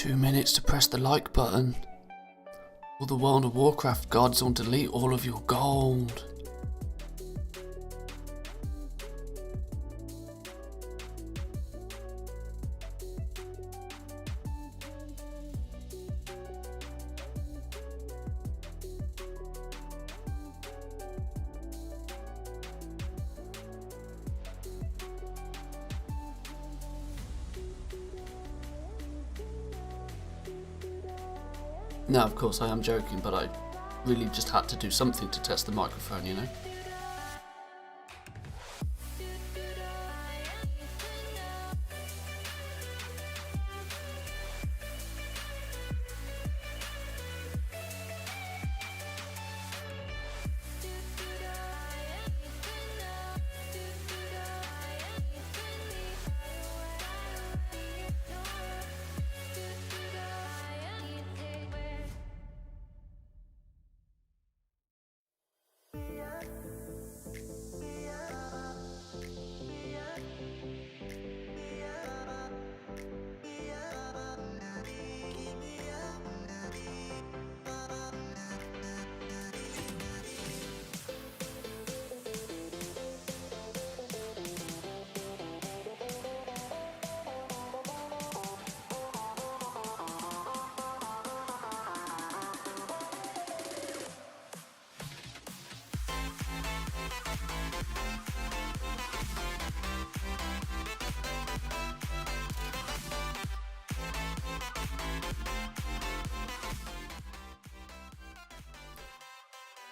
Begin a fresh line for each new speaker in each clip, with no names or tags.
2 minutes to press the like button. All the World of Warcraft gods will delete all of your gold. No, of course I am joking, but I really just had to do something to test the microphone, you know?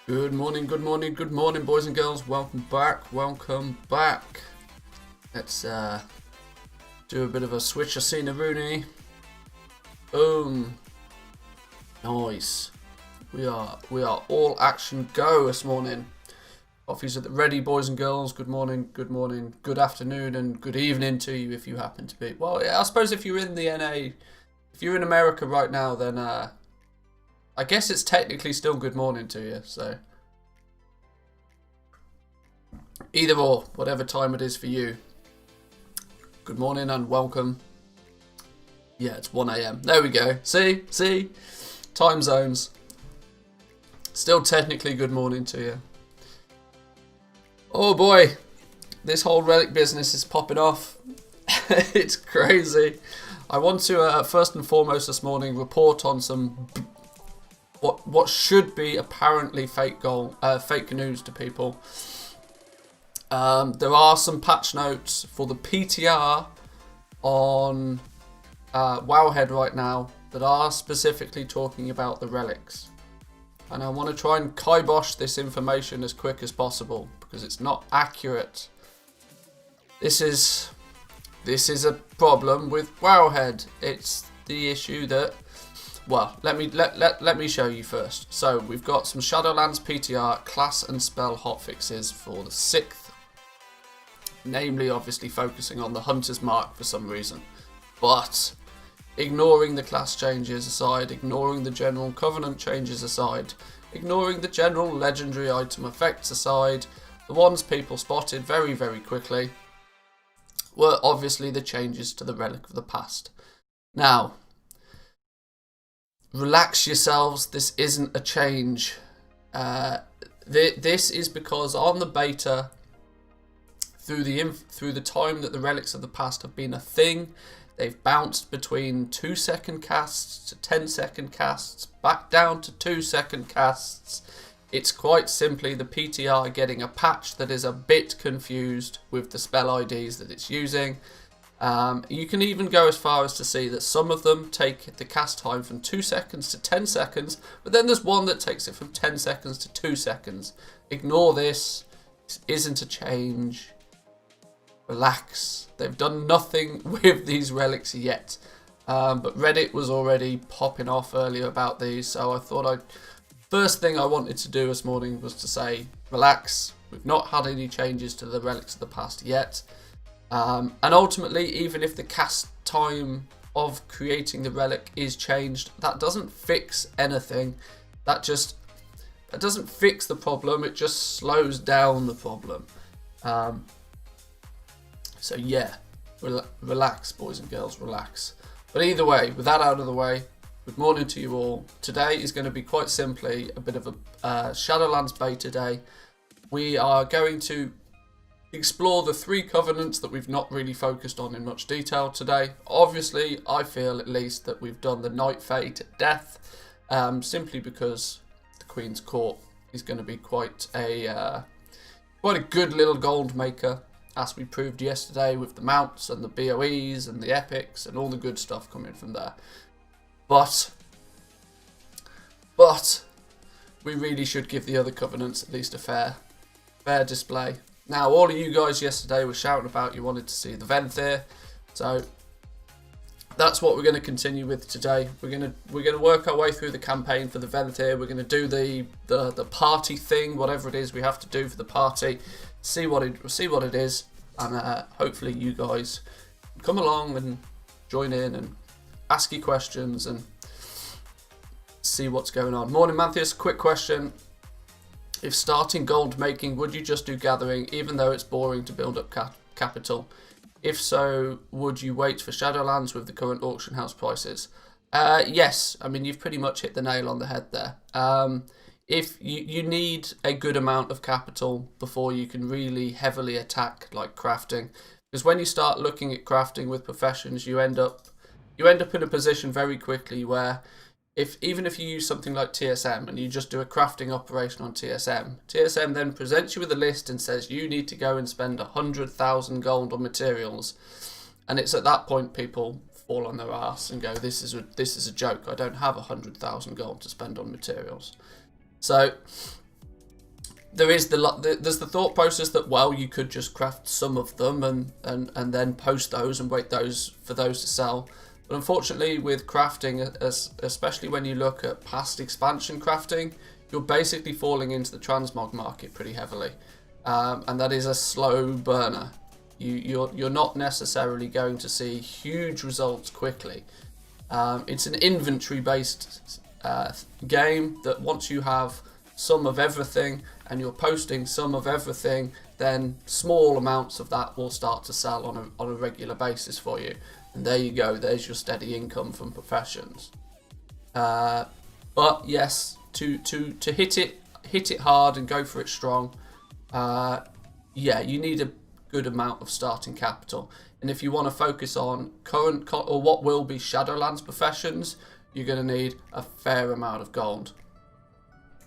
Good morning, boys and girls. Welcome back. Let's do a bit of a switch of scenery. Boom. Nice. We are all action go this morning. Coffee's at the ready, boys and girls. Good morning, good afternoon, and good evening to you if you happen to be. Well, yeah, I suppose if you're in the NA, if you're in America right now, then I guess it's technically still good morning to you, so either or, whatever time it is for you. Good morning and welcome. Yeah, it's 1 AM. There we go. See? Time zones. Still technically good morning to you. Oh boy, this whole relic business is popping off. It's crazy. I want to, first and foremost this morning, report on some what should be apparently fake news to people. There are some patch notes for the PTR on Wowhead right now that are specifically talking about the relics. And I want to try and kibosh this information as quick as possible because it's not accurate. This is a problem with Wowhead. It's the issue that, well, let me show you first. So we've got some Shadowlands PTR class and spell hotfixes for the 6th. Namely, obviously focusing on the Hunter's Mark for some reason. But ignoring the class changes aside, ignoring the general Covenant changes aside, ignoring the general legendary item effects aside, the ones people spotted very, very quickly were obviously the changes to the Relic of the Past. Now, relax yourselves, this isn't a change. This is because on the beta, through the time that the Relics of the Past have been a thing, they've bounced between 2-second casts to 10-second casts, back down to 2-second casts. It's quite simply the PTR getting a patch that is a bit confused with the spell IDs that it's using. You can even go as far as to see that some of them take the cast time from 2 seconds to 10 seconds, but then there's one that takes it from 10 seconds to 2 seconds. Ignore this. This isn't a change. Relax. They've done nothing with these relics yet. But Reddit was already popping off earlier about these, so I thought first thing I wanted to do this morning was to say, relax. We've not had any changes to the Relics of the Past yet. And ultimately, even if the cast time of creating the relic is changed, that doesn't fix anything. That doesn't fix the problem, it just slows down the problem. So yeah, relax, boys and girls, relax. But either way, with that out of the way, good morning to you all. Today is going to be quite simply a bit of a Shadowlands beta day. We are going to explore the 3 covenants that we've not really focused on in much detail today. Obviously, I feel at least that we've done the Night Fae to death, simply because the Queen's Court is going to be quite a good little gold maker, as we proved yesterday with the mounts and the BOEs and the epics and all the good stuff coming from there. But we really should give the other covenants at least a fair display. Now, all of you guys yesterday were shouting about you wanted to see the Manthieus, so that's what we're going to continue with today. We're going to work our way through the campaign for the Manthieus. We're going to do the party thing, whatever it is we have to do for the party. See what it is, and hopefully you guys come along and join in and ask your questions and see what's going on. Morning, Manthieus. Quick question. If starting gold making, would you just do gathering, even though it's boring to build up capital? If so, would you wait for Shadowlands with the current auction house prices? Yes, I mean, you've pretty much hit the nail on the head there. If you need a good amount of capital before you can really heavily attack like crafting, because when you start looking at crafting with professions, you end up in a position very quickly where even if you use something like TSM and you just do a crafting operation on TSM then presents you with a list and says you need to go and spend 100,000 gold on materials, and it's at that point people fall on their ass and go, this is a joke. I don't have 100,000 gold to spend on materials. So there's the thought process that, well, you could just craft some of them and then post those and wait for those to sell. But unfortunately, with crafting, especially when you look at past expansion crafting, you're basically falling into the transmog market pretty heavily, and that is a slow burner. You're not necessarily going to see huge results quickly. It's an inventory based game that once you have some of everything and you're posting some of everything, then small amounts of that will start to sell on a regular basis for you, and there you go, there's your steady income from professions. But yes, to hit it hard and go for it strong, yeah, you need a good amount of starting capital. And if you want to focus on current or what will be Shadowlands professions, you're going to need a fair amount of gold.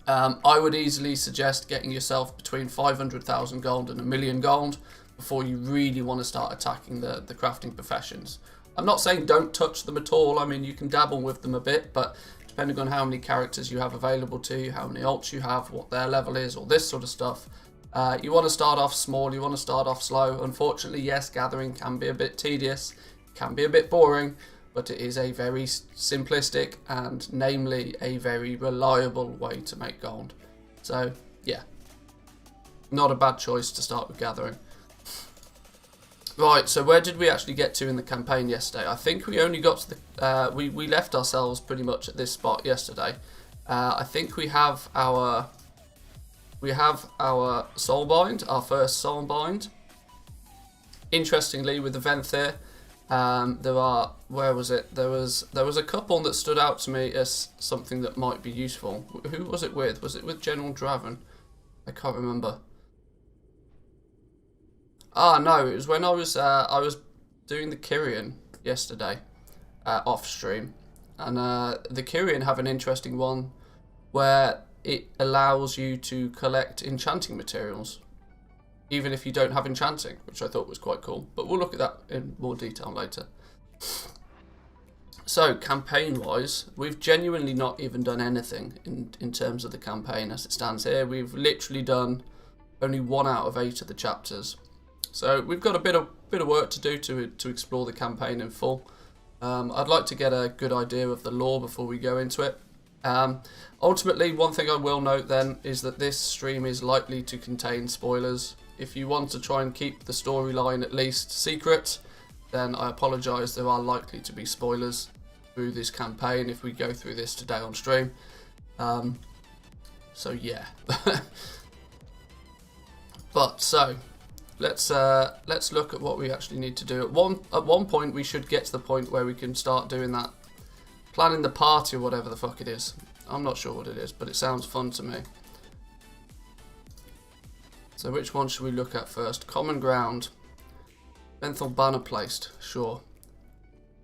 I would easily suggest getting yourself between 500,000 gold and 1 million gold before you really want to start attacking the crafting professions. I'm not saying don't touch them at all. I mean, you can dabble with them a bit, but depending on how many characters you have available to you, how many ults you have, what their level is, all this sort of stuff, you want to start off small, you want to start off slow. Unfortunately, yes, gathering can be a bit tedious, can be a bit boring, but it is a very simplistic and namely a very reliable way to make gold. So yeah, not a bad choice to start with gathering. Right, so where did we actually get to in the campaign yesterday? I think we only got to the we left ourselves pretty much at this spot yesterday. I think we have our soulbind, our first soulbind. Interestingly, with the Manthieus, where was it? There was a couple that stood out to me as something that might be useful. Who was it with? Was it with General Draven? I can't remember. Ah, no, it was when I was doing the Kyrian yesterday, off stream, and the Kyrian have an interesting one where it allows you to collect enchanting materials, even if you don't have enchanting, which I thought was quite cool. But we'll look at that in more detail later. So, campaign-wise, we've genuinely not even done anything in terms of the campaign as it stands here. We've literally done only 1 out of 8 of the chapters. So we've got a bit of work to do to explore the campaign in full. I'd like to get a good idea of the lore before we go into it. Ultimately, one thing I will note then is that this stream is likely to contain spoilers. If you want to try and keep the storyline at least secret, then I apologise, there are likely to be spoilers through this campaign if we go through this today on stream. So yeah. But so let's look at what we actually need to do. At one point we should get to the point where we can start doing that, planning the party or whatever the fuck it is. I'm not sure what it is, but it sounds fun to me. So which one should we look at first? Common ground. Menthol banner placed. Sure.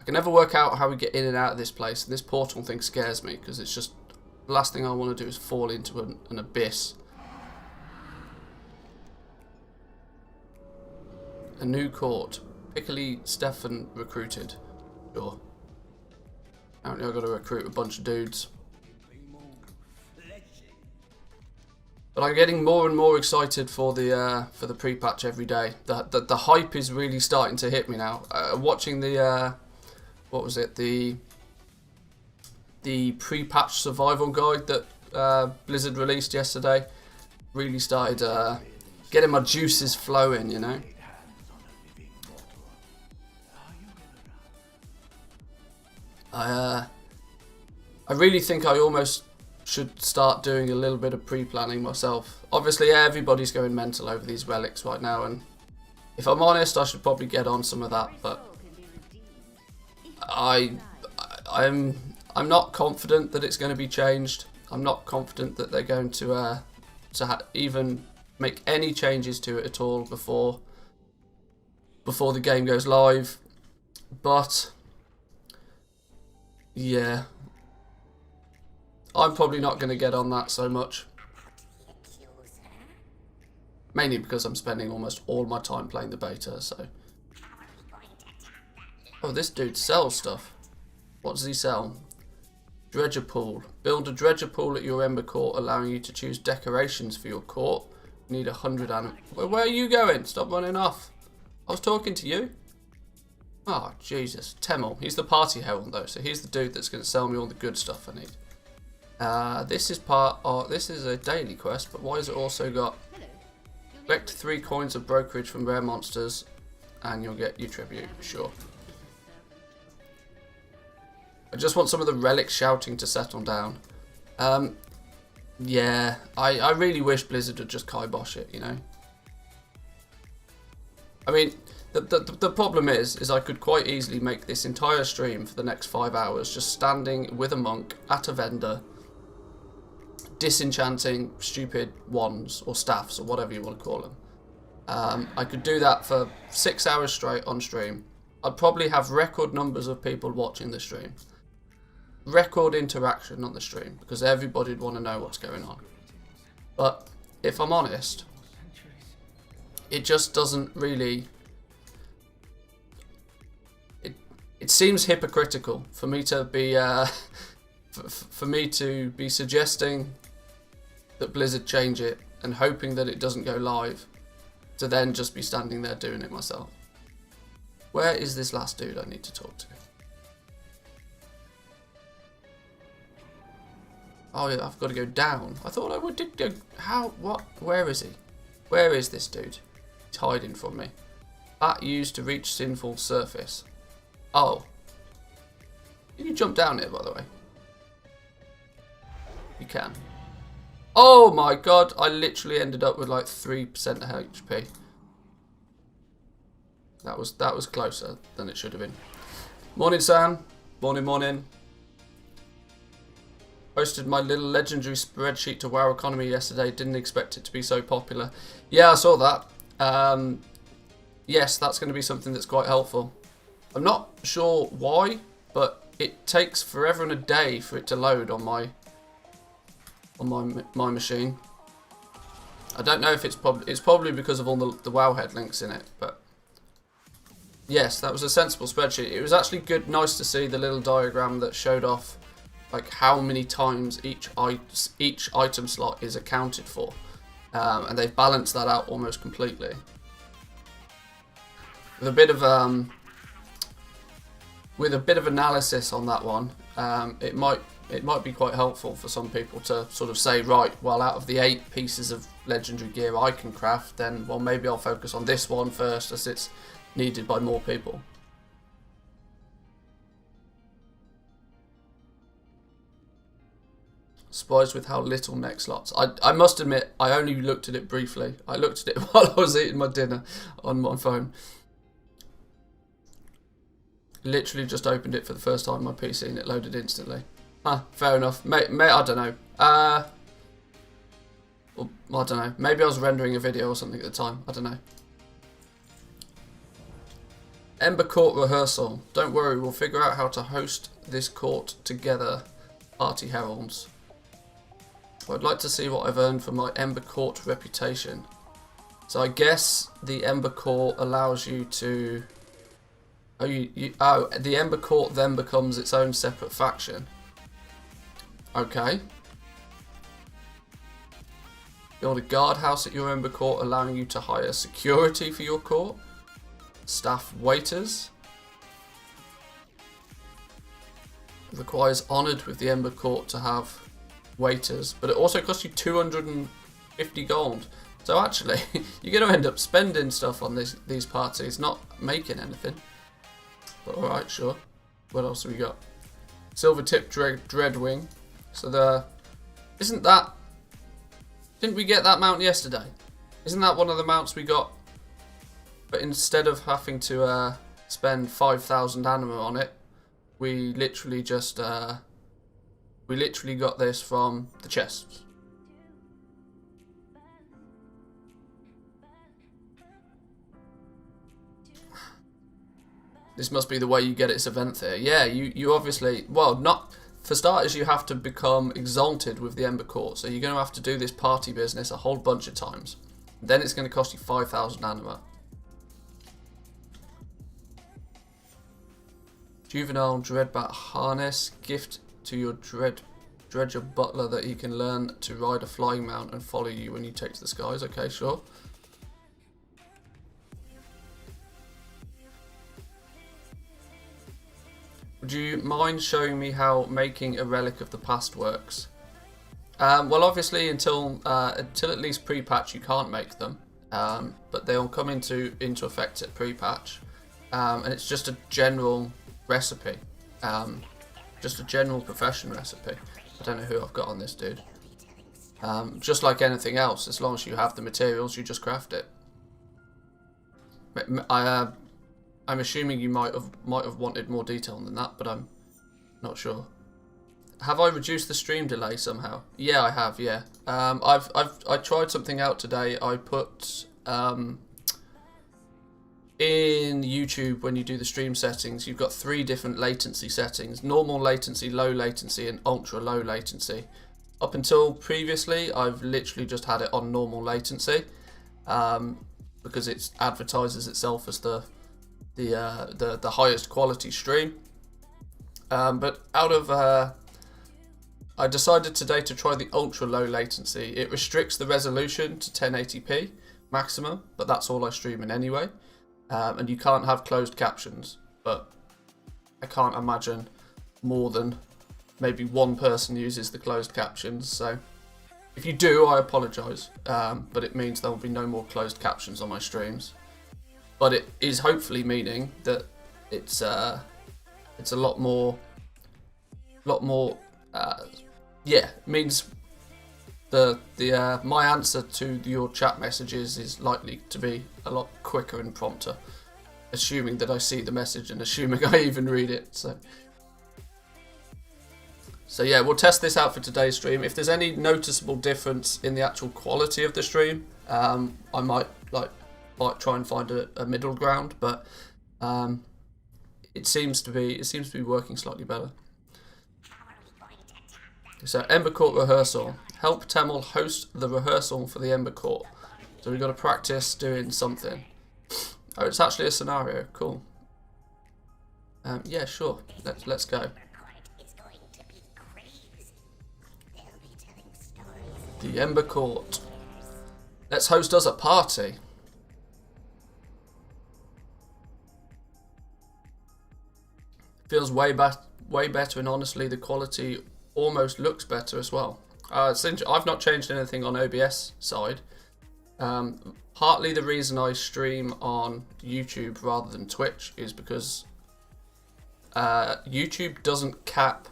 I can never work out how we get in and out of this place. This portal thing scares me because it's just the last thing I want to do is fall into an abyss. A new court. Piccoli Stefan recruited. Sure. Apparently I've got to recruit a bunch of dudes. But I'm getting more and more excited for the pre-patch every day. The hype is really starting to hit me now. Watching the what was it, the pre-patch survival guide that Blizzard released yesterday really started getting my juices flowing, you know. I really think I almost should start doing a little bit of pre-planning myself. Obviously, everybody's going mental over these relics right now, and if I'm honest, I should probably get on some of that. But I'm not confident that it's going to be changed. I'm not confident that they're going to even make any changes to it at all before the game goes live. But yeah, I'm probably not going to get on that so much. Mainly because I'm spending almost all my time playing the beta, so. Oh, this dude sells stuff. What does he sell? Dredger pool. Build a dredger pool at your Ember Court, allowing you to choose decorations for your court. Need 100 animals. Where are you going? Stop running off. I was talking to you. Oh, Jesus. Temel. He's the party herald, though, so he's the dude that's going to sell me all the good stuff I need. This is this is a daily quest, but why has it also got... Collect 3 coins of brokerage from rare monsters, and you'll get your tribute. Sure. I just want some of the relic shouting to settle down. Yeah, I really wish Blizzard would just kibosh it, you know. I mean, the problem is I could quite easily make this entire stream for the next 5 hours just standing with a monk at a vendor, disenchanting stupid wands or staffs or whatever you want to call them. I could do that for 6 hours straight on stream. I'd probably have record numbers of people watching the stream. Record interaction on the stream, because everybody'd want to know what's going on. But if I'm honest, it just doesn't really... It seems hypocritical for me to be for me to be suggesting that Blizzard change it and hoping that it doesn't go live, to then just be standing there doing it myself. Where is this last dude I need to talk to? Oh, yeah, I've got to go down. I thought I did go... How? What? Where is he? Where is this dude? He's hiding from me. Bat used to reach sinful surface. Oh. Can you jump down here, by the way? You can. Oh my god, I literally ended up with like 3% HP. That was closer than it should have been. Morning, Sam. Morning, morning. Posted my little legendary spreadsheet to WoW Economy yesterday. Didn't expect it to be so popular. Yeah, I saw that. Yes, that's going to be something that's quite helpful. I'm not sure why, but it takes forever and a day for it to load on my machine. I don't know if it's probably because of all the Wowhead links in it, but yes, that was a sensible spreadsheet. It was actually good, nice to see the little diagram that showed off like how many times each item slot is accounted for, and they've balanced that out almost completely. With a bit of analysis on that one, it might be quite helpful for some people to sort of say, right, well, out of the 8 pieces of legendary gear I can craft, then well, maybe I'll focus on this one first as it's needed by more people. Surprised with how little neck slots. I must admit, I only looked at it briefly. I looked at it while I was eating my dinner on my phone. Literally just opened it for the first time on my PC and it loaded instantly. Huh, fair enough. I don't know. Well, I don't know. Maybe I was rendering a video or something at the time. I don't know. Ember Court rehearsal. Don't worry, we'll figure out how to host this court together. Party heralds. I'd like to see what I've earned for my Ember Court reputation. So I guess the Ember Court allows you to... the Ember Court then becomes its own separate faction. Okay. Build a guardhouse at your Ember Court, allowing you to hire security for your court. Staff waiters. Requires honoured with the Ember Court to have waiters, but it also costs you 250 gold. So actually, you're going to end up spending stuff on these parties, not making anything. But alright, sure. What else have we got? Silver Tip Dreadwing. So didn't we get that mount yesterday? Isn't that one of the mounts we got? But instead of having to spend 5,000 anima on it, we literally just got this from the chests. This must be the way you get its event there. Yeah, you obviously... Well, not... For starters, you have to become exalted with the Ember Court. So you're going to have to do this party business a whole bunch of times. Then it's going to cost you 5,000 anima. Juvenile Dreadbat Harness. Gift to your Dredger Butler that he can learn to ride a flying mount and follow you when you take to the skies. Okay, sure. Would you mind showing me how making a relic of the past works? Well, obviously, until at least pre-patch, you can't make them, but they'll come into effect at pre-patch, and it's just a general recipe, just a general profession recipe. I don't know who I've got on this dude. Just like anything else, as long as you have the materials, you just craft it. I'm assuming you might have wanted more detail than that, but I'm not sure. Have I reduced the stream delay somehow? Yeah, I have. Yeah, I tried something out today. I put in YouTube, when you do the stream settings, you've got 3 different latency settings: normal latency, low latency, and ultra low latency. Up until previously, I've literally just had it on normal latency, because it advertises itself as the highest quality stream. But I decided today to try the ultra low latency. It restricts the resolution to 1080p maximum, but that's all I stream in anyway. And you can't have closed captions, but I can't imagine more than maybe one person uses the closed captions. So if you do, I apologise, but it means there will be no more closed captions on my streams. But it is hopefully meaning that it's a lot more. Yeah, it means my answer to your chat messages is likely to be a lot quicker and prompter, assuming that I see the message and assuming I even read it. So yeah, we'll test this out for today's stream. If there's any noticeable difference in the actual quality of the stream, I might try and find a middle ground, but it seems to be working slightly better. So Ember Court rehearsal. Help Temel host the rehearsal for the Ember Court. So we've got to practice doing something. Oh, it's actually a scenario. Cool. Yeah, sure. Let's go. The Ember Court. Let's host us a party. Feels way better, and honestly, the quality almost looks better as well. I've not changed anything on OBS side. Partly the reason I stream on YouTube rather than Twitch is because YouTube doesn't cap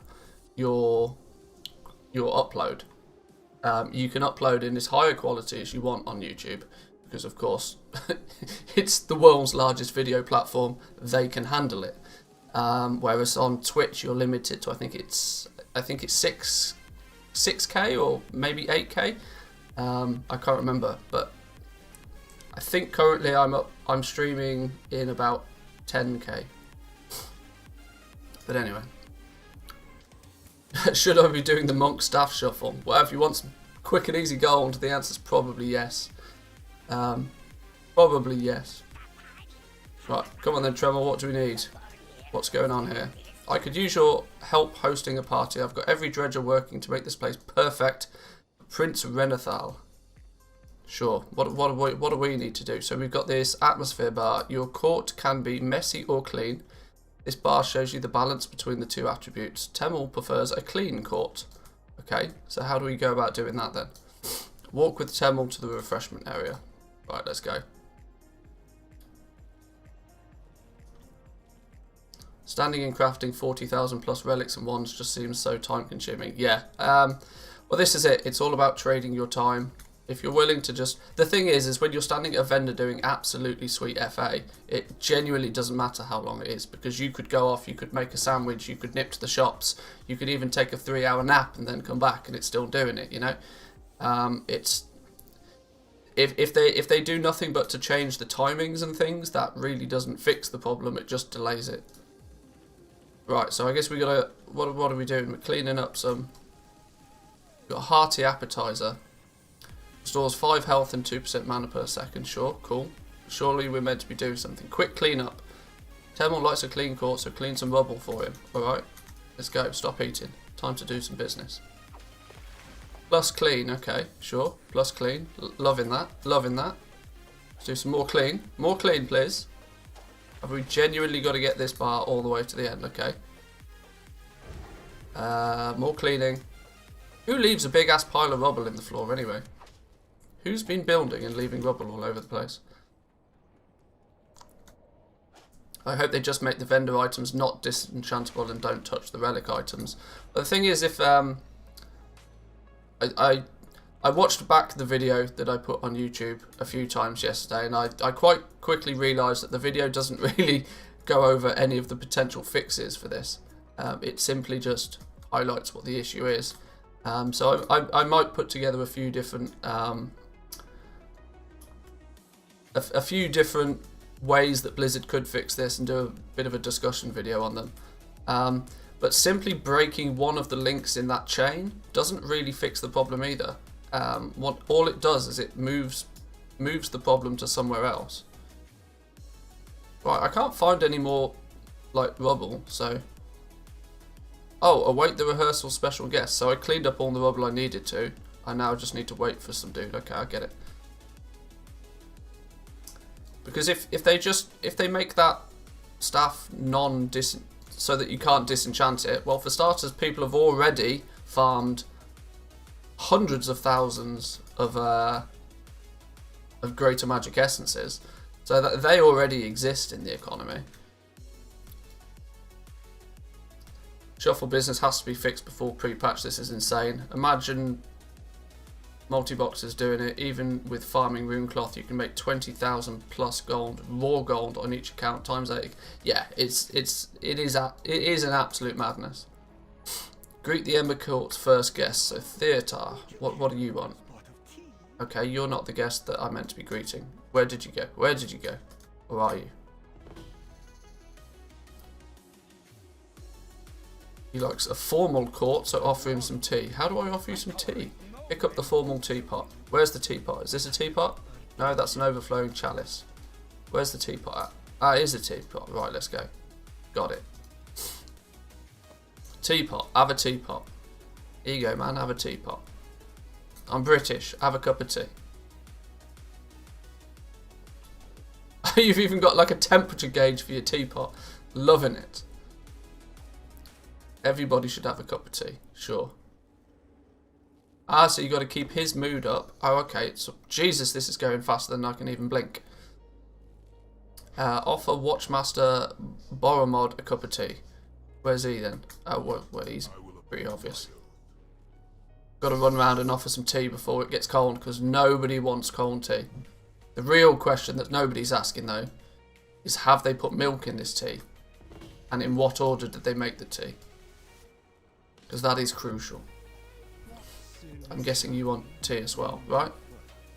your upload. You can upload in as high a quality as you want on YouTube, because of course it's the world's largest video platform. They can handle it. Whereas on Twitch you're limited to I think it's 6K or maybe 8K. I can't remember, but I think currently I'm streaming in about 10K. But anyway, should I be doing the monk staff shuffle? Well, if you want some quick and easy gold, the answer's probably yes. Probably yes. Right, come on then, Tremor. What do we need? What's going on here? I could use your help hosting a party. I've got every dredger working to make this place perfect. Prince Renethal. Sure. What do we need to do? So we've got this atmosphere bar. Your court can be messy or clean. This bar shows you the balance between the 2 attributes. Temel prefers a clean court. Okay, so how do we go about doing that then? Walk with Temel to the refreshment area. Right, let's go. Standing and crafting 40,000 plus relics and wands just seems so time consuming. Yeah, well this is it. It's all about trading your time. If you're willing to just... The thing is when you're standing at a vendor doing absolutely sweet FA, it genuinely doesn't matter how long it is, because you could go off, you could make a sandwich, you could nip to the shops, you could even take a 3-hour nap and then come back and it's still doing it, you know? It's... If they do nothing but to change the timings and things, that really doesn't fix the problem, it just delays it. Right, so I guess we gotta... What are we doing? We're cleaning up some... We've got a hearty appetizer. Restores 5 health and 2% mana per second. Sure, cool. Surely we're meant to be doing something. Quick cleanup. Temel likes a clean court, so clean some rubble for him. Alright, let's go. Stop eating. Time to do some business. Plus clean, okay, sure. Plus clean. Loving that. Loving that. Let's do some more clean. More clean, please. Have we genuinely got to get this bar all the way to the end? Okay. More cleaning. Who leaves a big ass pile of rubble in the floor anyway? Who's been building and leaving rubble all over the place? I hope they just make the vendor items not disenchantable and don't touch the relic items. But the thing is, if I watched back the video that I put on YouTube a few times yesterday, and I quite quickly realised that the video doesn't really go over any of the potential fixes for this. It simply just highlights what the issue is. So I might put together a few different ways that Blizzard could fix this and do a bit of a discussion video on them. But simply breaking one of the links in that chain doesn't really fix the problem either. All it does is it moves the problem to somewhere else. Right, I can't find any more like rubble, so. Oh, await the rehearsal special guest. So I cleaned up all the rubble I needed to. I now just need to wait for some dude. Okay, I get it. Because if they make that staff so that you can't disenchant it, well, for starters, people have already farmed hundreds of thousands of greater magic essences, so that they already exist in the economy. Shuffle business has to be fixed before pre-patch. This is insane. Imagine multi-boxers doing it. Even with farming rune cloth, you can make 20,000 plus gold, raw gold on each account times 8. Yeah, it is an absolute madness. Greet the Ember Court's first guest. So Theatar, what do you want? Okay, you're not the guest that I meant to be greeting. Where did you go? Where did you go? Where are you? He likes a formal court, so offer him some tea. How do I offer you some tea? Pick up the formal teapot. Where's the teapot? Is this a teapot? No, that's an overflowing chalice. Where's the teapot at? Ah, it is a teapot. Right, let's go. Got it. Teapot. Have a teapot. Here you go, man. Have a teapot. I'm British. Have a cup of tea. You've even got like a temperature gauge for your teapot. Loving it. Everybody should have a cup of tea. Sure. Ah, so you got to keep his mood up. Oh, okay. So, Jesus, this is going faster than I can even blink. Offer Watchmaster Boromod a cup of tea. Where's he then? Oh, well, he's pretty obvious. Got to run around and offer some tea before it gets cold, because nobody wants cold tea. The real question that nobody's asking, though, is have they put milk in this tea? And in what order did they make the tea? Because that is crucial. I'm guessing you want tea as well, right?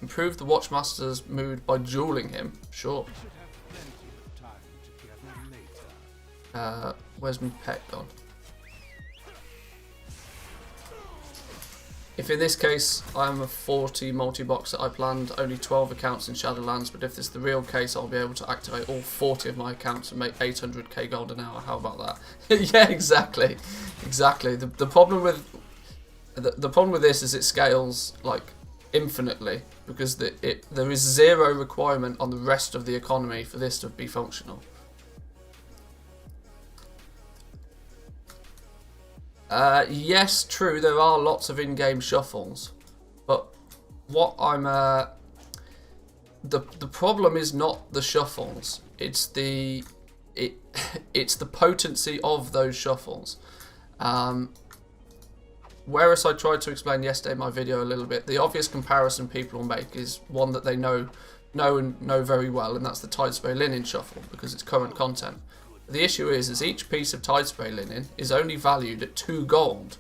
Improve the Watchmaster's mood by dueling him. Sure. Where's my pet gone? If in this case I'm a 40 multi-box that I planned, only 12 accounts in Shadowlands, but if this is the real case, I'll be able to activate all 40 of my accounts and make 800k gold an hour. How about that? Yeah, exactly. Exactly. The problem with this is it scales like infinitely, because there is zero requirement on the rest of the economy for this to be functional. Yes, true, there are lots of in-game shuffles, but what I'm the problem is not the shuffles, it's the potency of those shuffles. Whereas I tried to explain yesterday in my video a little bit, the obvious comparison people will make is one that they know very well, and that's the Tidespray Linen Shuffle, because it's current content. The issue is each piece of Tidespray Linen is only valued at 2 gold.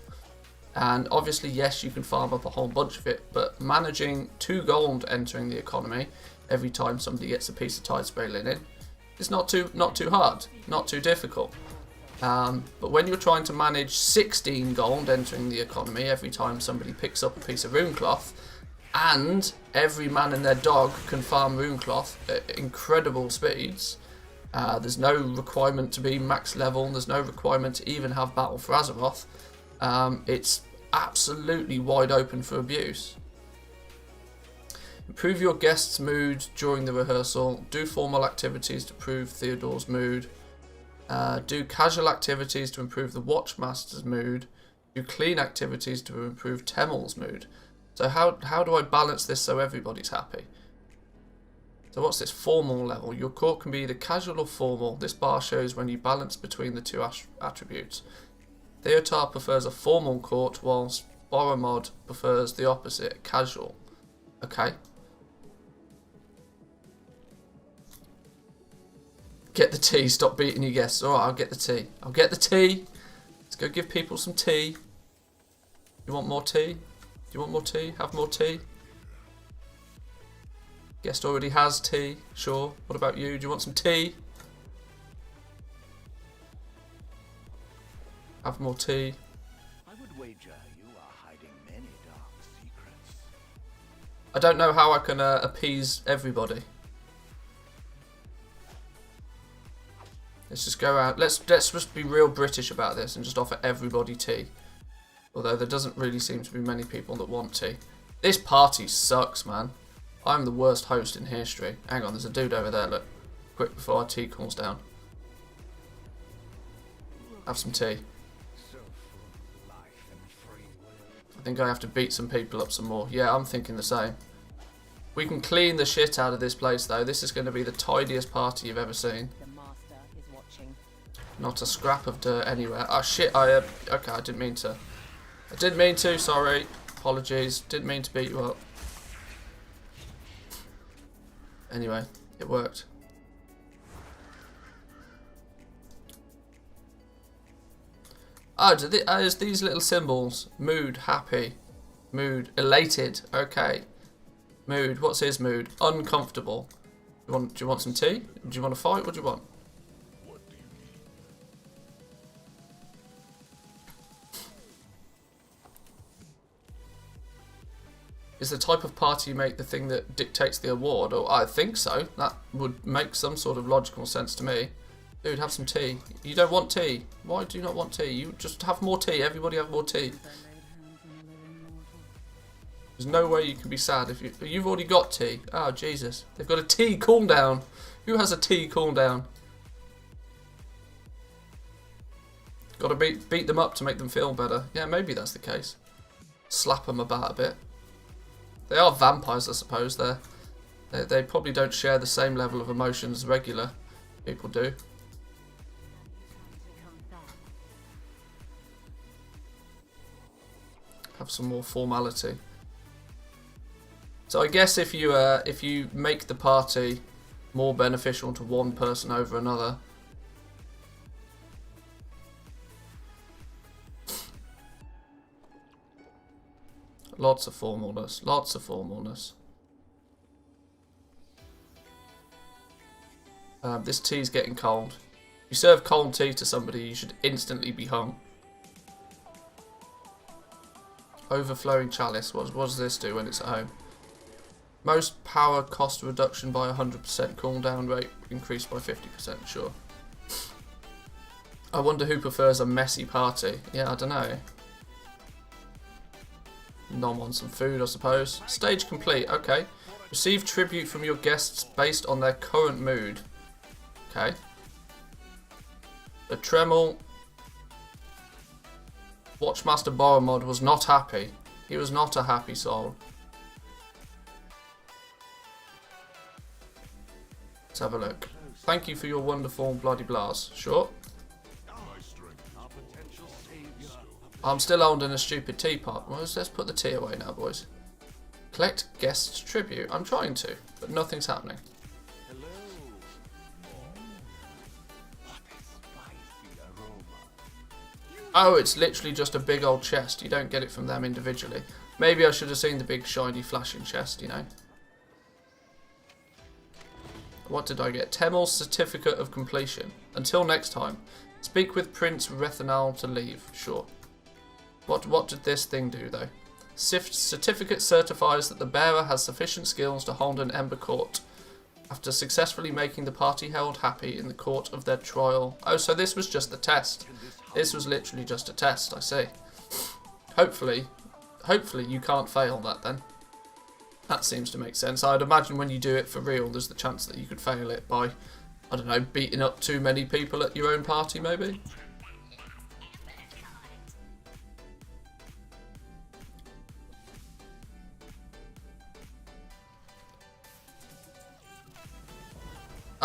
And obviously, yes, you can farm up a whole bunch of it, but managing 2 gold entering the economy every time somebody gets a piece of Tidespray Linen is not too hard, not too difficult. But when you're trying to manage 16 gold entering the economy every time somebody picks up a piece of rune cloth, and every man and their dog can farm rune cloth at incredible speeds, there's no requirement to be max level, there's no requirement to even have Battle for Azeroth, it's absolutely wide open for abuse. Improve your guest's mood during the rehearsal. Do formal activities to improve Theodore's mood. Do casual activities to improve the Watchmaster's mood. Do clean activities to improve Temmel's mood. So how do I balance this so everybody's happy? So what's this? Formal level. Your court can be either casual or formal. This bar shows when you balance between the two attributes. Theotar prefers a formal court, whilst Boromod prefers the opposite, casual. Okay. Get the tea. Stop beating your guests. Alright, I'll get the tea. I'll get the tea. Let's go give people some tea. You want more tea? Do you want more tea? Have more tea? Guest already has tea. Sure. What about you? Do you want some tea? Have more tea.
I would wager you are hiding many dark secrets.
I don't know how I can appease everybody. Let's just go out. Let's just be real British about this and just offer everybody tea. Although there doesn't really seem to be many people that want tea. This party sucks, man. I'm the worst host in history. Hang on, there's a dude over there, look. Quick before our tea cools down. Have some tea. I think I have to beat some people up some more. Yeah, I'm thinking the same. We can clean the shit out of this place, though. This is going to be the tidiest party you've ever seen.
The master is watching.
Not a scrap of dirt anywhere. Oh shit, okay, I didn't mean to. I didn't mean to, sorry. Apologies. Didn't mean to beat you up. Anyway, it worked. Oh, is these little symbols? Mood, happy. Mood, elated. Okay. Mood, what's his mood? Uncomfortable. Do you want some tea? Do you want to fight? What do you want? Is the type of party you make the thing that dictates the award? Or I think so. That would make some sort of logical sense to me. Dude, have some tea. You don't want tea. Why do you not want tea? You just have more tea. Everybody have more tea. There's no way you can be sad if you've already got tea. Oh, Jesus. They've got a tea cool down. Who has a tea cool down? Got to beat them up to make them feel better. Yeah, maybe that's the case. Slap them about a bit. They are vampires, I suppose. They probably don't share the same level of emotions as regular people do. Have some more formality. So I guess if you make the party more beneficial to one person over another, lots of formalness, lots of formalness. This tea's getting cold. If you serve cold tea to somebody, you should instantly be hung. Overflowing chalice. What does this do when it's at home? Most power cost reduction by 100%. Cooldown rate increased by 50%. Sure. I wonder who prefers a messy party. Yeah, I don't know. Nom on some food, I suppose. Stage complete. Okay. Receive tribute from your guests based on their current mood. Okay. The Tremel. Watchmaster Boromod was not happy. He was not a happy soul. Let's have a look. Thank you for your wonderful bloody blahs. Sure. I'm still holding a stupid teapot. Well, let's put the tea away now, boys. Collect guests' tribute. I'm trying to, but nothing's happening. Oh, it's literally just a big old chest. You don't get it from them individually. Maybe I should have seen the big shiny flashing chest, you know. What did I get? Temmel's Certificate of Completion. Until next time. Speak with Prince Rethanal to leave. Sure. What did this thing do, though? Certificate certifies that the bearer has sufficient skills to hold an Ember Court. After successfully making the party held happy in the court of their trial. Oh, so this was just the test. This was literally just a test, I see. hopefully you can't fail that then. That seems to make sense. I'd imagine when you do it for real, there's the chance that you could fail it by, I don't know, beating up too many people at your own party, maybe?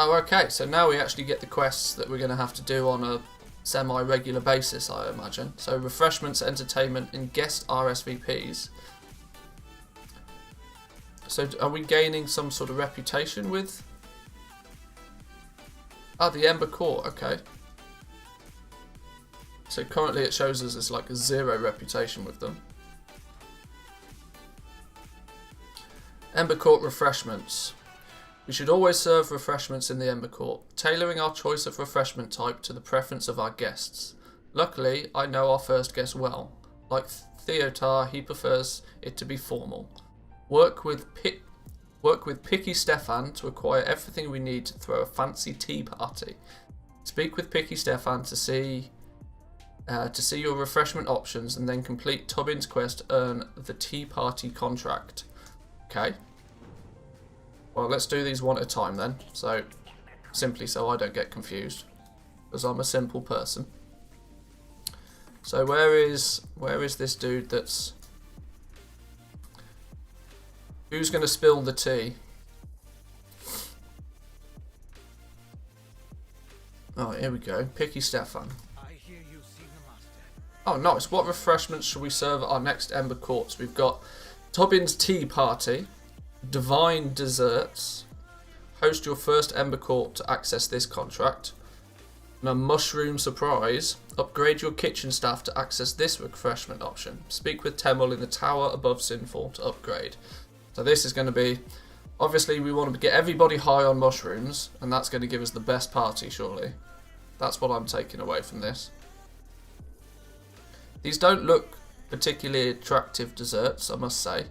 Oh, okay, so now we actually get the quests that we're going to have to do on a semi-regular basis, I imagine. So, refreshments, entertainment, and guest RSVPs. So, are we gaining some sort of reputation with... Ah, the Ember Court, okay. So, currently it shows us as like a 0 reputation with them. Ember Court refreshments. We should always serve refreshments in the Ember Court, tailoring our choice of refreshment type to the preference of our guests. Luckily, I know our first guest well. Like Theotar, he prefers it to be formal. Work with Picky Stefan to acquire everything we need to throw a fancy tea party. Speak with Picky Stefan to see your refreshment options and then complete Tubbin's quest to earn the tea party contract. Okay. Well, let's do these one at a time then. So, simply so I don't get confused, because I'm a simple person. So where is this dude that's... Who's going to spill the tea? Oh, here we go. Picky Stefan. Oh, nice. What refreshments should we serve at our next Ember Courts? We've got Tubbin's Tea Party, Divine Desserts, host your first Ember Court to access this contract, and a Mushroom Surprise, upgrade your kitchen staff to access this refreshment option. Speak with Temel in the tower above Sinful to upgrade. So this is going to be, obviously we want to get everybody high on mushrooms, and that's going to give us the best party, surely. That's what I'm taking away from this. These don't look particularly attractive desserts, I must say.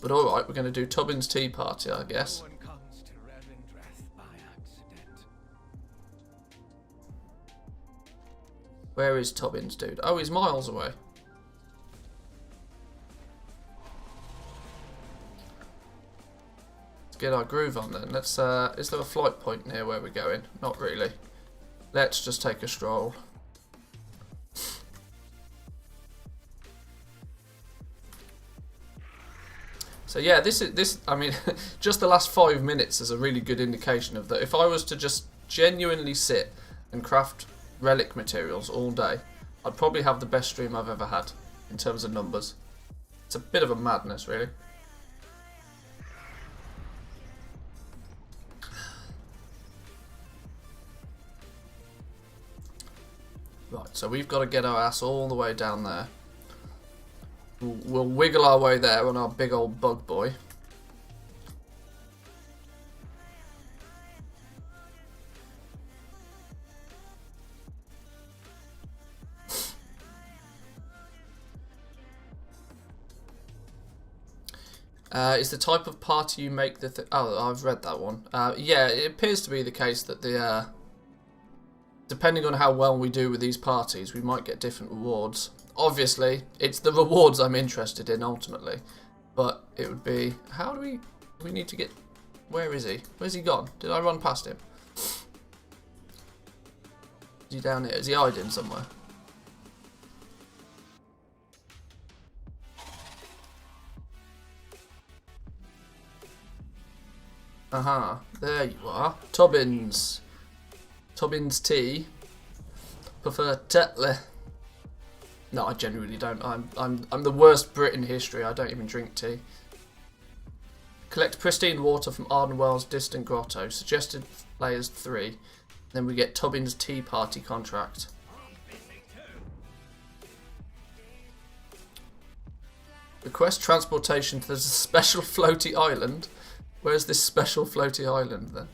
But alright, we're going to do Tubbin's Tea Party, I guess. Where is Tubbin's dude? Oh, he's miles away. Let's get our groove on then. Let's, is there a flight point near where we're going? Not really. Let's just take a stroll. So yeah, I mean, just the last 5 minutes is a really good indication of that. If I was to just genuinely sit and craft relic materials all day, I'd probably have the best stream I've ever had in terms of numbers. It's a bit of a madness, really. Right, so we've got to get our ass all the way down there. We'll wiggle our way there on our big old bug boy. Is the type of party you make the... Oh, I've read that one. Yeah, it appears to be the case that the... depending on how well we do with these parties, we might get different rewards. Obviously, it's the rewards I'm interested in ultimately. But it would be... How do we need to get... Where is he? Where's he gone? Did I run past him? Is he down here? Is he hiding somewhere? Aha, there you are. Tubbins. Tubbins tea. Prefer Tetley. No, I genuinely don't. I'm the worst Brit in history. I don't even drink tea. Collect pristine water from Ardenwell's distant grotto. Suggested players 3. Then we get Tubbin's Tea Party contract. Request transportation to the special floaty island. Where's this special floaty island then?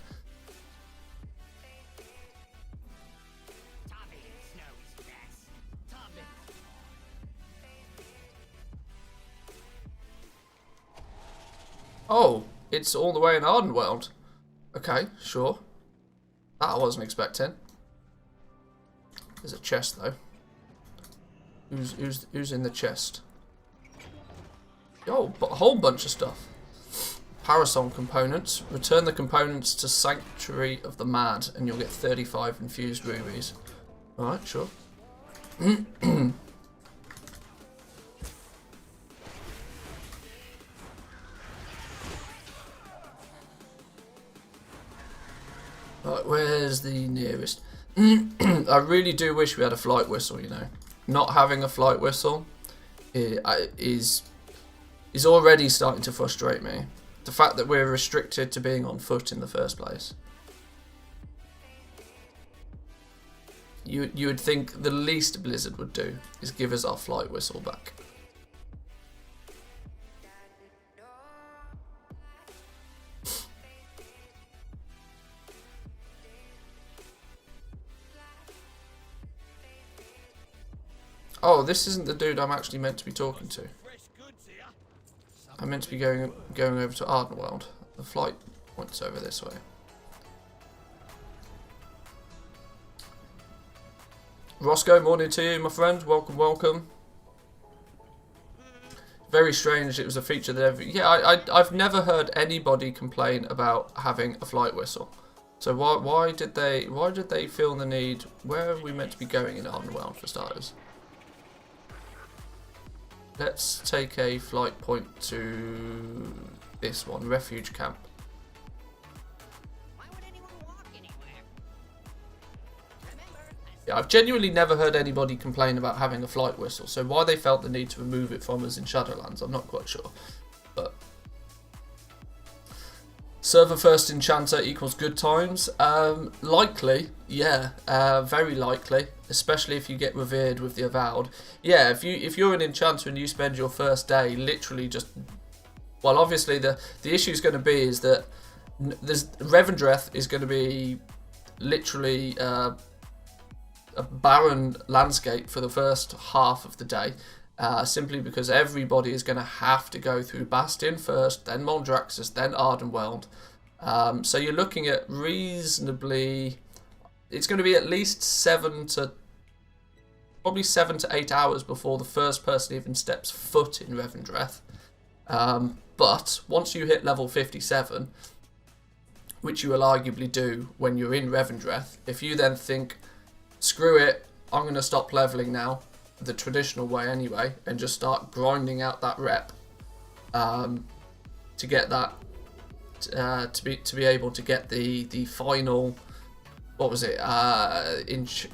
Oh, it's all the way in Ardenweld. Okay, sure. That I wasn't expecting. There's a chest though. Who's in the chest? Oh, but a whole bunch of stuff. Parasol components. Return the components to Sanctuary of the Mad, and you'll get 35 infused rubies. Alright, sure. Right, where's the nearest? I really do wish we had a flight whistle, you know. Not having a flight whistle is already starting to frustrate me. The fact that we're restricted to being on foot in the first place. You would think the least Blizzard would do is give us our flight whistle back. Oh, this isn't the dude I'm actually meant to be talking to. I'm meant to be going over to Ardenweld. The flight points over this way. Roscoe, morning to you, my friend. Welcome, welcome. Very strange. It was a feature that I've never heard anybody complain about having a flight whistle. So why did they feel the need? Where are we meant to be going in Ardenweld for starters? Let's take a flight point to this one, Refuge Camp.
Why would anyone walk anywhere?
Yeah, I've genuinely never heard anybody complain about having a flight whistle, so why they felt the need to remove it from us in Shadowlands, I'm not quite sure. But server first enchanter equals good times. Likely, yeah, very likely. Especially if you get revered with the Avowed. Yeah, if you're an enchanter and you spend your first day literally just, well, obviously the issue is going to be is that Revendreth is going to be literally a barren landscape for the first half of the day. Simply because everybody is going to have to go through Bastion first, then Moldraxus, then Ardenweld. So you're looking at reasonably, it's going to be at least 7 to 8 hours before the first person even steps foot in Revendreth. But once you hit level 57, which you will arguably do when you're in Revendreth, if you then think, screw it, I'm going to stop leveling now, the traditional way anyway, and just start grinding out that rep to get that to be able to get the final, what was it,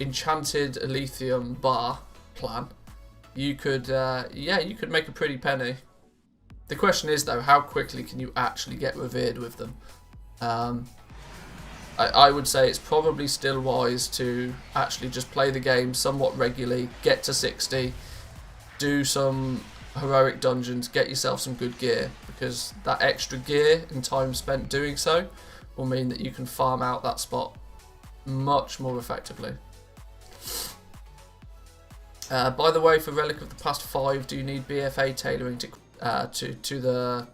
enchanted Elysium bar plan. You could you could make a pretty penny. The question is though, how quickly can you actually get revered with them? I would say it's probably still wise to actually just play the game somewhat regularly, get to 60, do some heroic dungeons, get yourself some good gear, because that extra gear and time spent doing so will mean that you can farm out that spot much more effectively. By the way, for Relic of the Past 5, do you need BFA tailoring to the,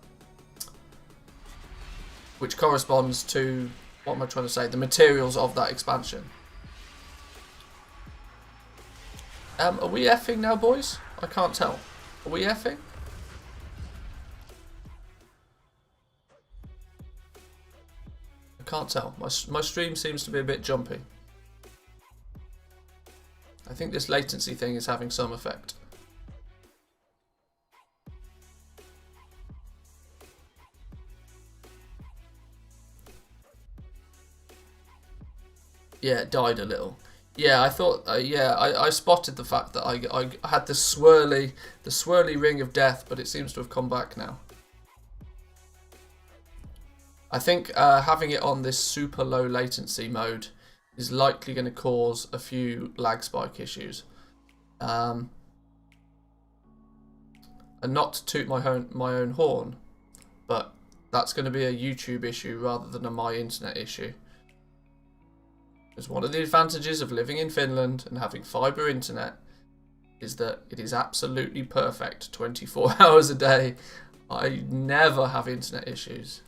which corresponds to, what am I trying to say, the materials of that expansion? Are we effing now, boys? I can't tell. Are we effing? I can't tell. My stream seems to be a bit jumpy. I think this latency thing is having some effect. Yeah, it died a little. Yeah, I thought. I spotted the fact that I had the swirly ring of death, but it seems to have come back now. I think having it on this super low latency mode is likely going to cause a few lag spike issues. And not to toot my own horn, but that's going to be a YouTube issue rather than a my internet issue. Because one of the advantages of living in Finland and having fibre internet is that it is absolutely perfect 24 hours a day. I never have internet issues.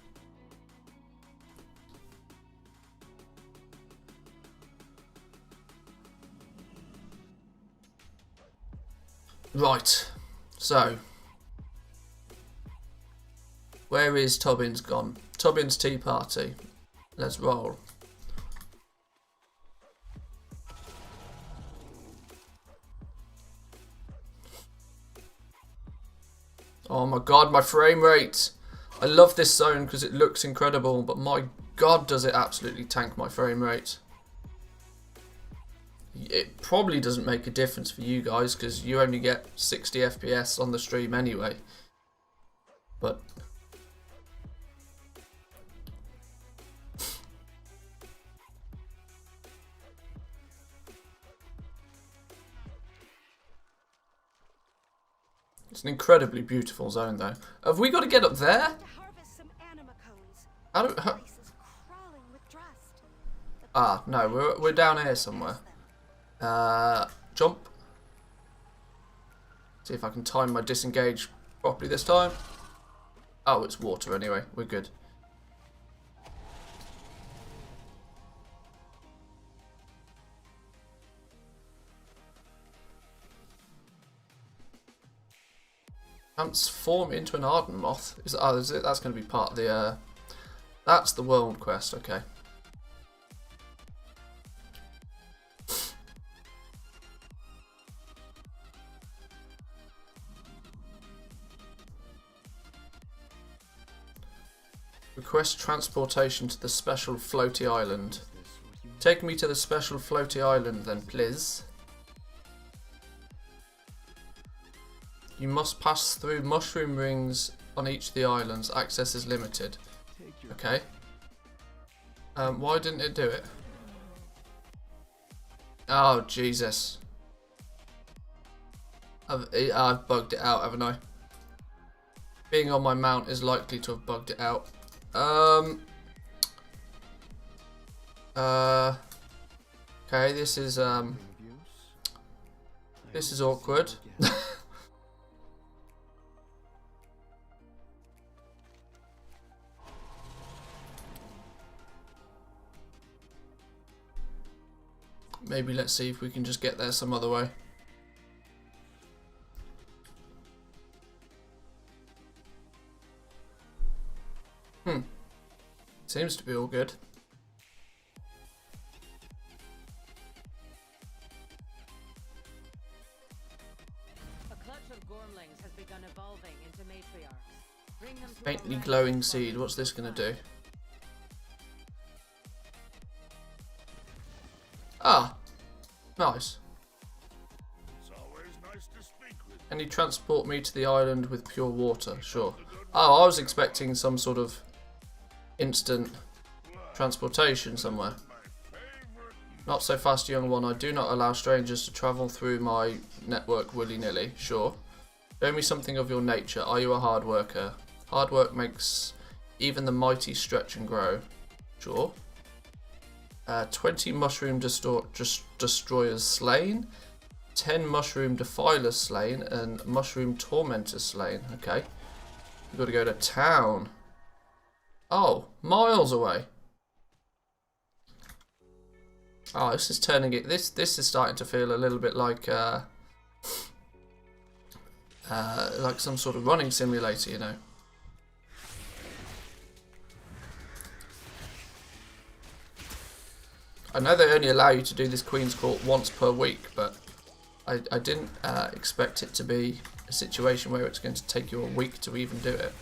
Right, so where is Tobbins gone? Tobbins Tea Party. Let's roll. Oh my god, my frame rate. I love this zone because it looks incredible, but my god does it absolutely tank my frame rate. It probably doesn't make a difference for you guys because you only get 60 FPS on the stream anyway. But it's an incredibly beautiful zone though. Have we got to get up there? I don't... Ah, no, we're down here somewhere. Jump. See if I can time my disengage properly this time. Oh, it's water anyway. We're good. Transform into an ardent moth. Is it? That's going to be part of the. That's the world quest. Okay. Request transportation to the special floaty island. Take me to the special floaty island then, please. You must pass through mushroom rings on each of the islands. Access is limited. Okay. Why didn't it do it? Oh, Jesus. I've bugged it out, haven't I? Being on my mount is likely to have bugged it out. Okay, this is awkward. Maybe let's see if we can just get there some other way. Seems to be all good.
A clutch of gormlings has begun evolving into matriarchs. Bring them to
Faintly glowing seed. What's this going to do? Ah, nice.
It's always nice to speak with you.
Can you transport me to the island with pure water? Sure. Oh, I was expecting some sort of instant transportation somewhere. Not so fast, young one. I do not allow strangers to travel through my network willy-nilly. Sure. Show me something of your nature. Are you a hard worker? Hard work makes even the mighty stretch and grow. Sure. 20 mushroom destroyers slain, 10 mushroom defilers slain, and mushroom tormentors slain. Okay. We've got to go to town. Oh, miles away. Oh, this is turning it. This is starting to feel a little bit like some sort of running simulator, you know. I know they only allow you to do this Queen's Court once per week, but I didn't expect it to be a situation where it's going to take you a week to even do it.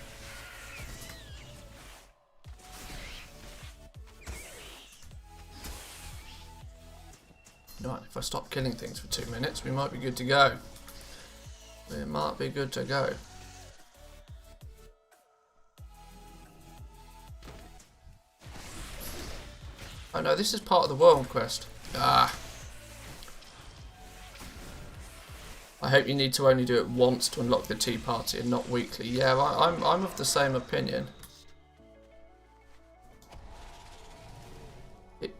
Right, if I stop killing things for 2 minutes, we might be good to go. We might be good to go. Oh no, this is part of the world quest. Ah. I hope you need to only do it once to unlock the tea party and not weekly. Yeah, I'm of the same opinion.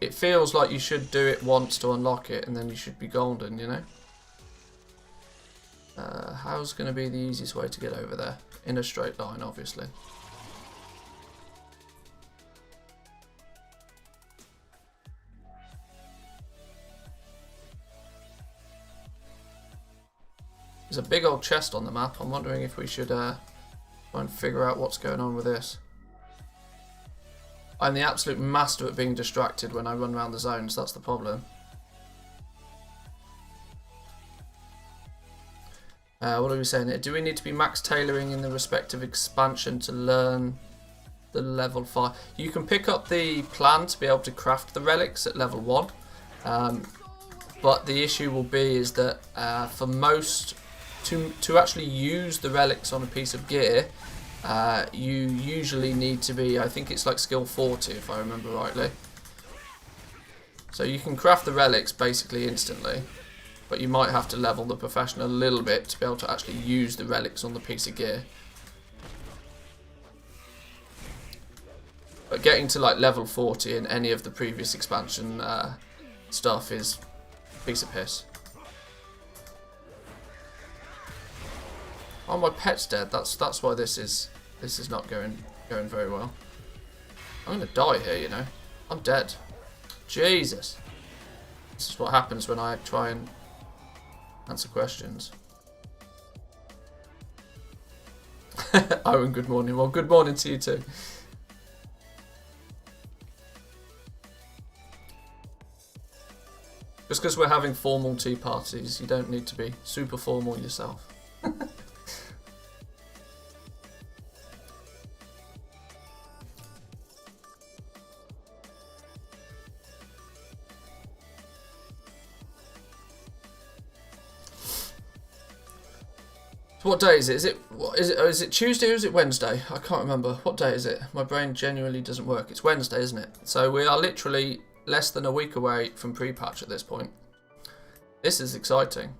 It feels like you should do it once to unlock it and then you should be golden, you know? How's going to be the easiest way to get over there? In a straight line, obviously. There's a big old chest on the map. I'm wondering if we should try and figure out what's going on with this. I'm the absolute master at being distracted when I run around the zones. That's the problem. What are we saying here? Do we need to be max tailoring in the respective expansion to learn the level 5? You can pick up the plan to be able to craft the relics at level 1. But the issue will be is that for most, to actually use the relics on a piece of gear, you usually need to be, I think it's like skill 40 if I remember rightly. So you can craft the relics basically instantly, but you might have to level the profession a little bit to be able to actually use the relics on the piece of gear. But getting to like level 40 in any of the previous expansion stuff is a piece of piss. Oh, my pet's dead. That's why this is not going very well. I'm gonna die here, you know. I'm dead. Jesus. This is what happens when I try and answer questions. Owen, good morning. Well, good morning to you too. Just because we're having formal tea parties, you don't need to be super formal yourself. What day is it? Is it Tuesday or is it Wednesday? I can't remember. What day is it? My brain genuinely doesn't work. It's Wednesday, isn't it? So we are literally less than a week away from pre-patch at this point. This is exciting.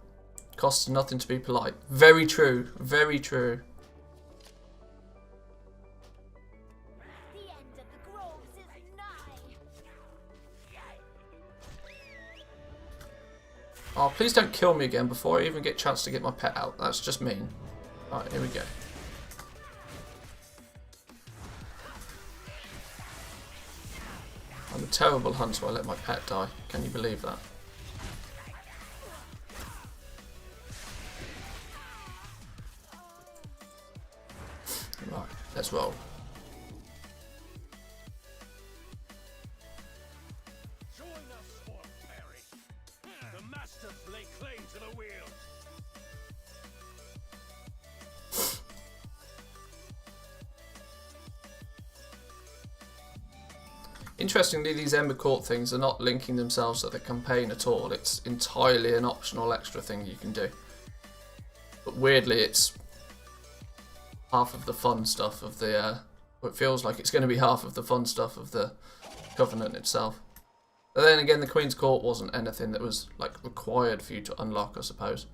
Costs nothing to be polite. Very true. Very true.
The end of the groves is nigh.
Oh, please don't kill me again before I even get a chance to get my pet out. That's just mean. Alright, here we go. I'm a terrible hunter. I let my pet die. Can you believe that? Right, let's roll.
Join us, Orc Fairy. The masters lay claim to the wheel.
Interestingly, these Ember Court things are not linking themselves to the campaign at all. It's entirely an optional extra thing you can do. But weirdly, it's half of the fun stuff of the... it feels like it's going to be half of the fun stuff of the Covenant itself. But then again, the Queen's Court wasn't anything that was like required for you to unlock, I suppose.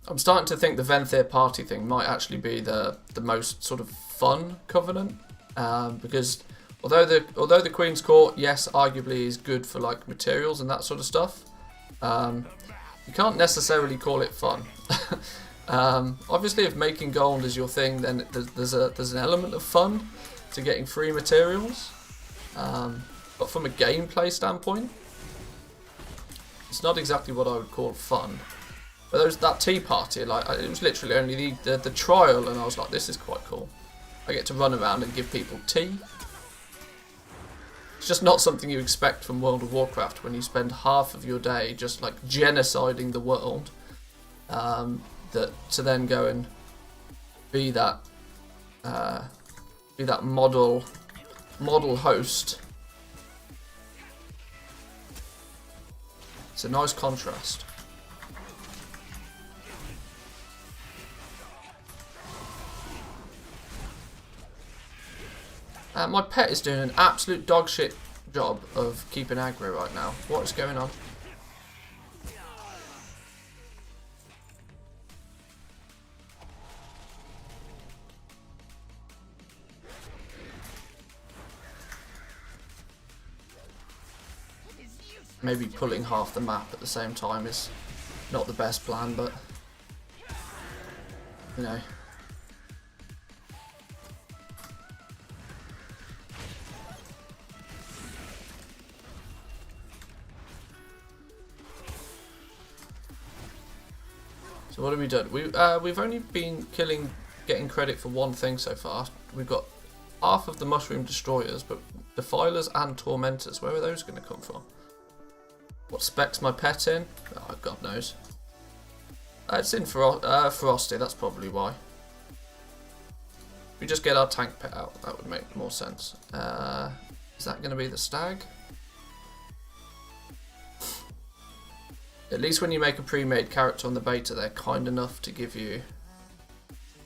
I'm starting to think the Manthieus party thing might actually be the most sort of fun Covenant, because although the Queen's Court, yes, arguably is good for like materials and that sort of stuff, you can't necessarily call it fun. Obviously, if making gold is your thing, then there's an element of fun to getting free materials, but from a gameplay standpoint, it's not exactly what I would call fun. But there was that tea party, like it was literally only the trial, and I was like, this is quite cool. I get to run around and give people tea. It's just not something you expect from World of Warcraft when you spend half of your day just like genociding the world, that to then go and be that model host. It's a nice contrast. My pet is doing an absolute dog shit job of keeping aggro right now. What is going on? Maybe pulling half the map at the same time is not the best plan, but you know. So what have we done? We've only been getting credit for one thing so far. We've got half of the mushroom destroyers, but defilers and tormentors, where are those going to come from? What spec's my pet in? Oh, God knows. It's in Frosty, that's probably why. We just get our tank pet out, that would make more sense. Is that going to be the stag? At least when you make a pre-made character on the beta, they're kind enough to give you...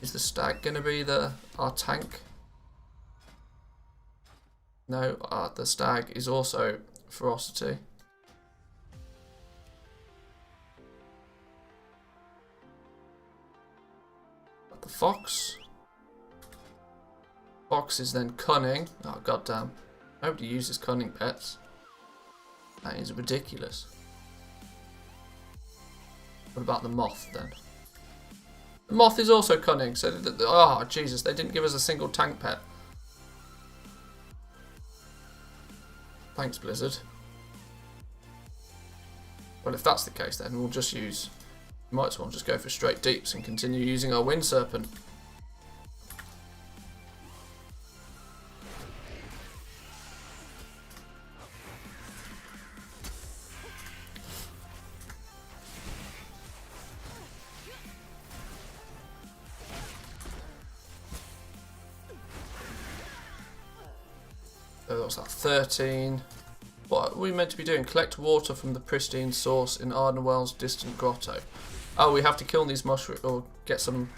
Is the stag going to be our tank? No, the stag is also ferocity. The fox. Fox is then cunning. Oh, goddamn. Nobody uses cunning pets. That is ridiculous. What about the moth then? The moth is also cunning, so... Oh, Jesus, they didn't give us a single tank pet. Thanks, Blizzard. Well, if that's the case, then we'll just use... We might as well just go for straight deeps and continue using our Wind Serpent. So what's that? 13. What are we meant to be doing? Collect water from the pristine source in Ardenwell's distant grotto. Oh, we have to kill these mushroom, or get some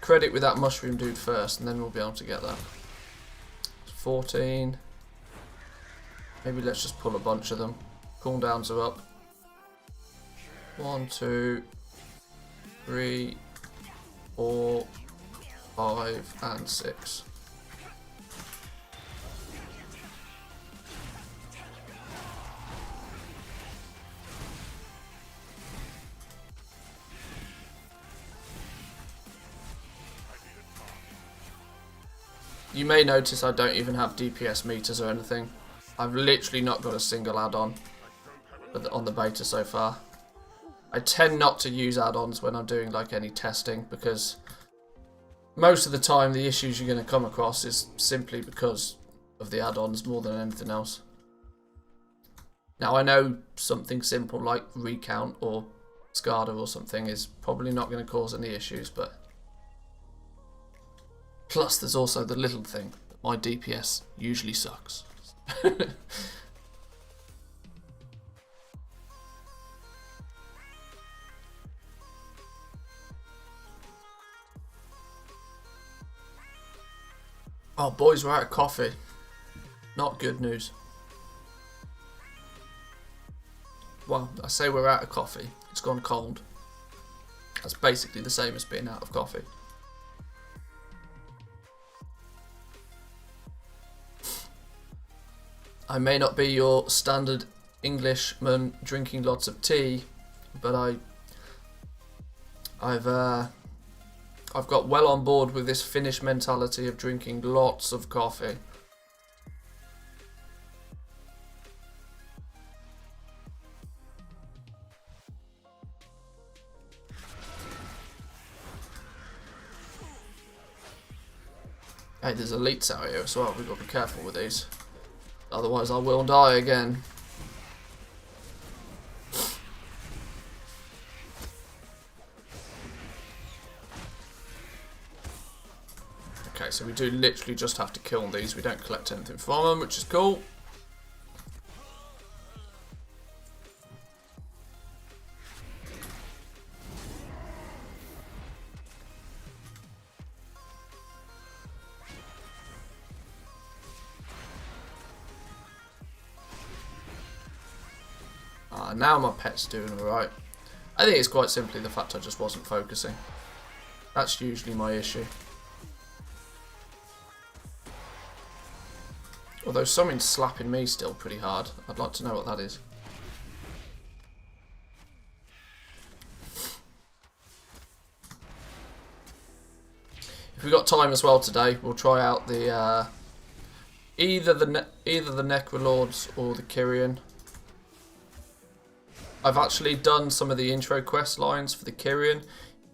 credit with that mushroom dude first, and then we'll be able to get that. 14. Maybe let's just pull a bunch of them. Cooldowns are up. 1, 2, 3, 4, 5, and 6. You may notice I don't even have DPS meters or anything. I've literally not got a single add-on on the beta so far. I tend not to use add-ons when I'm doing like any testing, because most of the time the issues you're going to come across is simply because of the add-ons more than anything else. Now I know something simple like Recount or SCADA or something is probably not going to cause any issues, but plus there's also the little thing that my DPS usually sucks. Oh boys, we're out of coffee. Not good news. Well, I say we're out of coffee. It's gone cold. That's basically the same as being out of coffee. I may not be your standard Englishman drinking lots of tea, but I've got well on board with this Finnish mentality of drinking lots of coffee. Hey, there's elites out here as well. We've got to be careful with these. Otherwise I will die again. Okay, so we do literally just have to kill these. We don't collect anything from them, which is cool. Now my pet's doing alright. I think it's quite simply the fact I just wasn't focusing. That's usually my issue. Although something's slapping me still pretty hard. I'd like to know what that is. If we've got time as well today, we'll try out the either the Necrolords or the Kyrian. I've actually done some of the intro quest lines for the Kyrian.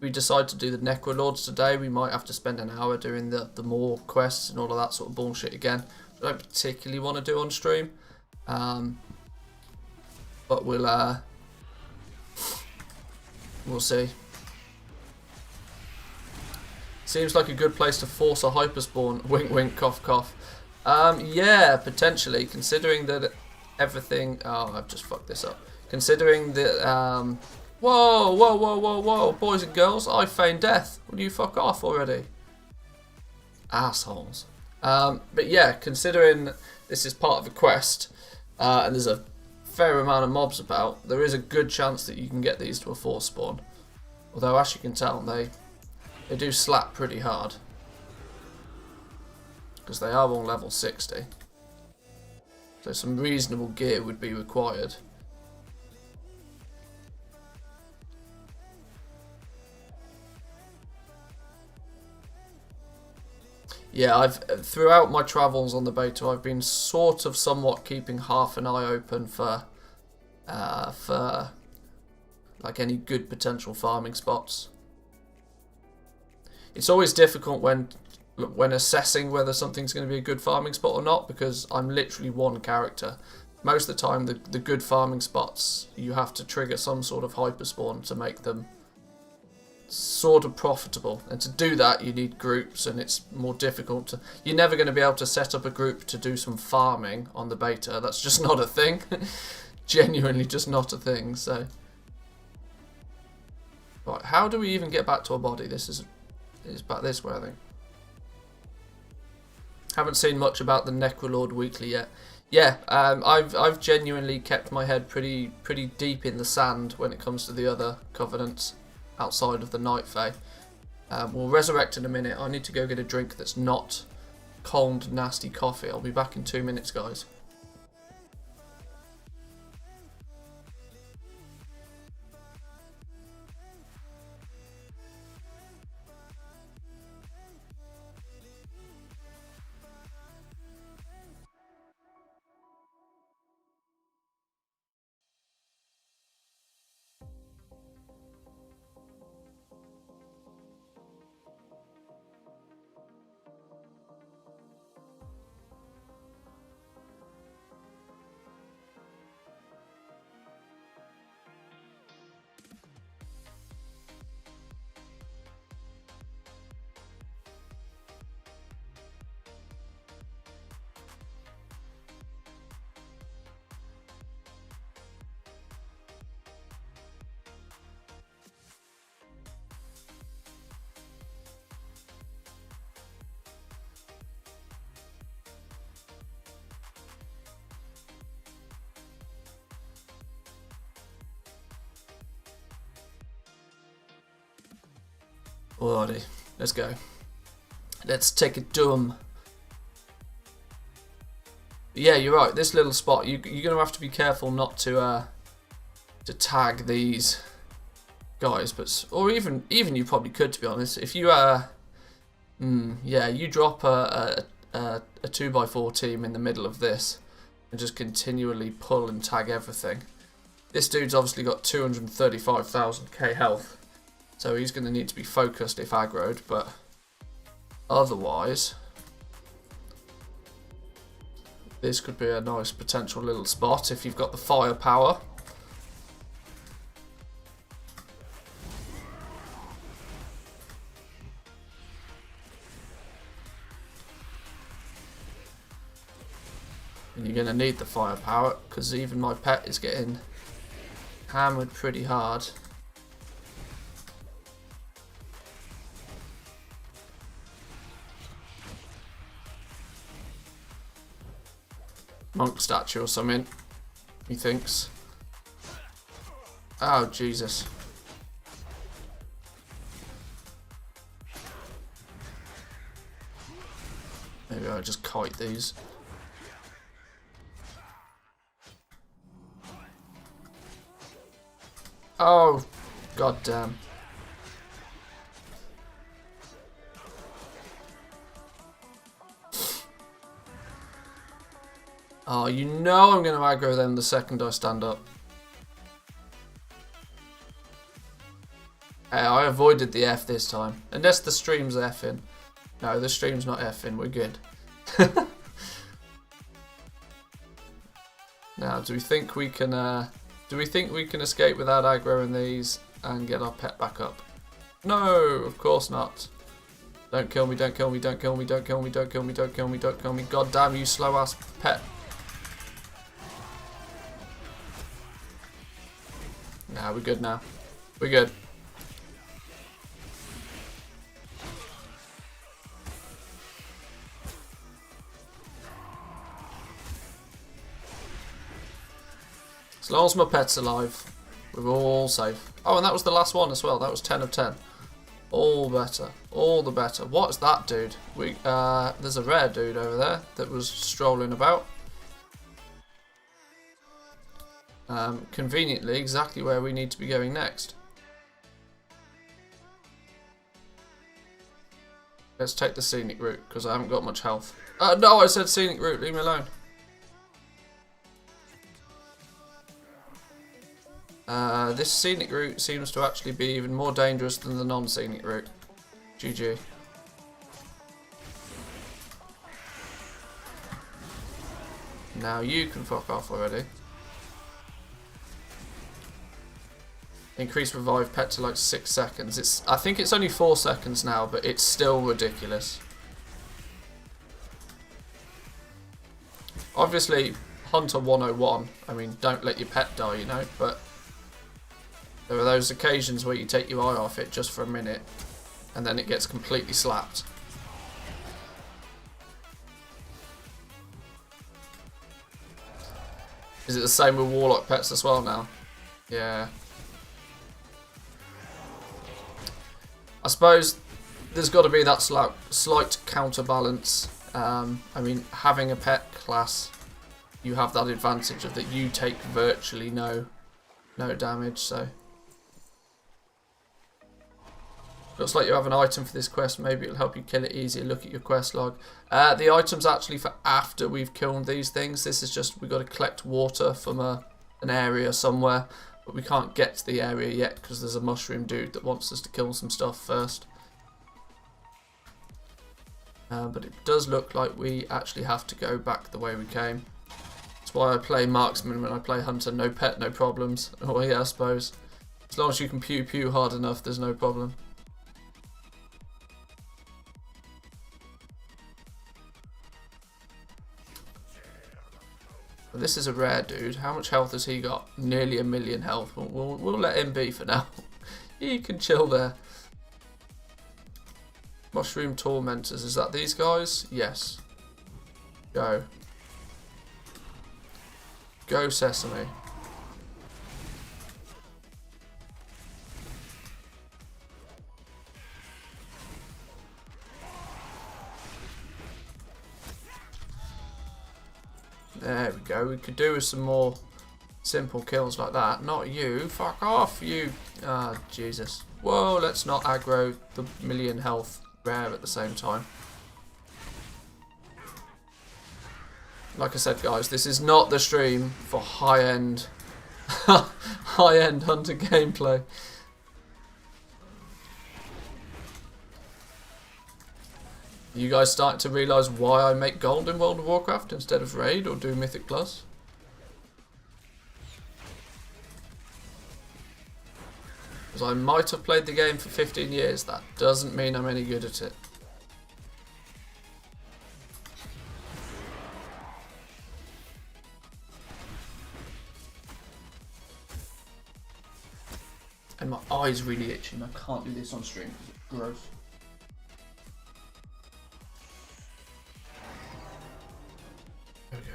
we decide to do the Necrolords today, we might have to spend an hour doing the more quests and all of that sort of bullshit again. I don't particularly want to do on stream, but we'll see. Seems like a good place to force a hyperspawn. Wink, wink, cough, cough. Yeah, potentially, considering that everything... Oh, I've just fucked this up. Considering that... Whoa, whoa, whoa, whoa, whoa, boys and girls, I feigned death. Will you fuck off already? Assholes. But yeah, considering this is part of a quest, and there's a fair amount of mobs about, there is a good chance that you can get these to a force spawn. Although, as you can tell, they do slap pretty hard. Because they are all level 60. So some reasonable gear would be required. Yeah, throughout my travels on the beta, I've been sort of somewhat keeping half an eye open for like any good potential farming spots. It's always difficult when assessing whether something's going to be a good farming spot or not, because I'm literally one character. Most of the time, the good farming spots, you have to trigger some sort of hyperspawn to make them sort of profitable, and to do that you need groups, and it's more difficult to... You're never going to be able to set up a group to do some farming on the beta. That's just not a thing. Genuinely just not a thing. So right, how do we even get back to our body? This is back this way, I think. Haven't seen much about the Necrolord weekly yet. Yeah, I've genuinely kept my head pretty deep in the sand when it comes to the other covenants outside of the Night Fae. We'll resurrect in a minute. I need to go get a drink that's not cold, nasty coffee. I'll be back in 2 minutes, guys. Alrighty, let's go. Let's take it to them. Yeah, you're right. This little spot, you're gonna have to be careful not to tag these guys, but or even you probably could, to be honest. If you yeah, you drop a 2x4 team in the middle of this and just continually pull and tag everything. This dude's obviously got 235,000k health. So he's going to need to be focused if aggroed, but otherwise, this could be a nice potential little spot if you've got the firepower. And you're going to need the firepower, because even my pet is getting hammered pretty hard. Monk statue or something, he thinks. Oh, Jesus. Maybe I'll just kite these. Oh, god damn. Oh, you know I'm going to aggro them the second I stand up. Hey, I avoided the F this time. Unless the stream's effing. No, the stream's not effing. We're good. Now, do we think we can escape without aggroing these and get our pet back up? No, of course not. Don't kill me, don't kill me, don't kill me, don't kill me, don't kill me, don't kill me, don't kill me. God damn you, slow ass pet. Nah, we're good now. We're good. As long as my pet's alive, we're all safe. Oh, and that was the last one as well. That was 10 of 10. All better. All the better. What's that dude? There's a rare dude over there that was strolling about. Conveniently, exactly where we need to be going next. Let's take the scenic route, because I haven't got much health. No, I said scenic route. Leave me alone. This scenic route seems to actually be even more dangerous than the non-scenic route. GG. Now you can fuck off already. Increase revive pet to like 6 seconds. I think it's only 4 seconds now, but it's still ridiculous. Obviously, Hunter 101. I mean, don't let your pet die, you know, but there are those occasions where you take your eye off it just for a minute and then it gets completely slapped. Is it the same with Warlock pets as well now? Yeah. I suppose there's got to be that slight counterbalance. I mean, having a pet class, you have that advantage of that you take virtually no damage, so. Looks like you have an item for this quest. Maybe it'll help you kill it easier. Look at your quest log. The item's actually for after we've killed these things. This is just, we've got to collect water from an area somewhere. But we can't get to the area yet because there's a mushroom dude that wants us to kill some stuff first. But it does look like we actually have to go back the way we came. That's why I play marksman when I play hunter. No pet, no problems. Oh yeah, I suppose. As long as you can pew pew hard enough, there's no problem. This is a rare dude. How much health has he got? Nearly 1 million health. We'll let him be for now. He can chill there. Mushroom tormentors. Is that these guys? Yes. Go. Go Sesame. There we go. We could do with some more simple kills like that. Not you. Fuck off, you. Ah, Jesus. Whoa, let's not aggro the 1 million health rare at the same time. Like I said, guys, this is not the stream for high-end high-end hunter gameplay. You guys starting to realise why I make gold in World of Warcraft instead of raid or do Mythic Plus? Because I might have played the game for 15 years, that doesn't mean I'm any good at it. And my eye's really itching, I can't do this on stream because it's gross. There we go.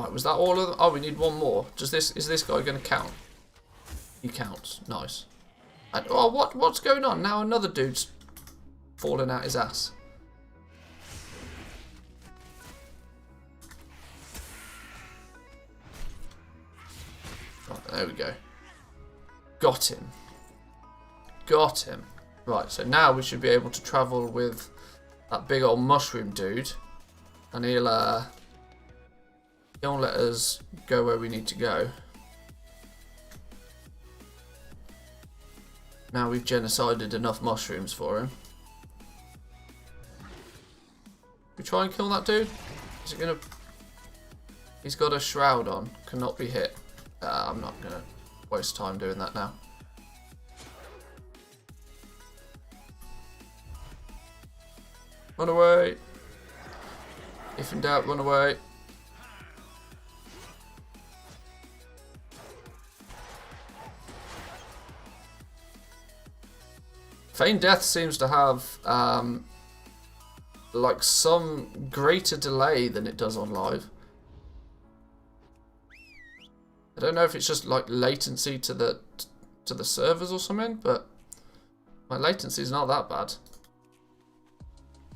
Right, was that all of them? Oh, we need one more. Is this guy going to count? He counts. Nice. And, oh, what's going on? Now another dude's falling out his ass. Right, there we go. Got him. Got him. Right, so now we should be able to travel with that big old mushroom dude. And he'll, He'll let us go where we need to go. Now we've genocided enough mushrooms for him. We try and kill that dude? Is it gonna... He's got a shroud on. Cannot be hit. I'm not gonna waste time doing that now. Run away. If in doubt, run away. Feign Death seems to have like some greater delay than it does on live. I don't know if it's just like latency to the servers or something, but my latency is not that bad.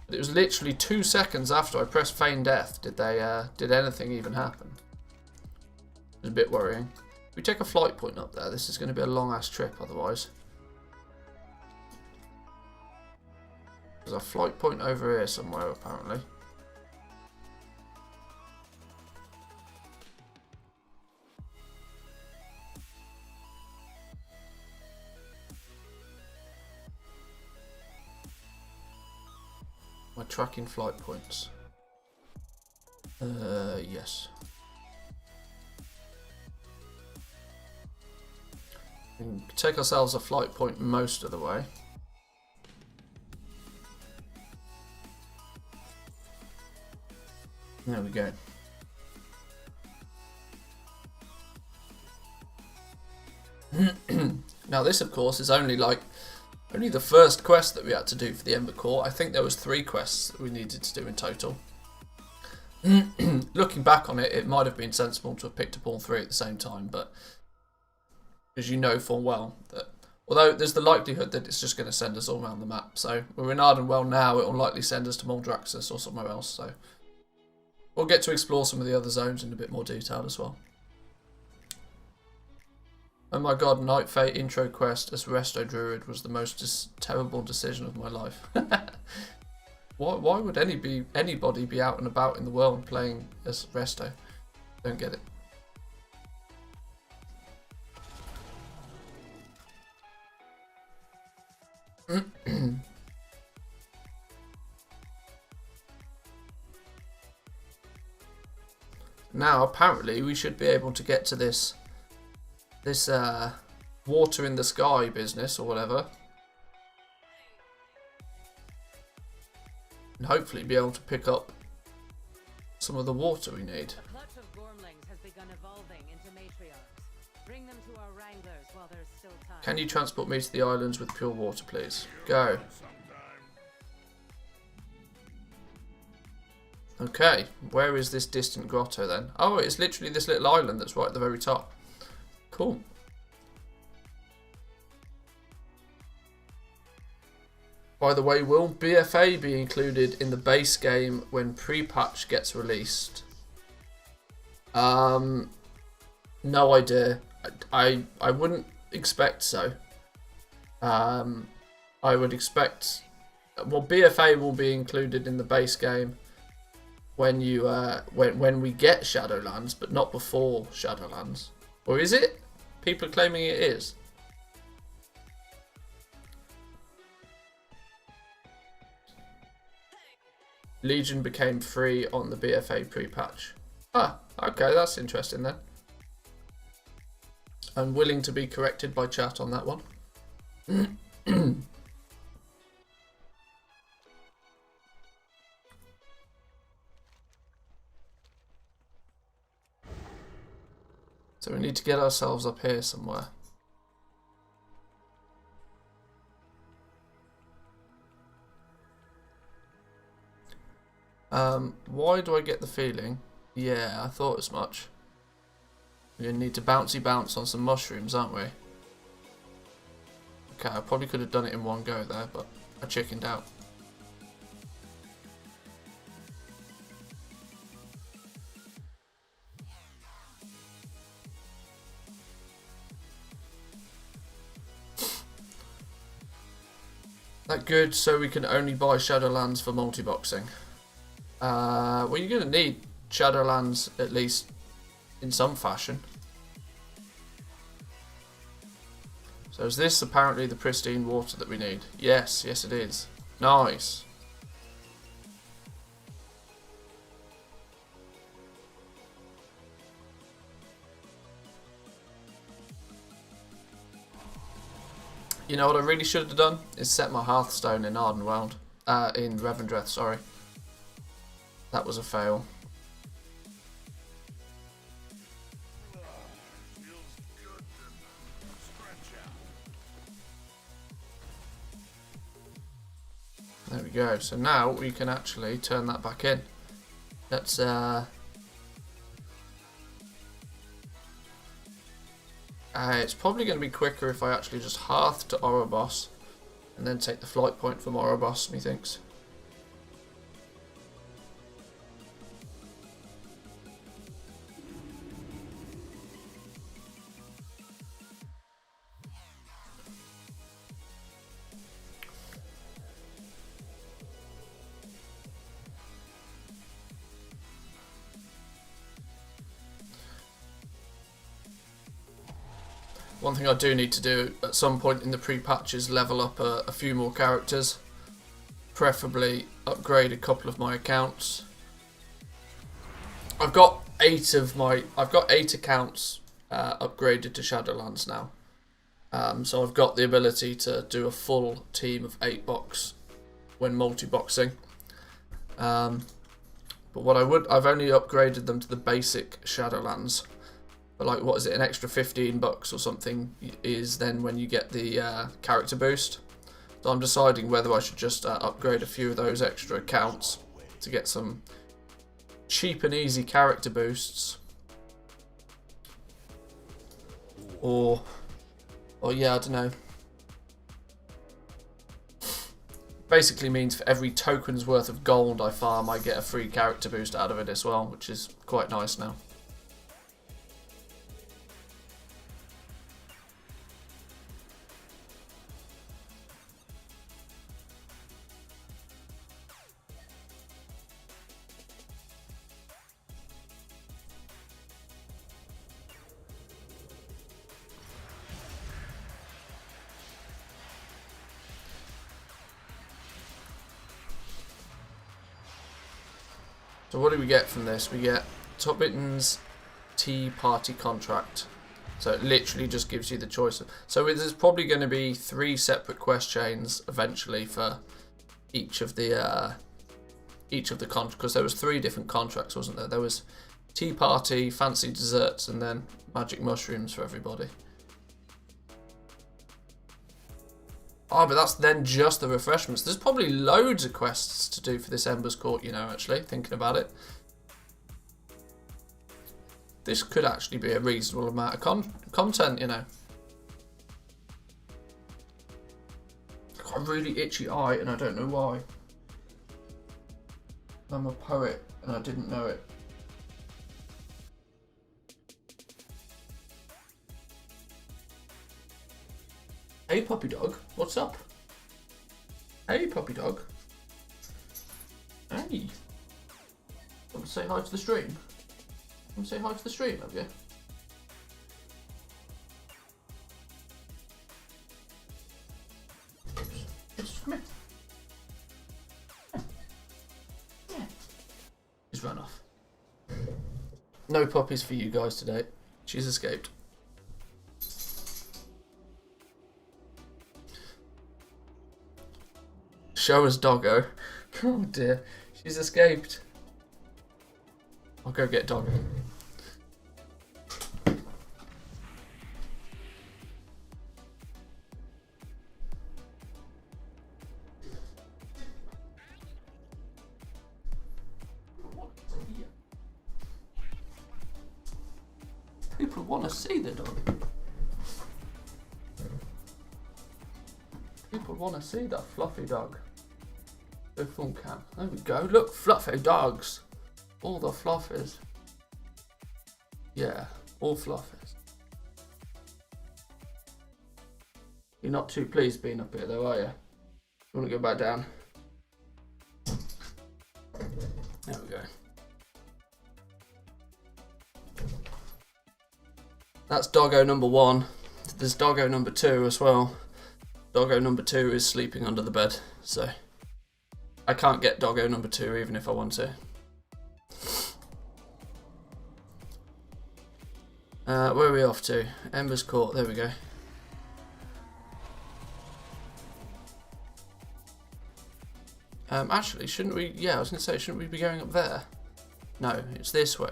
But it was literally 2 seconds after I pressed Feign Death did anything even happen. It was a bit worrying. We take a flight point up there. This is going to be a long ass trip otherwise. There's a flight point over here somewhere apparently. My tracking flight points. Yes. We can take ourselves a flight point most of the way. There we go. Now this of course is only the first quest that we had to do for the Ember Core. I think there was 3 quests that we needed to do in total. Looking back on it, it might have been sensible to have picked up all 3 at the same time, but as you know full well that although there's the likelihood that it's just going to send us all around the map. So we're in Ardenwell now, it will likely send us to Moldraxxus or somewhere else, so we'll get to explore some of the other zones in a bit more detail as well. Oh my god, Night Fate intro quest as Resto Druid was the most terrible decision of my life. Why would anybody be out and about in the world playing as Resto? Don't get it. Now apparently we should be able to get to this water in the sky business or whatever, and hopefully be able to pick up some of the water we need.
A clutch of gormlings has begun evolving into matriarchs. Bring them to our wranglers while there's still time.
Can you transport me to the islands with pure water, please? Go. Okay, where is this distant grotto then? Oh, it's literally this little island that's right at the very top. Cool. By the way, will BFA be included in the base game when pre-patch gets released? No idea. I wouldn't expect so. I would expect... Well, BFA will be included in the base game when you when we get Shadowlands, but not before Shadowlands. Or is it? People are claiming it is. Legion became free on the BFA pre-patch. Ah, okay, that's interesting then. I'm willing to be corrected by chat on that one. So we need to get ourselves up here somewhere. Why do I get the feeling? Yeah, I thought as much. We're going to need to bouncy bounce on some mushrooms, aren't we? Okay, I probably could have done it in one go there, but I chickened out. That good, so we can only buy Shadowlands for multi-boxing. Well, you're going to need Shadowlands, at least in some fashion. So is this apparently the pristine water that we need? Yes, yes it is. Nice. You know what I really should have done? Is set my Hearthstone in Ardenweld. In Revendreth, sorry. That was a fail. There we go. So now we can actually turn that back in. Let's it's probably going to be quicker if I actually just hearth to Oribos and then take the flight point from Oribos, methinks. One thing I do need to do at some point in the pre-patch is level up a few more characters. Preferably upgrade a couple of my accounts. I've got 8 accounts upgraded to Shadowlands now. So I've got the ability to do a full team of 8 box when multi-boxing. But what I've only upgraded them to the basic Shadowlands. But like, what is it, an extra $15 or something is then when you get the character boost. So I'm deciding whether I should just upgrade a few of those extra accounts to get some cheap and easy character boosts. Or yeah, I don't know. Basically means for every token's worth of gold I farm, I get a free character boost out of it as well, which is quite nice now. So what do we get from this? We get Tubbitt's Tea Party Contract. So it literally just gives you the choice. So there's probably going to be 3 separate quest chains eventually for each of the contracts, because there was 3 different contracts, wasn't there? There was Tea Party, Fancy Desserts, and then Magic Mushrooms for everybody. Oh, but that's then just the refreshments. There's probably loads of quests to do for this Ember's Court, you know, actually, thinking about it. This could actually be a reasonable amount of content, you know. I've got a really itchy eye and I don't know why. I'm a poet and I didn't know it. Hey puppy dog, what's up? Hey puppy dog. Hey. Want to say hi to the stream? Want to say hi to the stream, have you? Yes, come here. Yeah. He's run off. No puppies for you guys today. She's escaped. Show us Doggo. Oh dear, she's escaped. I'll go get Doggo. People want to see the dog. People want to see that fluffy dog. The full cam. There we go. Look, fluffy dogs. All the fluffies. Yeah, all fluffies. You're not too pleased being up here though, are you? You want to go back down? There we go. That's doggo number 1. There's doggo number 2 as well. Doggo number 2 is sleeping under the bed, so I can't get doggo number 2 even if I want to. Where are we off to? Ember's Court, there we go. Actually, shouldn't we, yeah, I was going to say, shouldn't we be going up there? No, it's this way.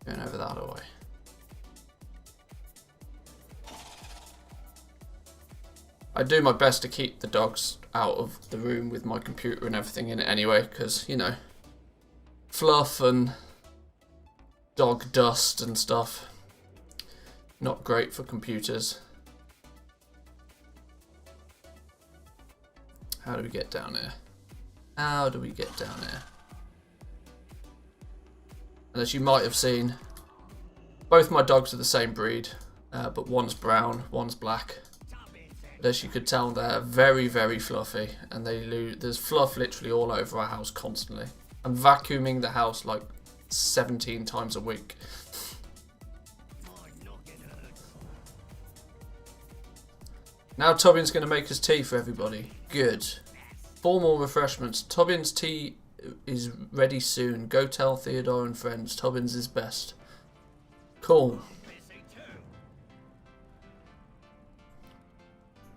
Going over that way. I do my best to keep the dogs out of the room with my computer and everything in it anyway, because, you know, fluff and dog dust and stuff. Not great for computers. How do we get down here? How do we get down here? And as you might have seen, both my dogs are the same breed, but one's brown, one's black. But as you could tell, they're very, very fluffy, and there's fluff literally all over our house constantly. I'm vacuuming the house like 17 times a week. Now Tubbin's going to make us tea for everybody. Good. Formal refreshments. Tubbin's tea is ready soon. Go tell Theodore and friends. Tubbin's is best. Cool.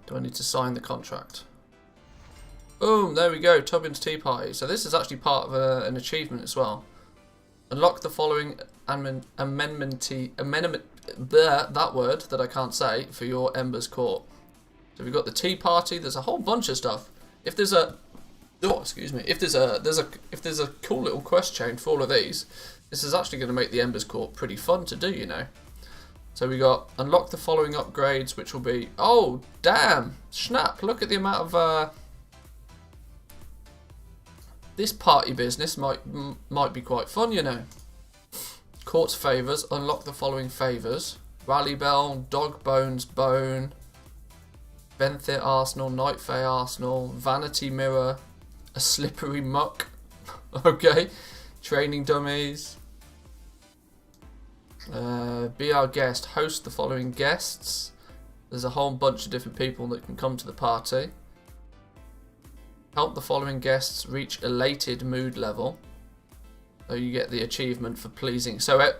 Do I need to sign the contract? Boom, there we go. Tubbin's tea party. So this is actually part of an achievement as well. Unlock the following amendment, that word that I can't say, for your Ember's Court. So we've got the tea party. There's a whole bunch of stuff. If there's a, oh excuse me, if there's a cool little quest chain for all of these, this is actually going to make the Ember's Court pretty fun to do, you know. So we got unlock the following upgrades, which will be, oh damn, snap! Look at the amount of this party business might be quite fun, you know. Court's favours. Unlock the following favours: Rally Bell, Dog Bones Bone, Manthieus Arsenal, Night Fae Arsenal, Vanity Mirror, a Slippery Muck, okay, Training Dummies, be our guest, host the following guests. There's a whole bunch of different people that can come to the party. Help the following guests reach elated mood level. So you get the achievement for pleasing. So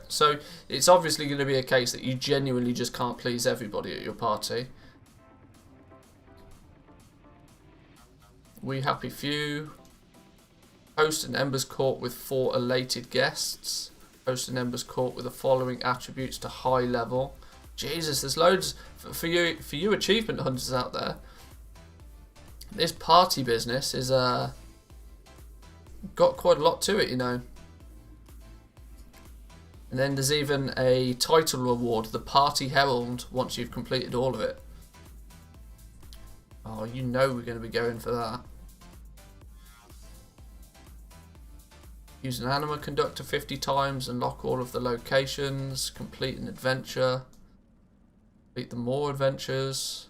it's obviously going to be a case that you genuinely just can't please everybody at your party. We happy few. Host an Ember's Court with 4 elated guests. Host an Ember's Court with the following attributes to high level. Jesus, there's loads for you achievement hunters out there. This party business is got quite a lot to it, you know. And then there's even a title reward, the Party Herald, once you've completed all of it. Oh, you know we're going to be going for that. Use an anima conductor 50 times, unlock all of the locations, complete an adventure, complete the more adventures.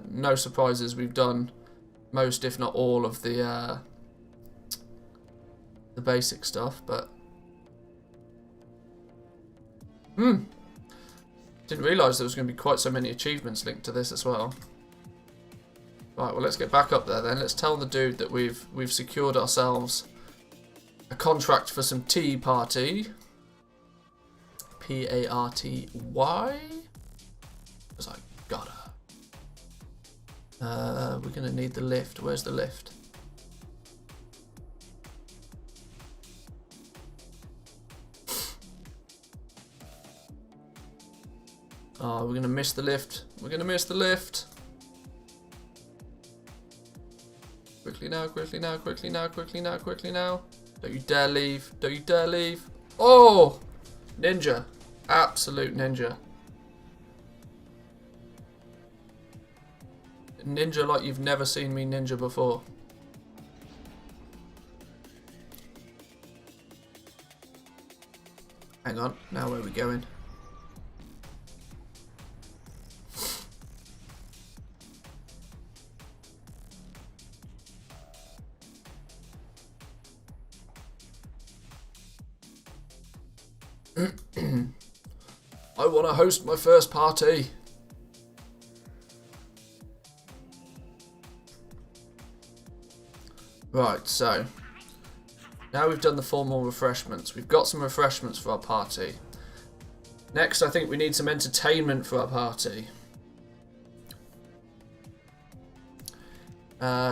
No surprises, we've done most, if not all, of the basic stuff, but didn't realise there was going to be quite so many achievements linked to this as well. Right, well, let's get back up there then. Let's tell the dude that we've secured ourselves a contract for some tea party. P-A-R-T-Y? Because I gotta. We're gonna need the lift. Where's the lift? Oh, we're gonna miss the lift. We're gonna miss the lift. Quickly now, quickly now, quickly now, quickly now, quickly now. Don't you dare leave. Don't you dare leave. Oh! Ninja. Absolute ninja. Ninja like you've never seen me ninja before. Hang on. Now where are we going? I want to host my first party. Right, so now we've done the formal refreshments. We've got some refreshments for our party. Next, I think we need some entertainment for our party.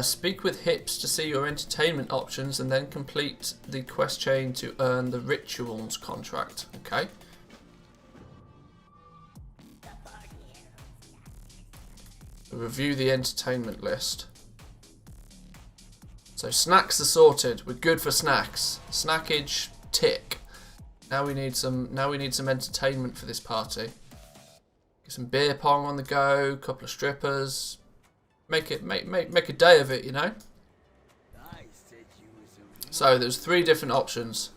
Speak with Hips to see your entertainment options and then complete the quest chain to earn the rituals contract. Okay. Review the entertainment list. So snacks are sorted. We're good for snacks. Snackage tick. Now we need some entertainment for this party. Get some beer pong on the go, couple of strippers. Make a day of it, you know? So there's 3 different options.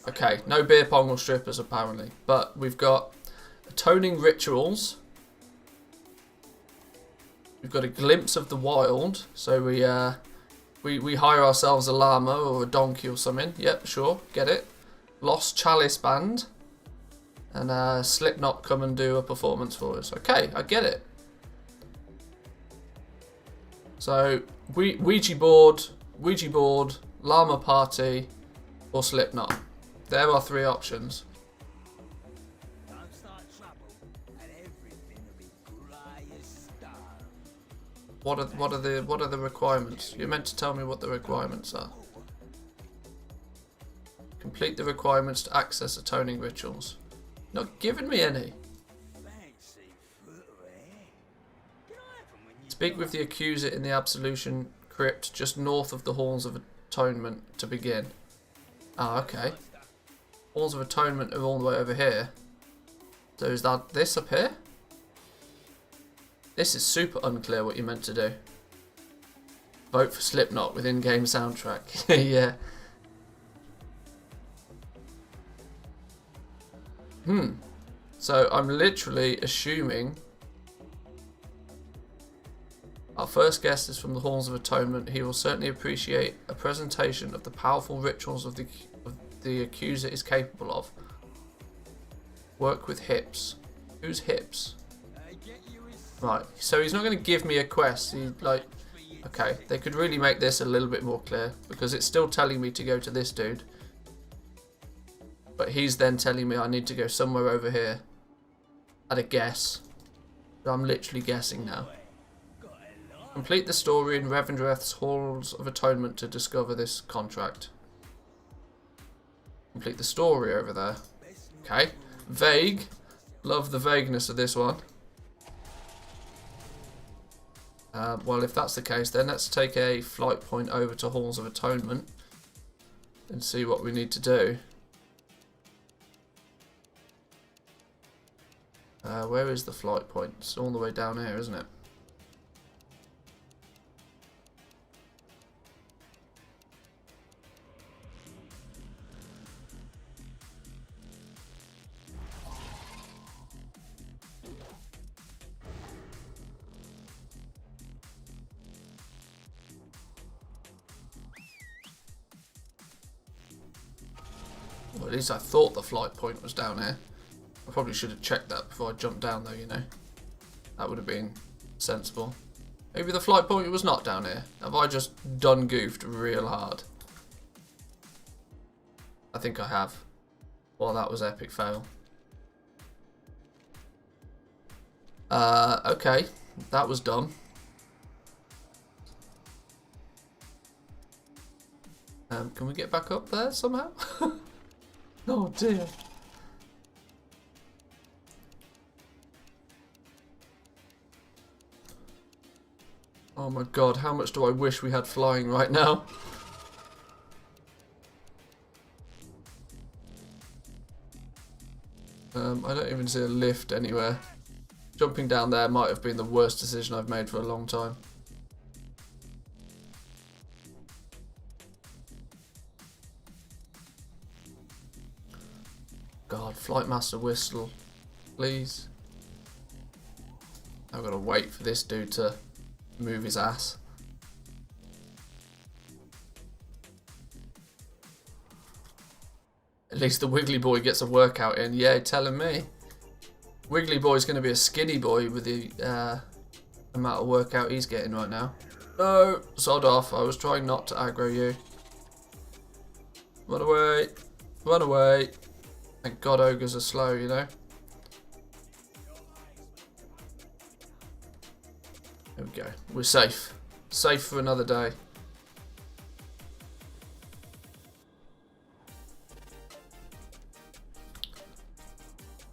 Okay, no beer pong or strippers apparently. But we've got atoning rituals. We've got a glimpse of the wild. So we hire ourselves a llama or a donkey or something. Yep, sure, get it. Lost Chalice Band. And Slipknot come and do a performance for us. Okay, I get it. So, Ouija board, llama party, or Slipknot. There are 3 options. What are the requirements? You're meant to tell me what the requirements are. Complete the requirements to access atoning rituals. Not giving me any. Speak with the accuser in the Absolution Crypt just north of the Halls of Atonement to begin. Ah, okay. Halls of Atonement are all the way over here. So is that this up here? This is super unclear what you're meant to do. Vote for Slipknot with in-game soundtrack. Yeah. So I'm literally assuming our first guest is from the Halls of Atonement. He will certainly appreciate a presentation of the powerful rituals of the accuser is capable of. Work with Hips. Who's Hips? Right, so he's not going to give me a quest. Okay, they could really make this a little bit more clear because it's still telling me to go to this dude. But he's then telling me I need to go somewhere over here. At a guess. I'm literally guessing now. Complete the story in Revendreth's Halls of Atonement to discover this contract. Complete the story over there. Okay. Vague. Love the vagueness of this one. Well, if that's the case, then let's take a flight point over to Halls of Atonement and see what we need to do. Where is the flight point? It's all the way down here, isn't it? Well, at least I thought the flight point was down here. I probably should have checked that before I jumped down though, you know. That would have been sensible. Maybe the flight point was not down here. Have I just done goofed real hard? I think I have. Well, that was epic fail. Okay. That was dumb. Can we get back up there somehow? Oh dear. Oh my god, how much do I wish we had flying right now? I don't even see a lift anywhere. Jumping down there might have been the worst decision I've made for a long time. God, Flight Master Whistle, please. I've got to wait for this dude to move his ass. At least the Wiggly Boy gets a workout in. Yeah, telling me. Wiggly Boy's going to be a skinny boy with the amount of workout he's getting right now. No, sod off. I was trying not to aggro you. Run away. Run away. Thank God ogres are slow, you know. There we go. We're safe. Safe for another day.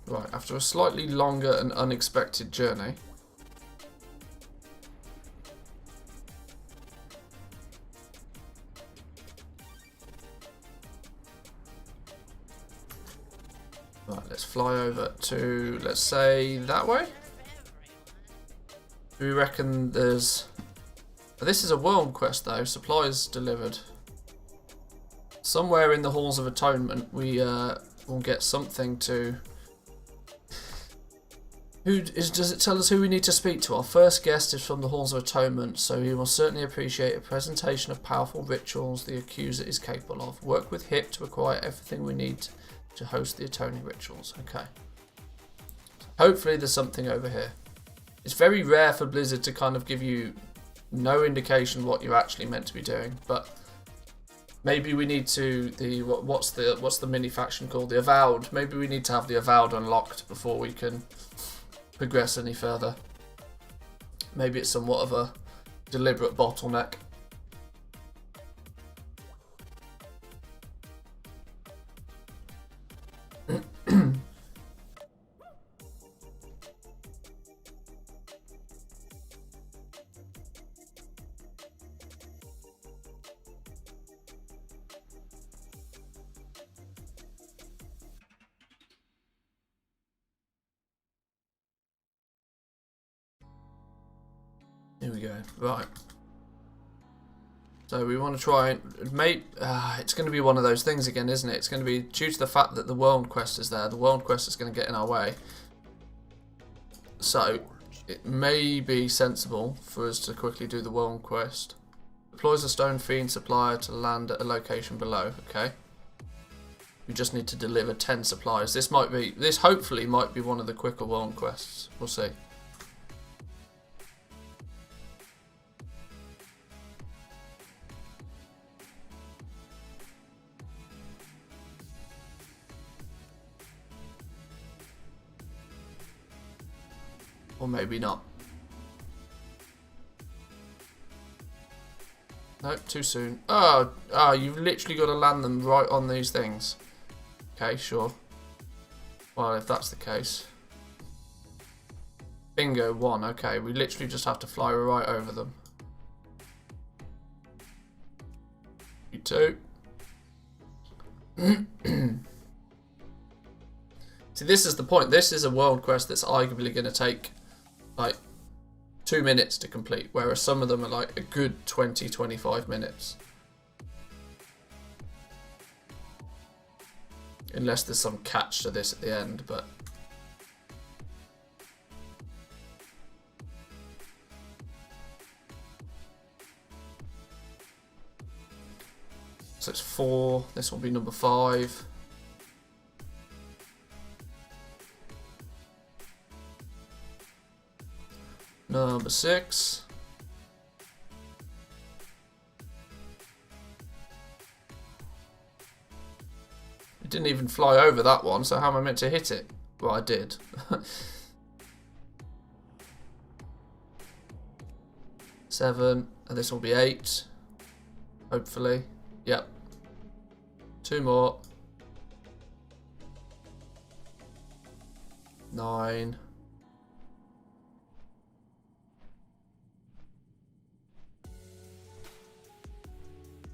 Right, after a slightly longer and unexpected journey. Right, let's fly over to, let's say, that way. Do we reckon there's... This is a world quest though, supplies delivered. Somewhere in the Halls of Atonement we will get something to... Does it tell us who we need to speak to? Our first guest is from the Halls of Atonement, so he will certainly appreciate a presentation of powerful rituals the accuser is capable of. Work with Hip to acquire everything we need to host the atoning rituals. Okay. Hopefully there's something over here. It's very rare for Blizzard to kind of give you no indication what you're actually meant to be doing, but maybe we need to what's the mini faction called? The Avowed. Maybe we need to have the Avowed unlocked before we can progress any further. Maybe it's somewhat of a deliberate bottleneck. Here we go. Right. So we want to try and make... it's going to be one of those things again, isn't it? It's going to be due to the fact that the world quest is there. The world quest is going to get in our way. So it may be sensible for us to quickly do the world quest. Deploys a stone fiend supplier to land at a location below. Okay. We just need to deliver 10 supplies. This hopefully might be one of the quicker world quests. We'll see. Or maybe not. Nope, too soon. Oh, you've literally got to land them right on these things. Okay, sure. Well, if that's the case. Bingo, 1. Okay, we literally just have to fly right over them. You 2. See, this is the point. This is a world quest that's arguably going to take like 2 minutes to complete, whereas some of them are like a good 20-25 minutes. Unless there's some catch to this at the end, but... So it's 4, this will be number 5. Number 6. It didn't even fly over that one, so how am I meant to hit it? Well, I did. 7, and this will be 8. Hopefully. Yep. 2 more. 9.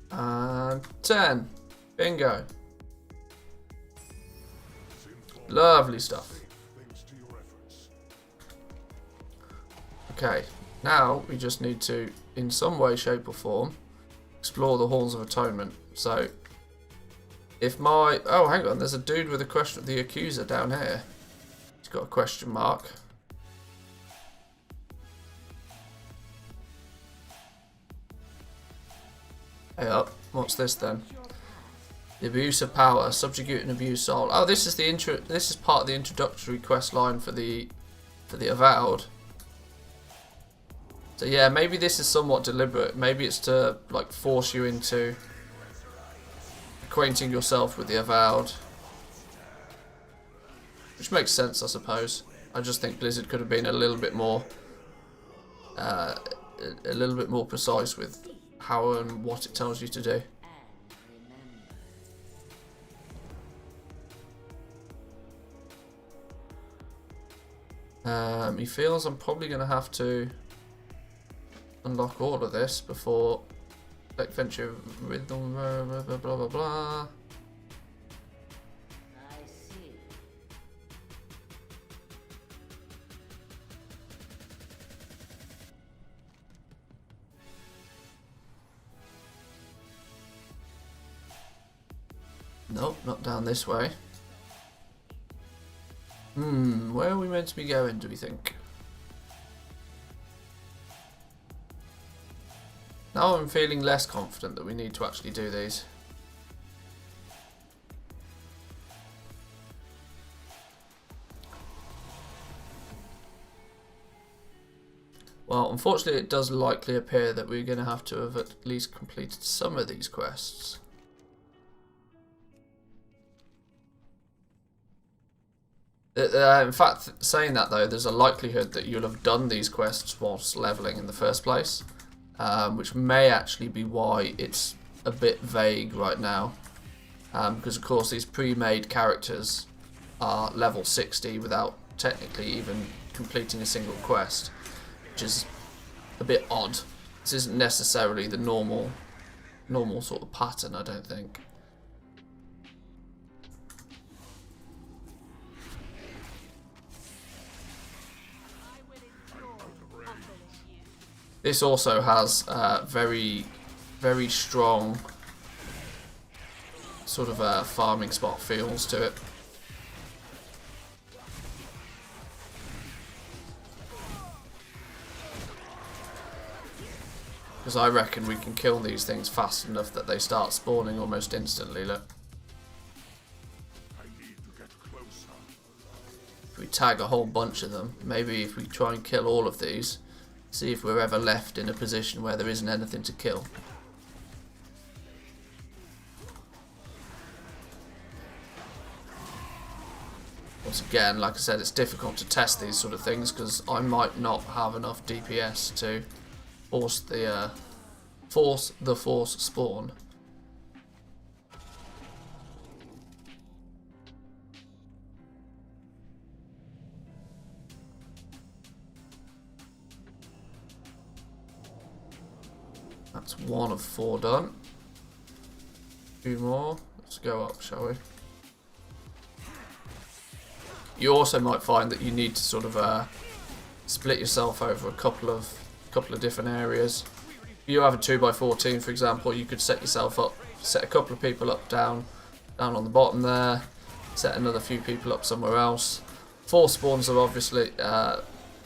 And 10. Bingo. Lovely stuff. Okay, now we just need to, in some way, shape or form, explore the Halls of Atonement. So, if my... Oh, hang on, there's a dude with a question, the accuser down here. He's got a question mark. Hey up, what's this then? The abuse of power, subjugate and abuse soul. Oh, this is the This is part of the introductory quest line for the Avowed. So yeah, maybe this is somewhat deliberate. Maybe it's to like force you into acquainting yourself with the Avowed, which makes sense, I suppose. I just think Blizzard could have been a little bit more precise with how and what it tells you to do. He feels I'm probably going to have to unlock all of this before like venture rhythm, blah blah blah blah blah. Nope, not down this way. Where are we meant to be going, do we think? Now I'm feeling less confident that we need to actually do these. Well, unfortunately it does likely appear that we're going to have to have at least completed some of these quests. In fact, saying that though, there's a likelihood that you'll have done these quests whilst leveling in the first place, which may actually be why it's a bit vague right now, because of course these pre-made characters are level 60 without technically even completing a single quest, which is a bit odd. This isn't necessarily the normal sort of pattern, I don't think. This also has very, very strong sort of farming spot feels to it. Because I reckon we can kill these things fast enough that they start spawning almost instantly, look. If we tag a whole bunch of them, maybe if we try and kill all of these, see if we're ever left in a position where there isn't anything to kill. Once again, like I said, it's difficult to test these sort of things because I might not have enough DPS to force the force spawn. That's 1 of 4 done. 2 more. Let's go up, shall we? You also might find that you need to sort of split yourself over a couple of different areas. If you have a 2x14, for example, you could set yourself up, set a couple of people up down on the bottom there, set another few people up somewhere else. 4 spawns are obviously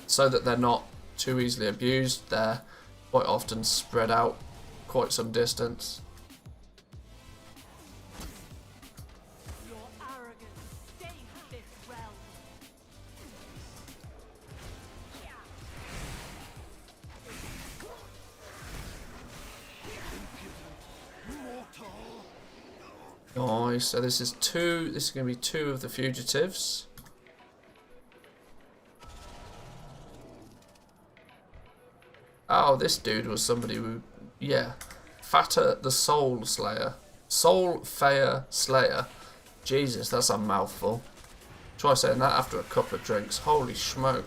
so that they're not too easily abused. They're quite often spread out quite some distance.
Your arrogance stains this realm.
Nice. So this is 2. This is going to be 2 of the fugitives. Oh, this dude was somebody who, yeah, Fatter the Soul Slayer, Soul Fayer Slayer. Jesus, that's a mouthful. Try saying that after a couple of drinks. Holy smoke.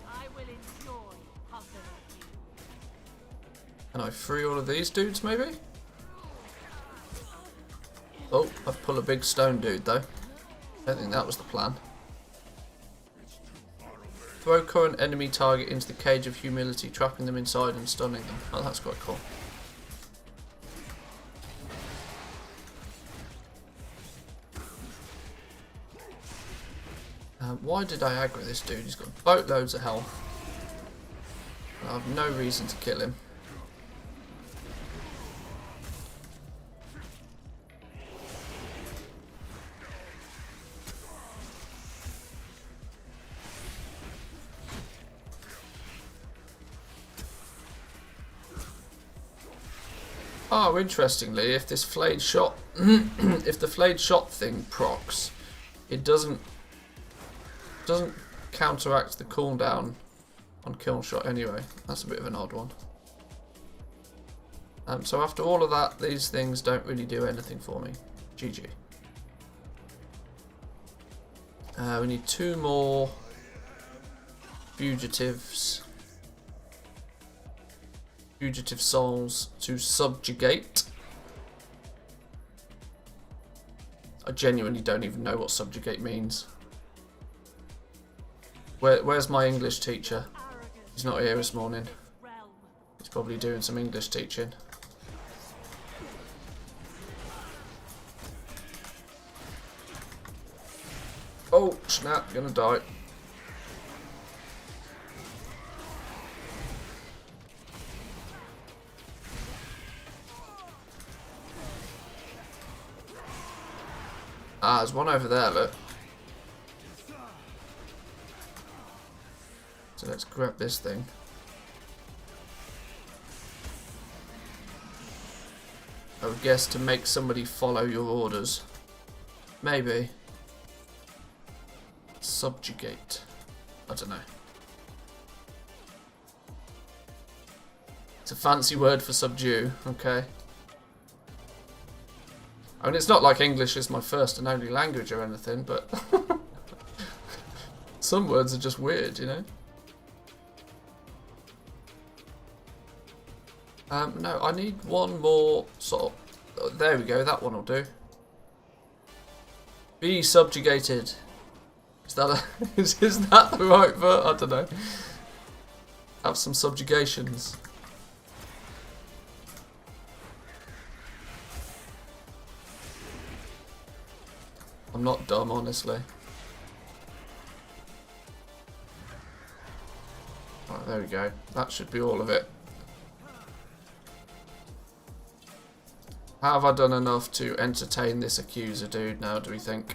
I will enjoy humbling you.
Can I free all of these dudes, maybe? Oh, I've pulled a big stone dude, though. Don't think that was the plan. Throw current enemy target into the cage of humility, trapping them inside and stunning them. Oh, that's quite cool. Why did I aggro this dude? He's got boatloads of health. I have no reason to kill him. Oh, interestingly, if this flayed shot, if the flayed shot thing procs, it doesn't counteract the cooldown on kill shot anyway. That's a bit of an odd one. So after all of that, these things don't really do anything for me. GG. We need 2 more fugitives. Fugitive souls to subjugate. I genuinely don't even know what subjugate means. Where's my English teacher? He's not here this morning. He's probably doing some English teaching. Oh, snap, gonna die. Ah, there's one over there, look. So let's grab this thing. I would guess to make somebody follow your orders. Maybe. Subjugate. I don't know. It's a fancy word for subdue, okay. I mean, it's not like English is my first and only language or anything, but some words are just weird, you know? No, I need one more sort of... There we go, that one will do. Be subjugated. Is that is that the right verb? I don't know. Have some subjugations. I'm not dumb, honestly. Right, there we go. That should be all of it. Have I done enough to entertain this accuser dude now, do we think?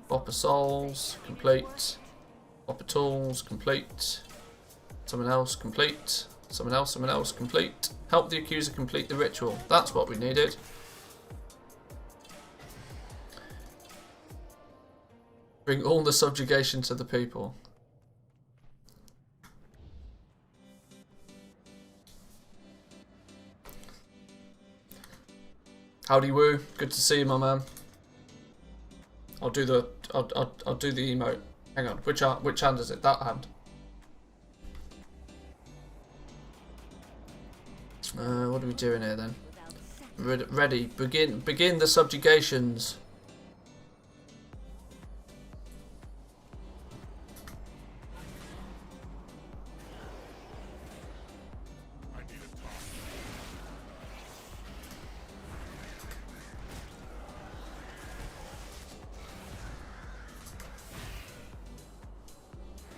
Bopper souls, complete. Bopper tools, complete. Someone else, complete. Someone else, complete. Help the accuser complete the ritual. That's what we needed. Bring all the subjugation to the people. Howdy woo, good to see you, my man. I'll do the emote. Hang on, which hand is it? That hand. What are we doing here then? Ready. Begin the subjugations.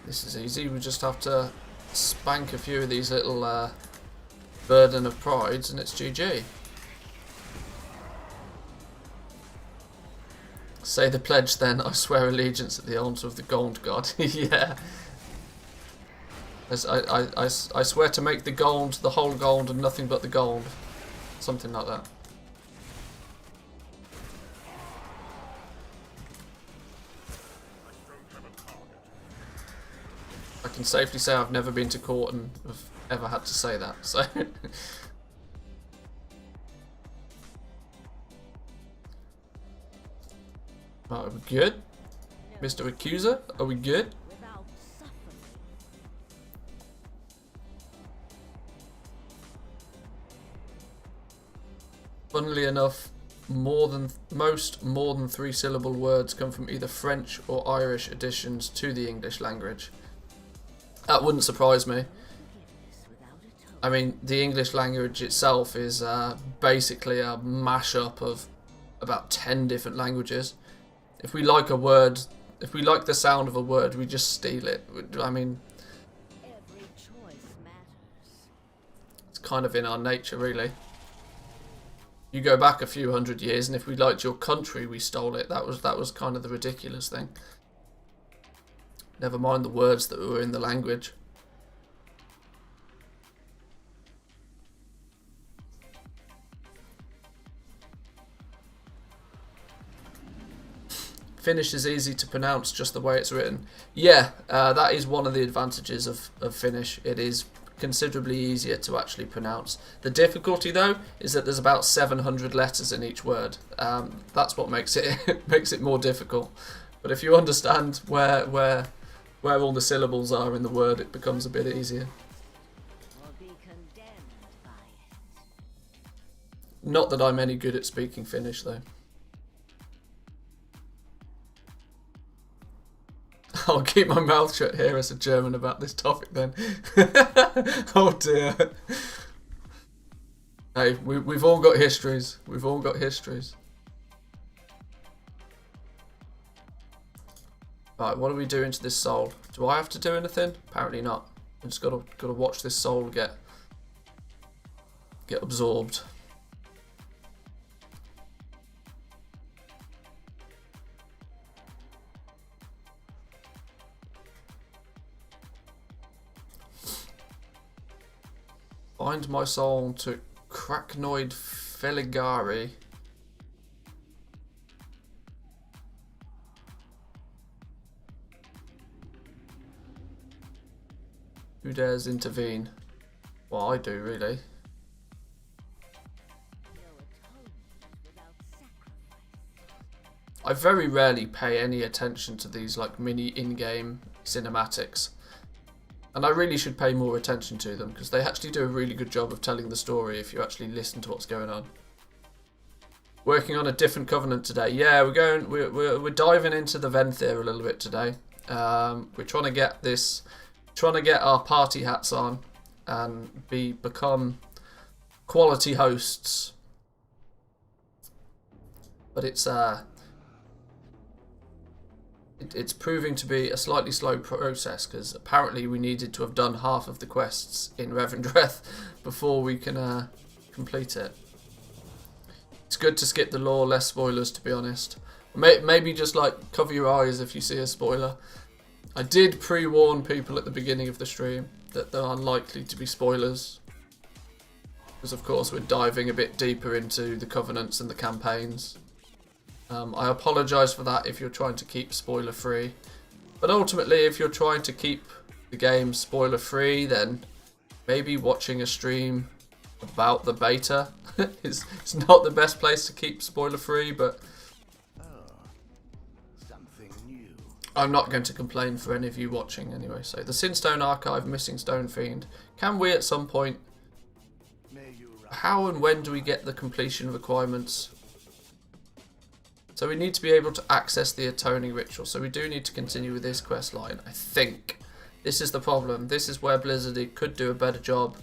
This is easy. We just have to spank a few of these little burden of prides, and it's GG. Say the pledge then. I swear allegiance at the altar of the gold god. Yeah. I swear to make the gold, the whole gold, and nothing but the gold. Something like that. I can safely say I've never been to court and have ever had to say that, so... Right, are we good? Mr. Accuser, are we good? Funnily enough, more than 3-syllable words come from either French or Irish additions to the English language. That wouldn't surprise me. I mean, the English language itself is basically a mashup of about 10 different languages. If we like a word, if we like the sound of a word, we just steal it. I mean,
Every choice matters.
it's kind of in our nature, really. You go back a few hundred years, and if we liked your country, we stole it. That was kind of the ridiculous thing. Never mind the words that were in the language. Finnish is easy to pronounce just the way it's written. Yeah, that is one of the advantages of Finnish. It is considerably easier to actually pronounce. The difficulty, though, is that there's about 700 letters in each word. That's what makes it makes it more difficult. But if you understand where all the syllables are in the word, it becomes a bit easier.
Or be condemned by it.
Not that I'm any good at speaking Finnish, though. I'll keep my mouth shut here as a German about this topic then. Oh dear. Hey, we've all got histories. We've all got histories. Right, what do we do into this soul? Do I have to do anything? Apparently not. I just gotta watch this soul get absorbed. Bind my soul to Cracnoid Feligari. Who dares intervene? Well, I do, really. I very rarely pay any attention to these like mini in-game cinematics. And I really should pay more attention to them, because they actually do a really good job of telling the story if you actually listen to what's going on. Working on a different covenant today. Yeah, we're diving into the Manthieus a little bit today. We're trying to get our party hats on and become quality hosts. But it's proving to be a slightly slow process, because apparently we needed to have done half of the quests in Revendreth before we can complete it. It's good to skip the lore, less spoilers, to be honest. Maybe just like cover your eyes if you see a spoiler. I did pre-warn people at the beginning of the stream that there are likely to be spoilers, because of course we're diving a bit deeper into the covenants and the campaigns. I apologise for that if you're trying to keep spoiler free, but ultimately if you're trying to keep the game spoiler free, then maybe watching a stream about the beta is not the best place to keep spoiler free, but
Something new.
I'm not going to complain for any of you watching anyway. So the Sinstone Archive, Missing Stone Fiend. Can we at some point, how and when do we get the completion requirements? So we need to be able to access the atoning ritual. So we do need to continue with this quest line, I think. This is the problem. This is where Blizzard could do a better job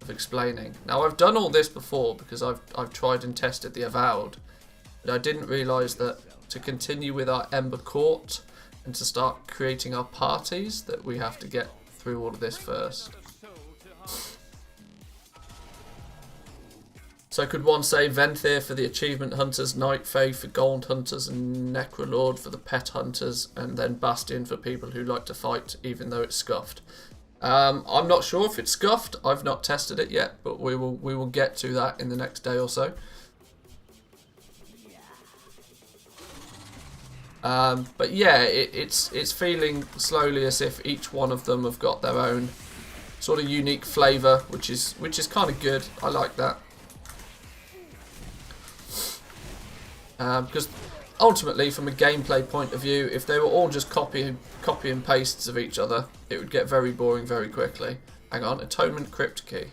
of explaining. Now I've done all this before because I've tried and tested the Avowed, but I didn't realise that to continue with our Ember Court and to start creating our parties, that we have to get through all of this first. So could one say Manthieus for the achievement hunters, Night Fae for gold hunters, and Necrolord for the pet hunters, and then Bastion for people who like to fight even though it's scuffed? I'm not sure if it's scuffed. I've not tested it yet, but we will get to that in the next day or so. But yeah, it's feeling slowly as if each one of them have got their own sort of unique flavour, which is kind of good. I like that. Because ultimately, from a gameplay point of view, if they were all just copy and pastes of each other, it would get very boring very quickly. Hang on, Atonement Crypt Key.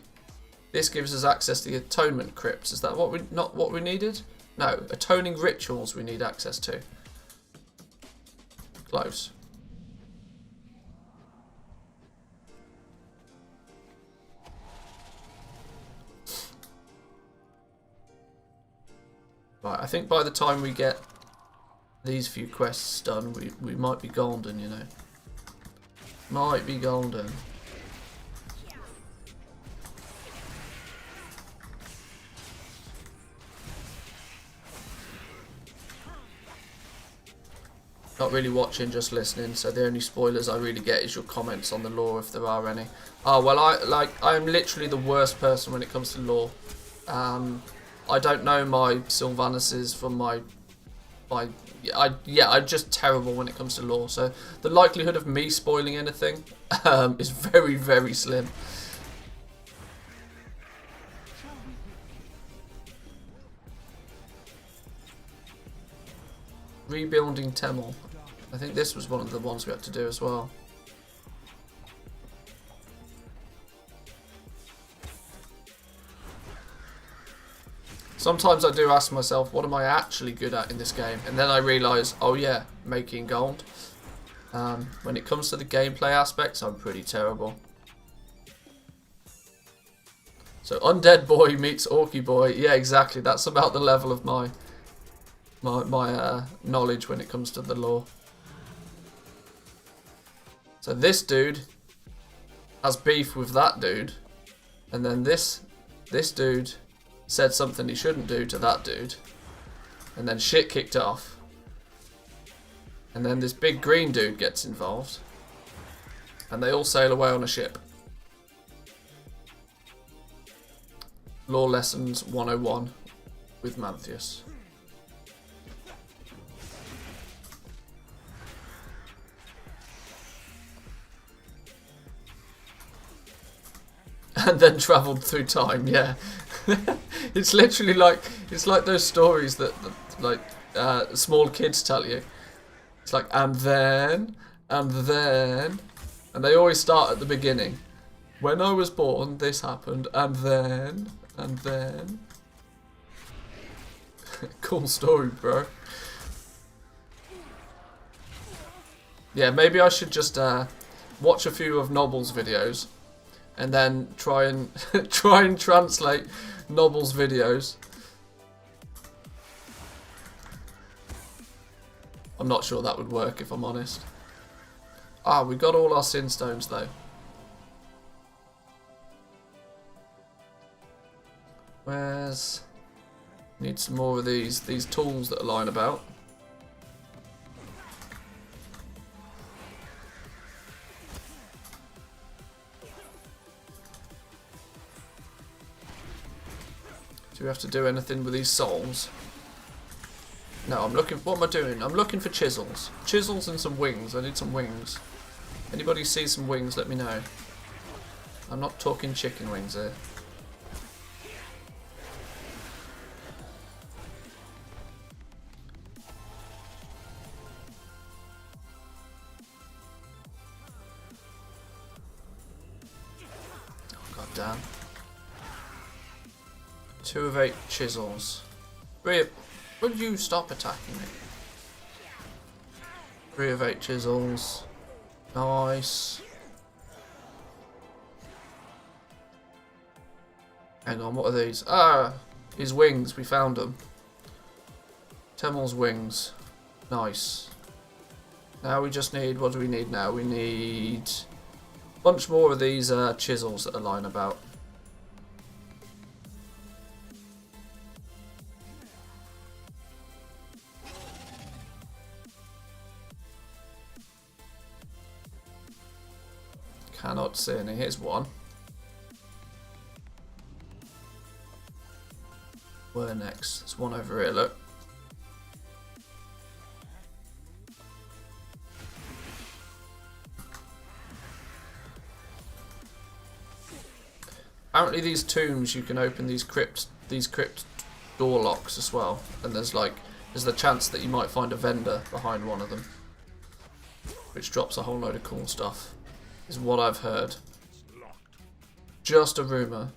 This gives us access to the Atonement Crypts. Is that not what we needed? No, Atoning Rituals we need access to. Close. Right, I think by the time we get these few quests done, we might be golden, you know. Might be golden. Not really watching, just listening, so the only spoilers I really get is your comments on the lore, if there are any. Oh, well, I'm literally the worst person when it comes to lore. I don't know my Sylvanuses from I'm just terrible when it comes to lore, so the likelihood of me spoiling anything is very, very slim. Rebuilding Temel. I think this was one of the ones we had to do as well. Sometimes I do ask myself, what am I actually good at in this game? And then I realise, oh yeah, making gold. When it comes to the gameplay aspects, I'm pretty terrible. So Undead Boy meets Orky Boy. Yeah, exactly. That's about the level of my knowledge when it comes to the lore. So this dude has beef with that dude, and then this dude said something he shouldn't do to that dude, and then shit kicked off, and then this big green dude gets involved, and they all sail away on a ship. Lore Lessons 101 with Manthieus. And then travelled through time, yeah. It's literally like, it's like those stories that small kids tell you. It's like, and then, and they always start at the beginning. When I was born, this happened, and then. Cool story, bro. Yeah, maybe I should just watch a few of Nobble's videos, and then try and translate Nobble's videos. I'm not sure that would work, if I'm honest. Ah, we got all our sin stones though. Where's... Need some more of these tools that are lying about. Do we have to do anything with these souls? No, I'm looking... What am I doing? I'm looking for chisels. Chisels and some wings. I need some wings. Anybody see some wings, let me know. I'm not talking chicken wings here. Oh, god damn. 2 of 8 chisels. Will you stop attacking me? 3 of 8 chisels. Nice. Hang on, what are these? Ah, his wings. We found them. Temel's wings. Nice. Now we just need... What do we need now? We need a bunch more of these chisels that are lying about. Cannot see any. Here's one. Where next? There's one over here, look. Apparently these tombs, you can open these crypt door locks as well. And there's the chance that you might find a vendor behind one of them, which drops a whole load of cool stuff. Is what I've heard. Just a rumour.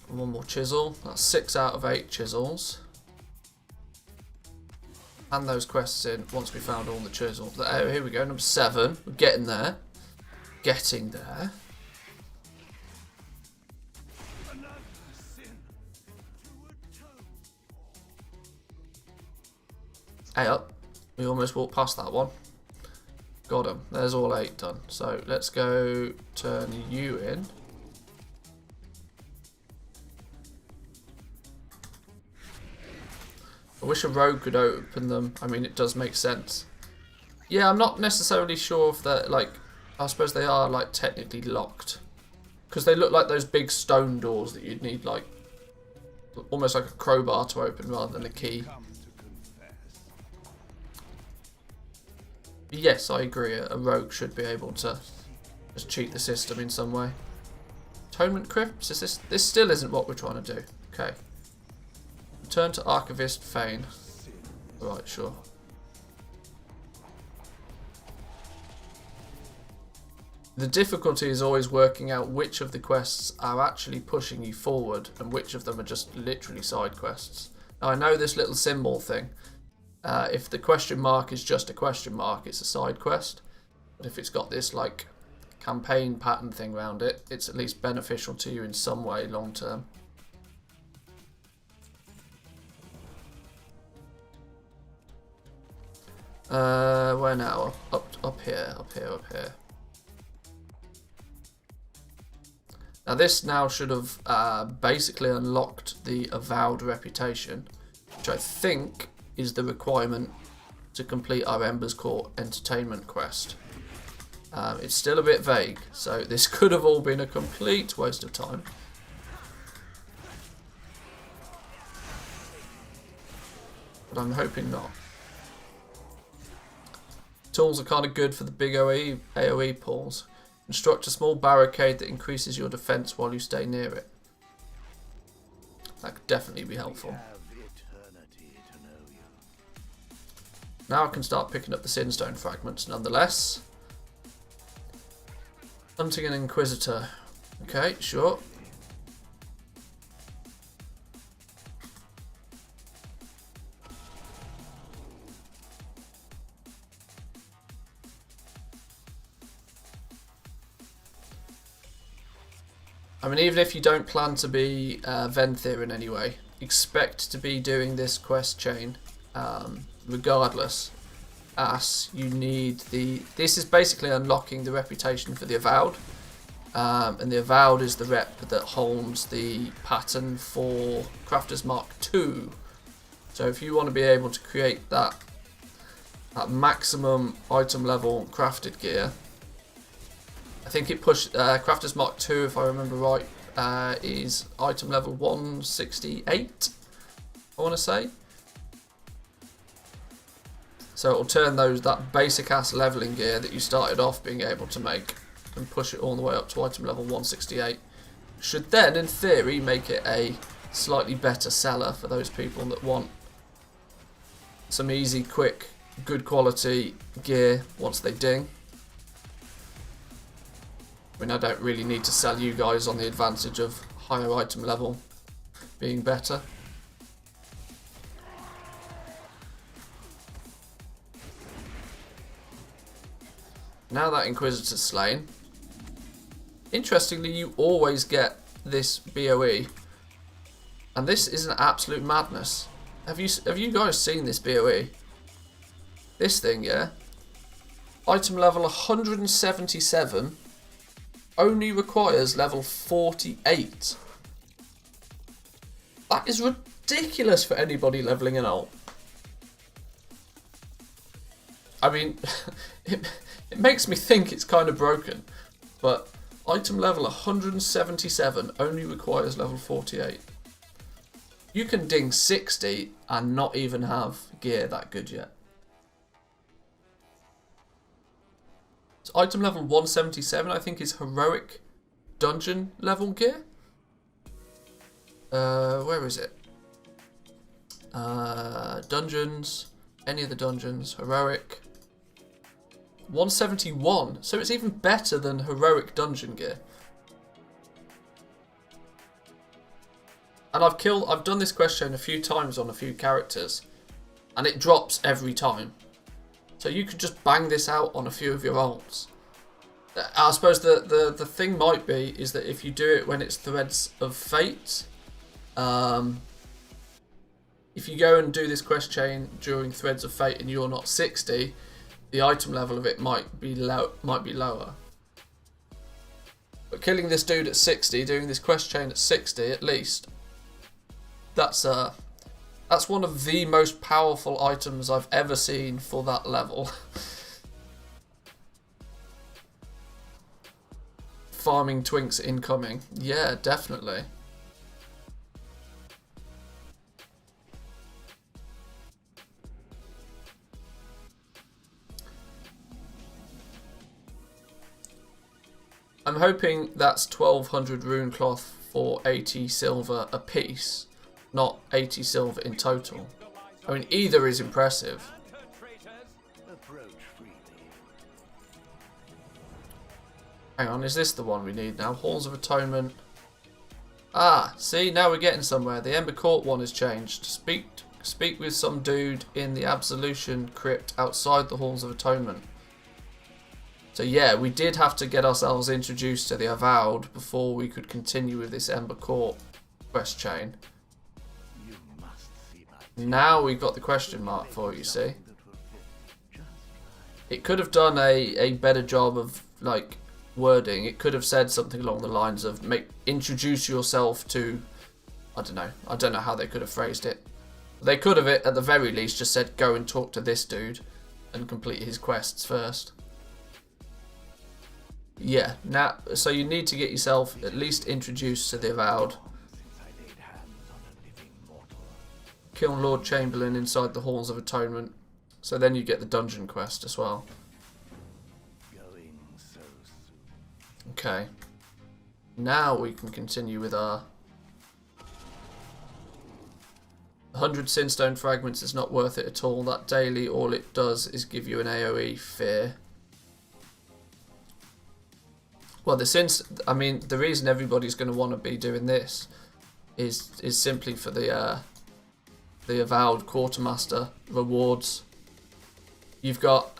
One more chisel. That's 6 out of 8 chisels. And those quests in once we found all the chisels. Oh, here we go, number 7. We're getting there. Getting there. Hey up. We almost walked past that one. Got him. There's all 8 done. So let's go turn you in. I wish a rogue could open them. I mean, it does make sense. Yeah, I'm not necessarily sure if they're, like, I suppose they are, like, technically locked. Because they look like those big stone doors that you'd need, like, almost like a crowbar to open rather than a key. Yes, I agree. A rogue should be able to just cheat the system in some way. Atonement crypts? This still isn't what we're trying to do. Okay. Return to Archivist Fane. Right, sure. The difficulty is always working out which of the quests are actually pushing you forward and which of them are just literally side quests. Now, I know this little symbol thing. If the question mark is just a question mark, it's a side quest. But if it's got this like campaign pattern thing around it, it's at least beneficial to you in some way long term. Where now? Up here. Now this now should have basically unlocked the Avowed reputation, which I think is the requirement to complete our Ember's Court entertainment quest. It's still a bit vague, so this could have all been a complete waste of time. But I'm hoping not. Tools are kind of good for the big AoE pulls. Construct a small barricade that increases your defense while you stay near it. That could definitely be helpful. Now I can start picking up the Sinstone fragments nonetheless. Hunting an Inquisitor. Okay, sure. I mean, even if you don't plan to be Manthieus in any way, expect to be doing this quest chain regardless, as you need the... This is basically unlocking the reputation for the Avowed, and the Avowed is the rep that holds the pattern for Crafter's Mark II. So if you want to be able to create that maximum item level crafted gear, I think it pushed Crafter's Mark II, if I remember right, is item level 168, I want to say. So it'll turn that basic ass leveling gear that you started off being able to make and push it all the way up to item level 168. Should then, in theory, make it a slightly better seller for those people that want some easy, quick, good quality gear once they ding. I mean, I don't really need to sell you guys on the advantage of higher item level being better. Now that Inquisitor's slain, interestingly, you always get this BOE, and this is an absolute madness. Have you guys seen this BOE? This thing, yeah. Item level 177 only requires level 48. That is ridiculous for anybody leveling an alt. I mean, it makes me think it's kind of broken, but item level 177 only requires level 48. You can ding 60 and not even have gear that good yet. So item level 177 I think is heroic dungeon level gear. Where is it? Dungeons, any of the dungeons, heroic. 171, so it's even better than heroic dungeon gear. And I've done this question a few times on a few characters, and it drops every time. So you could just bang this out on a few of your alts. I suppose the thing might be is that if you do it when it's Threads of Fate, if you go and do this quest chain during Threads of Fate and you're not 60, the item level of it might be lower. But killing this dude at 60, doing this quest chain at 60 at least, that's one of the most powerful items I've ever seen for that level. Farming twinks incoming. Yeah, definitely. I'm hoping that's 1200 rune cloth for 80 silver a piece, not 80 silver in total. I mean, either is impressive. Hang on, is this the one we need now? Halls of Atonement. Ah, see, now we're getting somewhere. The Ember Court one has changed. Speak with some dude in the Absolution crypt outside the Halls of Atonement. So yeah, we did have to get ourselves introduced to the Avowed before we could continue with this Ember Court quest chain. Now we've got the question mark for it, you see. It could have done a better job of like wording. It could have said something along the lines of introduce yourself to, I don't know how they could have phrased it. They could have at the very least just said go and talk to this dude and complete his quests first. Yeah, now so you need to get yourself at least introduced to the Avowed. Kill Lord Chamberlain inside the Halls of Atonement. So then you get the dungeon quest as well. Okay. Now we can continue with our 100 Sinstone fragments is not worth it at all. That daily, all it does is give you an AoE fear. Well, the reason everybody's going to want to be doing this is simply for the Avowed Quartermaster rewards. You've got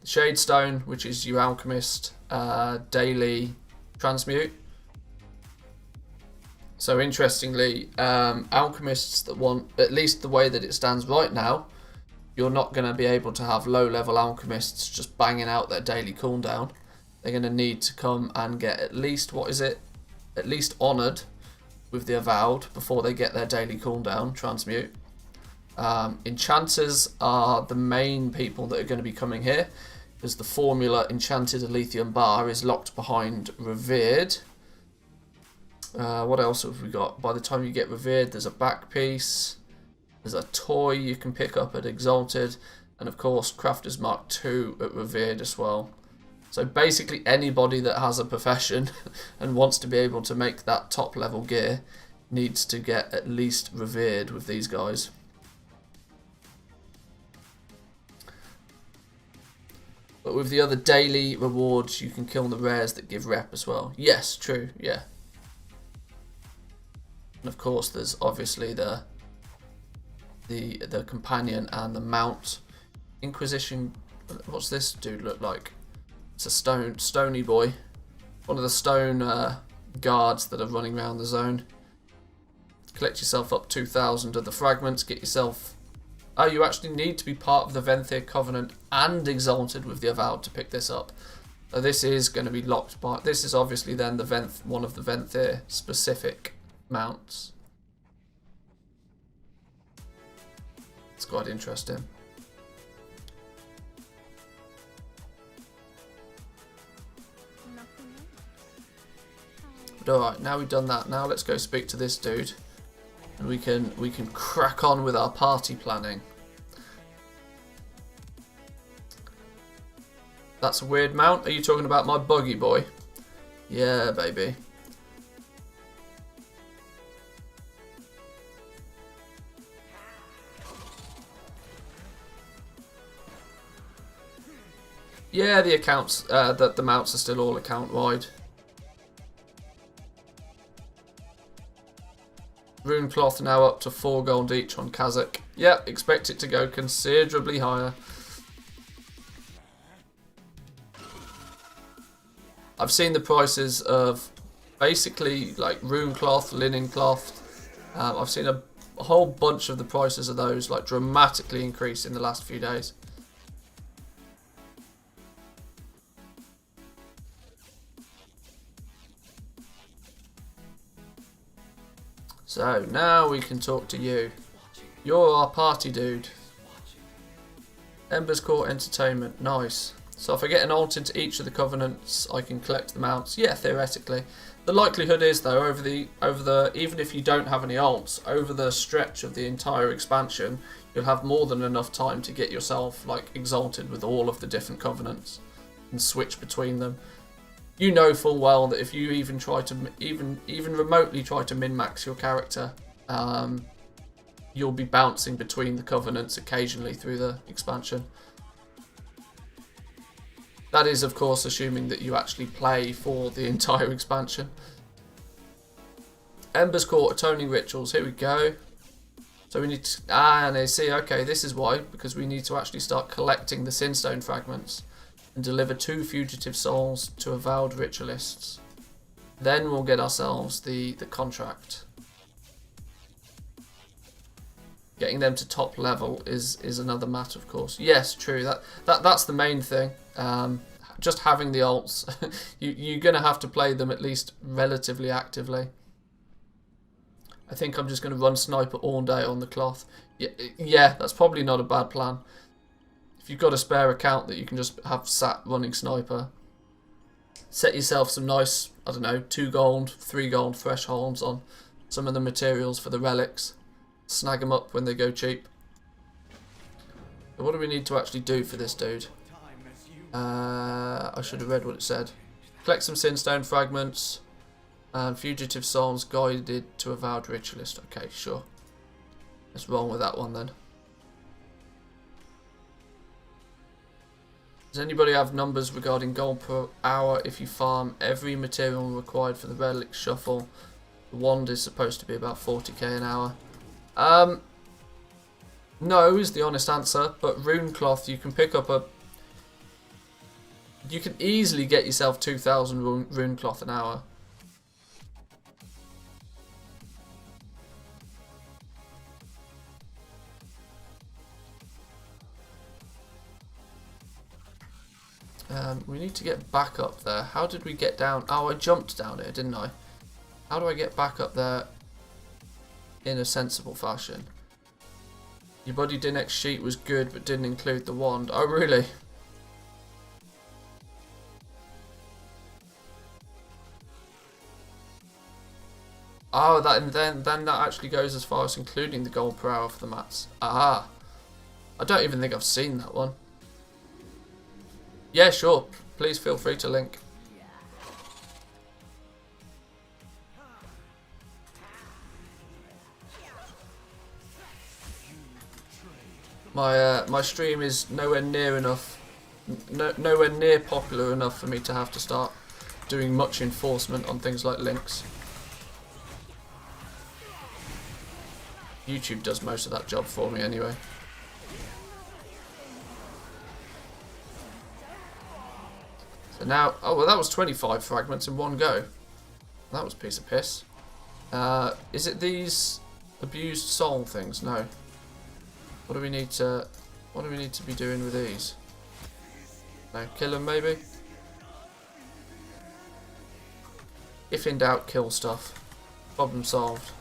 Shadestone, which is your Alchemist daily transmute. So interestingly, alchemists that want, at least the way that it stands right now, you're not going to be able to have low level alchemists just banging out their daily cooldown. They're going to need to come and get at least, at least honoured with the Avowed before they get their daily cooldown transmute. Enchanters are the main people that are going to be coming here, because the formula Enchanted Aletheian Bar is locked behind Revered. What else have we got? By the time you get Revered, there's a back piece, there's a toy you can pick up at Exalted, and of course Crafter's Mark II at Revered as well. So basically anybody that has a profession and wants to be able to make that top level gear needs to get at least Revered with these guys. But with the other daily rewards, you can kill the rares that give rep as well. Yes, true, yeah. And of course, there's obviously the companion and the mount. Inquisition. What's this dude look like? It's a stony boy. One of the stone guards that are running around the zone. Collect yourself up 2,000 of the fragments. Get yourself. Oh, you actually need to be part of the Manthieus Covenant and Exalted with the Avowed to pick this up. So this is going to be locked by. This is obviously then one of the Manthieus specific mounts. It's quite interesting. But alright, now we've done that. Now let's go speak to this dude. And we can crack on with our party planning. That's a weird mount. Are you talking about my buggy boy? Yeah, baby. Yeah, the accounts, the mounts are still all account wide. Rune cloth now up to 4 gold each on Kazakh. Yep, expect it to go considerably higher. I've seen the prices of basically like rune cloth, linen cloth. I've seen a whole bunch of the prices of those like dramatically increased in the last few days. So now we can talk to you. You're our party dude. Ember's Court Entertainment, nice. So if I get an alt into each of the covenants, I can collect the mounts. Yeah, theoretically. The likelihood is though, over the even if you don't have any alts, over the stretch of the entire expansion, you'll have more than enough time to get yourself like exalted with all of the different covenants and switch between them. You know full well that if you even try to even remotely try to min-max your character, you'll be bouncing between the covenants occasionally through the expansion. That is, of course, assuming that you actually play for the entire expansion. Ember's Court Atoning Rituals, here we go. So we need to, and I see, okay, this is why, because we need to actually start collecting the Sinstone fragments and deliver 2 fugitive souls to avowed ritualists. Then we'll get ourselves the contract. Getting them to top level is another matter, of course. Yes, true. That's the main thing. Just having the alts, you're going to have to play them at least relatively actively. I think I'm just going to run sniper all day on the cloth. Yeah, that's probably not a bad plan. If you've got a spare account that you can just have sat running sniper, set yourself some nice, I don't know, 2 gold, 3 gold thresholds on some of the materials for the relics. Snag them up when they go cheap. But what do we need to actually do for this dude? I should have read what it said. Collect some Sinstone fragments and fugitive souls guided to avowed ritualist. Okay, sure. Let's roll with that one then. Does anybody have numbers regarding gold per hour if you farm every material required for the relic shuffle? The wand is supposed to be about 40k an hour. No is the honest answer, but rune cloth you can pick up a... You can easily get yourself 2,000 rune cloth an hour. We need to get back up there. How did we get down? Oh, I jumped down it, didn't I? How do I get back up there in a sensible fashion? Your Buddy Dinex sheet was good but didn't include the wand. Oh, really? Oh, then that actually goes as far as including the gold per hour for the mats. Aha. I don't even think I've seen that one. Yeah, sure. Please feel free to link. My stream is nowhere near enough, nowhere near popular enough for me to have to start doing much enforcement on things like links. YouTube does most of that job for me anyway. So now, oh well, that was 25 fragments in one go. That was a piece of piss. Is it these abused soul things? No. What do we need to be doing with these? No, kill them maybe? If in doubt, kill stuff. Problem solved.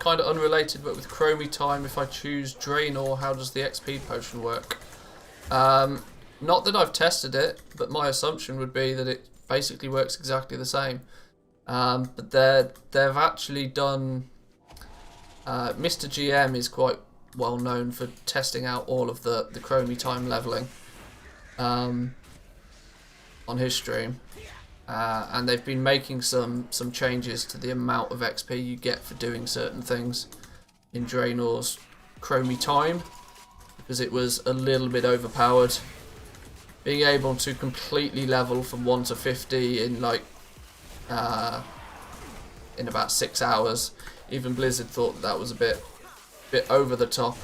Kind of unrelated, but with Chromie time, if I choose Draenor, how does the XP potion work? Not that I've tested it, but my assumption would be that it basically works exactly the same. But they've actually done... Mr. GM is quite well known for testing out all of the Chromie time leveling on his stream. And they've been making some changes to the amount of XP you get for doing certain things in Draenor's Chromie time, because it was a little bit overpowered. Being able to completely level from 1 to 50 in like in about 6 hours, even Blizzard thought that was a bit over the top.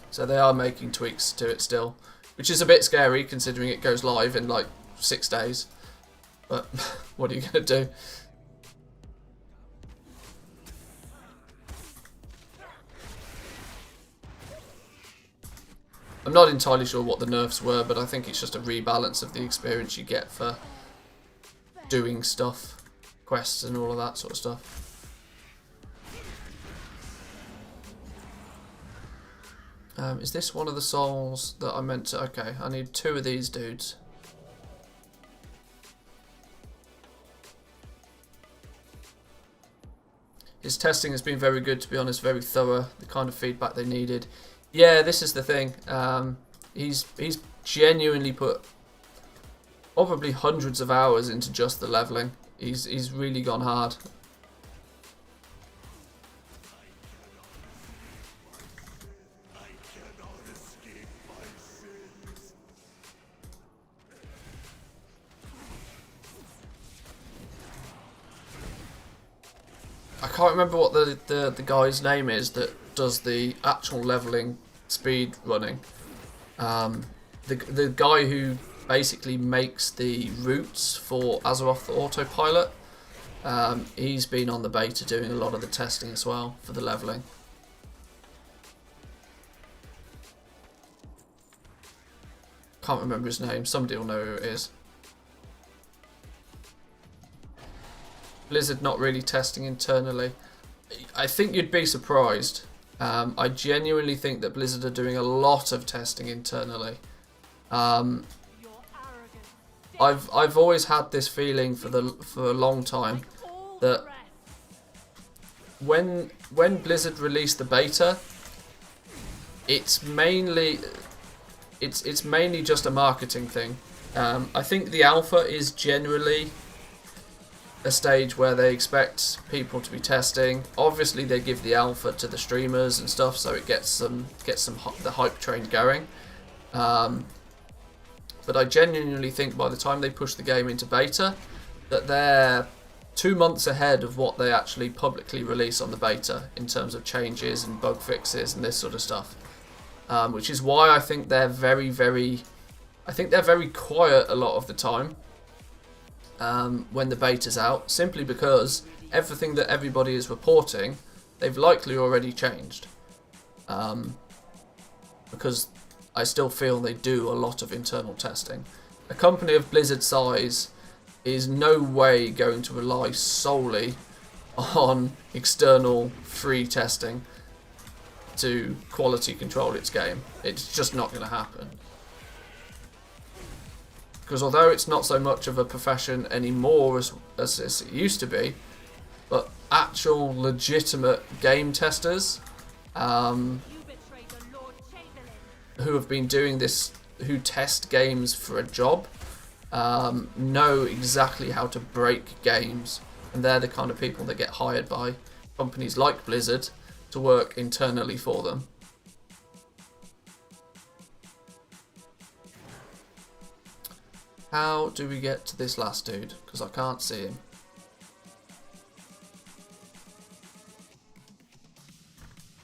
So they are making tweaks to it still, which is a bit scary considering it goes live in like 6 days. But what are you going to do? I'm not entirely sure what the nerfs were, but I think it's just a rebalance of the experience you get for doing stuff, quests and all of that sort of stuff. Is this one of the souls that I meant to... Okay, I need 2 of these dudes. His testing has been very good, to be honest, very thorough, the kind of feedback they needed. Yeah, this is the thing. He's genuinely put probably hundreds of hours into just the leveling. He's really gone hard. I can't remember what the guy's name is that does the actual leveling speed running. The guy who basically makes the routes for Azeroth Autopilot, he's been on the beta doing a lot of the testing as well for the leveling. Can't remember his name, somebody will know who it is. Blizzard not really testing internally. I think you'd be surprised. I genuinely think that Blizzard are doing a lot of testing internally. I've always had this feeling for a long time that when Blizzard released the beta, it's mainly just a marketing thing. I think the alpha is generally a stage where they expect people to be testing. Obviously, they give the alpha to the streamers and stuff, so it gets the hype train going. But I genuinely think by the time they push the game into beta, that they're 2 months ahead of what they actually publicly release on the beta in terms of changes and bug fixes and this sort of stuff. Which is why I think they're very quiet a lot of the time. When the beta's out, simply because everything that everybody is reporting, they've likely already changed. Because I still feel they do a lot of internal testing. A company of Blizzard size is no way going to rely solely on external free testing to quality control its game. It's just not going to happen. Because although it's not so much of a profession anymore as it used to be, but actual legitimate game testers who have been doing this, who test games for a job, know exactly how to break games. And they're the kind of people that get hired by companies like Blizzard to work internally for them. How do we get to this last dude? Because I can't see him.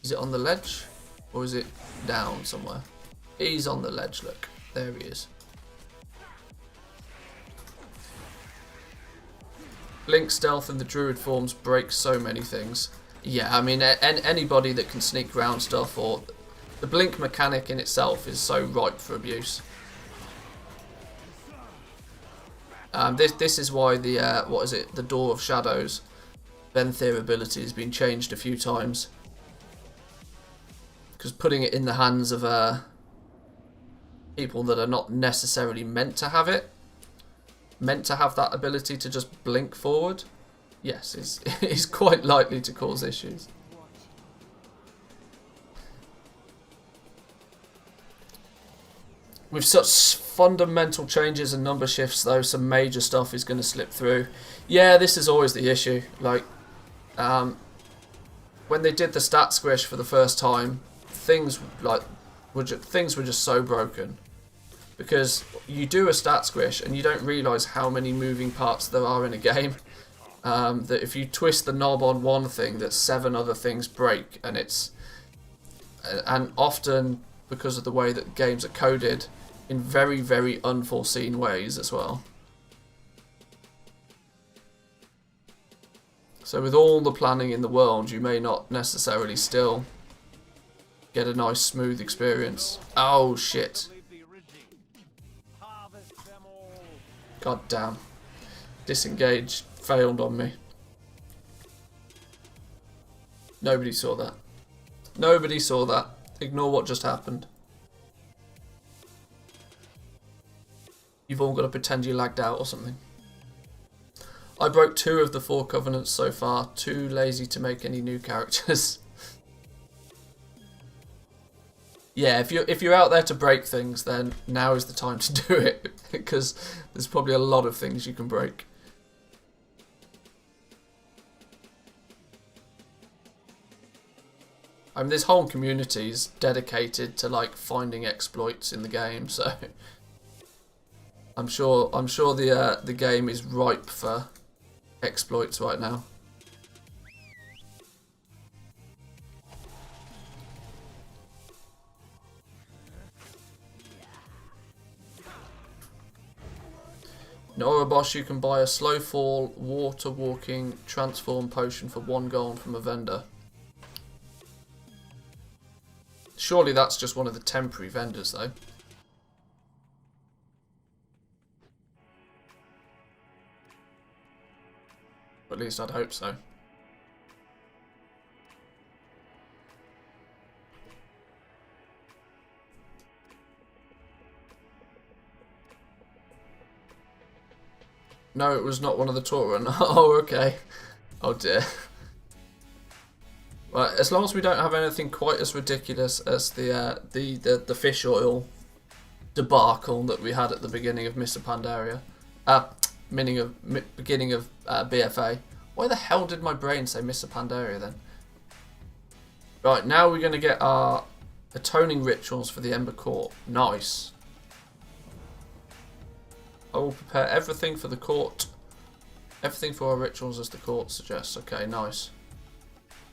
Is it on the ledge? Or is it down somewhere? He's on the ledge, look. There he is. Blink stealth and the druid forms break so many things. Yeah, I mean, anybody that can sneak around stuff, or the blink mechanic in itself is so ripe for abuse. This is why the what is it? The Door of Shadows Manthieus ability has been changed a few times, because putting it in the hands of people that are not necessarily meant to have it, meant to have that ability to just blink forward, yes, is quite likely to cause issues. With such fundamental changes and number shifts, though, some major stuff is going to slip through. Yeah, this is always the issue. Like, when they did the stat squish for the first time, things were just so broken, because you do a stat squish and you don't realise how many moving parts there are in a game. That if you twist the knob on one thing, that 7 other things break, and often because of the way that games are coded, in very, very unforeseen ways as well. So with all the planning in the world, you may not necessarily still get a nice smooth experience. Oh shit. God damn. Disengage failed on me. Nobody saw that. Nobody saw that. Ignore what just happened. You've all got to pretend you lagged out or something. I broke 2 of the 4 covenants so far. Too lazy to make any new characters. Yeah, if you're out there to break things, then now is the time to do it, because there's probably a lot of things you can break. I mean, this whole community is dedicated to like finding exploits in the game, so I'm sure the game is ripe for exploits right now. Nora boss, you can buy a slow fall, water walking, transform potion for 1 gold from a vendor. Surely that's just one of the temporary vendors though. At least I'd hope so. No, it was not one of the tour run. Oh, okay. Oh dear. Well, as long as we don't have anything quite as ridiculous as the fish oil debacle that we had at the beginning of Mr. Pandaria. Beginning of BFA. Why the hell did my brain say Mr. Pandaria then? Right, now we're going to get our atoning rituals for the Ember Court. Nice. I will prepare everything for the court. Everything for our rituals as the court suggests. Okay, nice.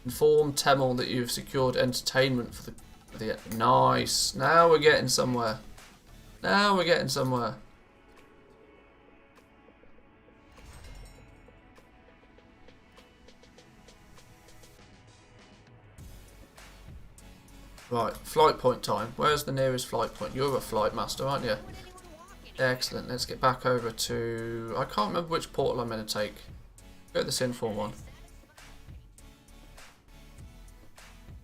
Inform Temel that you've secured entertainment for the nice. Now we're getting somewhere. Now we're getting somewhere. Right, flight point time. Where's the nearest flight point? You're a flight master, aren't you? Excellent. Let's get back over to... I can't remember which portal I'm going to take. Go to this inform one.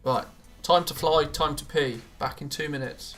Right. Time to fly, time to pee. Back in 2 minutes.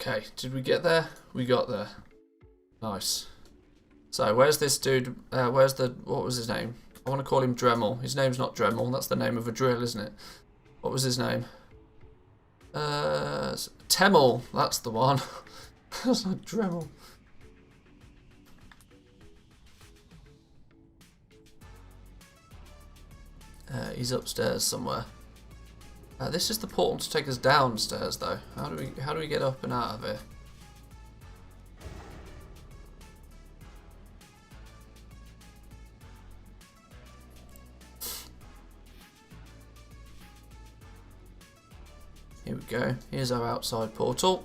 Okay, did we get there? We got there. Nice. So, where's this dude? Where's the... What was his name? I want to call him Dremel. His name's not Dremel. That's the name of a drill, isn't it? What was his name? Temel. That's the one. That's not Dremel. He's upstairs somewhere. This is the portal to take us downstairs, though. How do we get up and out of here? we go. Here's our outside portal.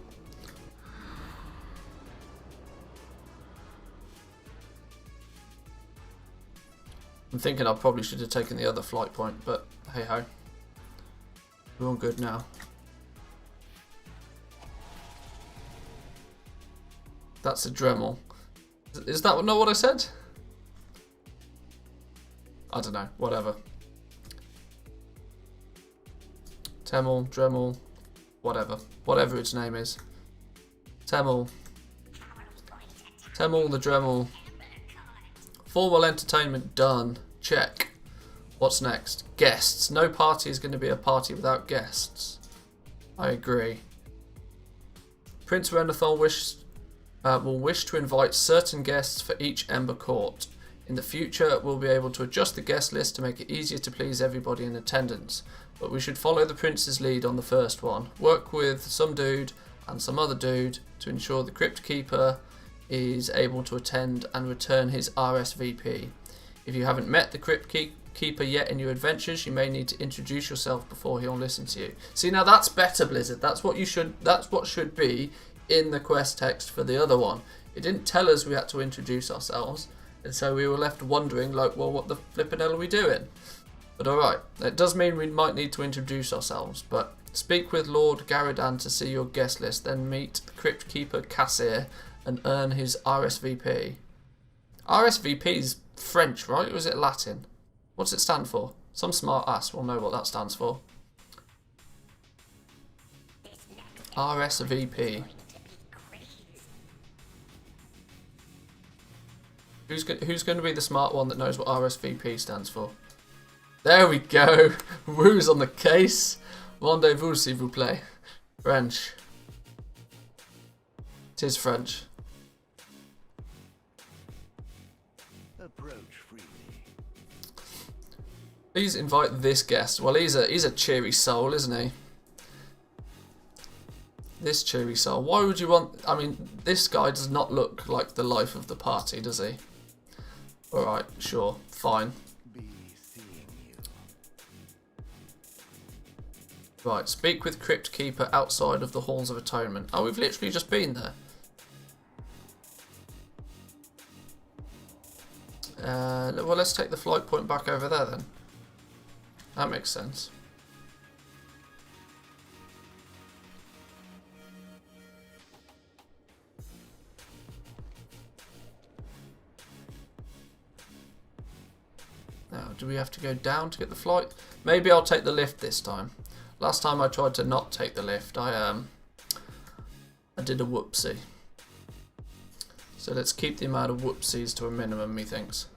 I'm thinking I probably should have taken the other flight point, but hey ho. We're all good now. That's a Dremel. Is that not what I said? I don't know, whatever. Temel, Dremel, whatever. Whatever its name is. Temel. Temel the Dremel. Formal entertainment done. Check. What's next? Guests. No party is going to be a party without guests. I agree. Prince Renathal will wish to invite certain guests for each Ember Court. In the future, we'll be able to adjust the guest list to make it easier to please everybody in attendance. But we should follow the Prince's lead on the first one. Work with some dude and some other dude to ensure the Crypt Keeper is able to attend and return his RSVP. If you haven't met the Crypt Keeper yet in your adventures, you may need to introduce yourself before he'll listen to you. See, now that's better, Blizzard. That's what should be in the quest text for the other one. It didn't tell us we had to introduce ourselves, and so we were left wondering, like, well, what the flippin' hell are we doing? But alright, it does mean we might need to introduce ourselves, but speak with Lord Garadan to see your guest list, then meet the Crypt Keeper Cassir and earn his RSVP. RSVP is French, right? Or is it Latin? What's it stand for? Some smart ass will know what that stands for. RSVP. Who's going to be the smart one that knows what RSVP stands for? There we go. Woo's on the case. Rendezvous, s'il vous plaît. French. It is French.
Approach freely.
Please invite this guest. Well, he's a cheery soul, isn't he? This cheery soul. Why would you want... I mean, this guy does not look like the life of the party, does he? Alright, sure. Fine. Right, speak with Crypt Keeper outside of the Halls of Atonement. Oh, we've literally just been there. Well, let's take the flight point back over there then. That makes sense. Now, do we have to go down to get the flight? Maybe I'll take the lift this time. Last time I tried to not take the lift, I did a whoopsie. So let's keep the amount of whoopsies to a minimum, methinks.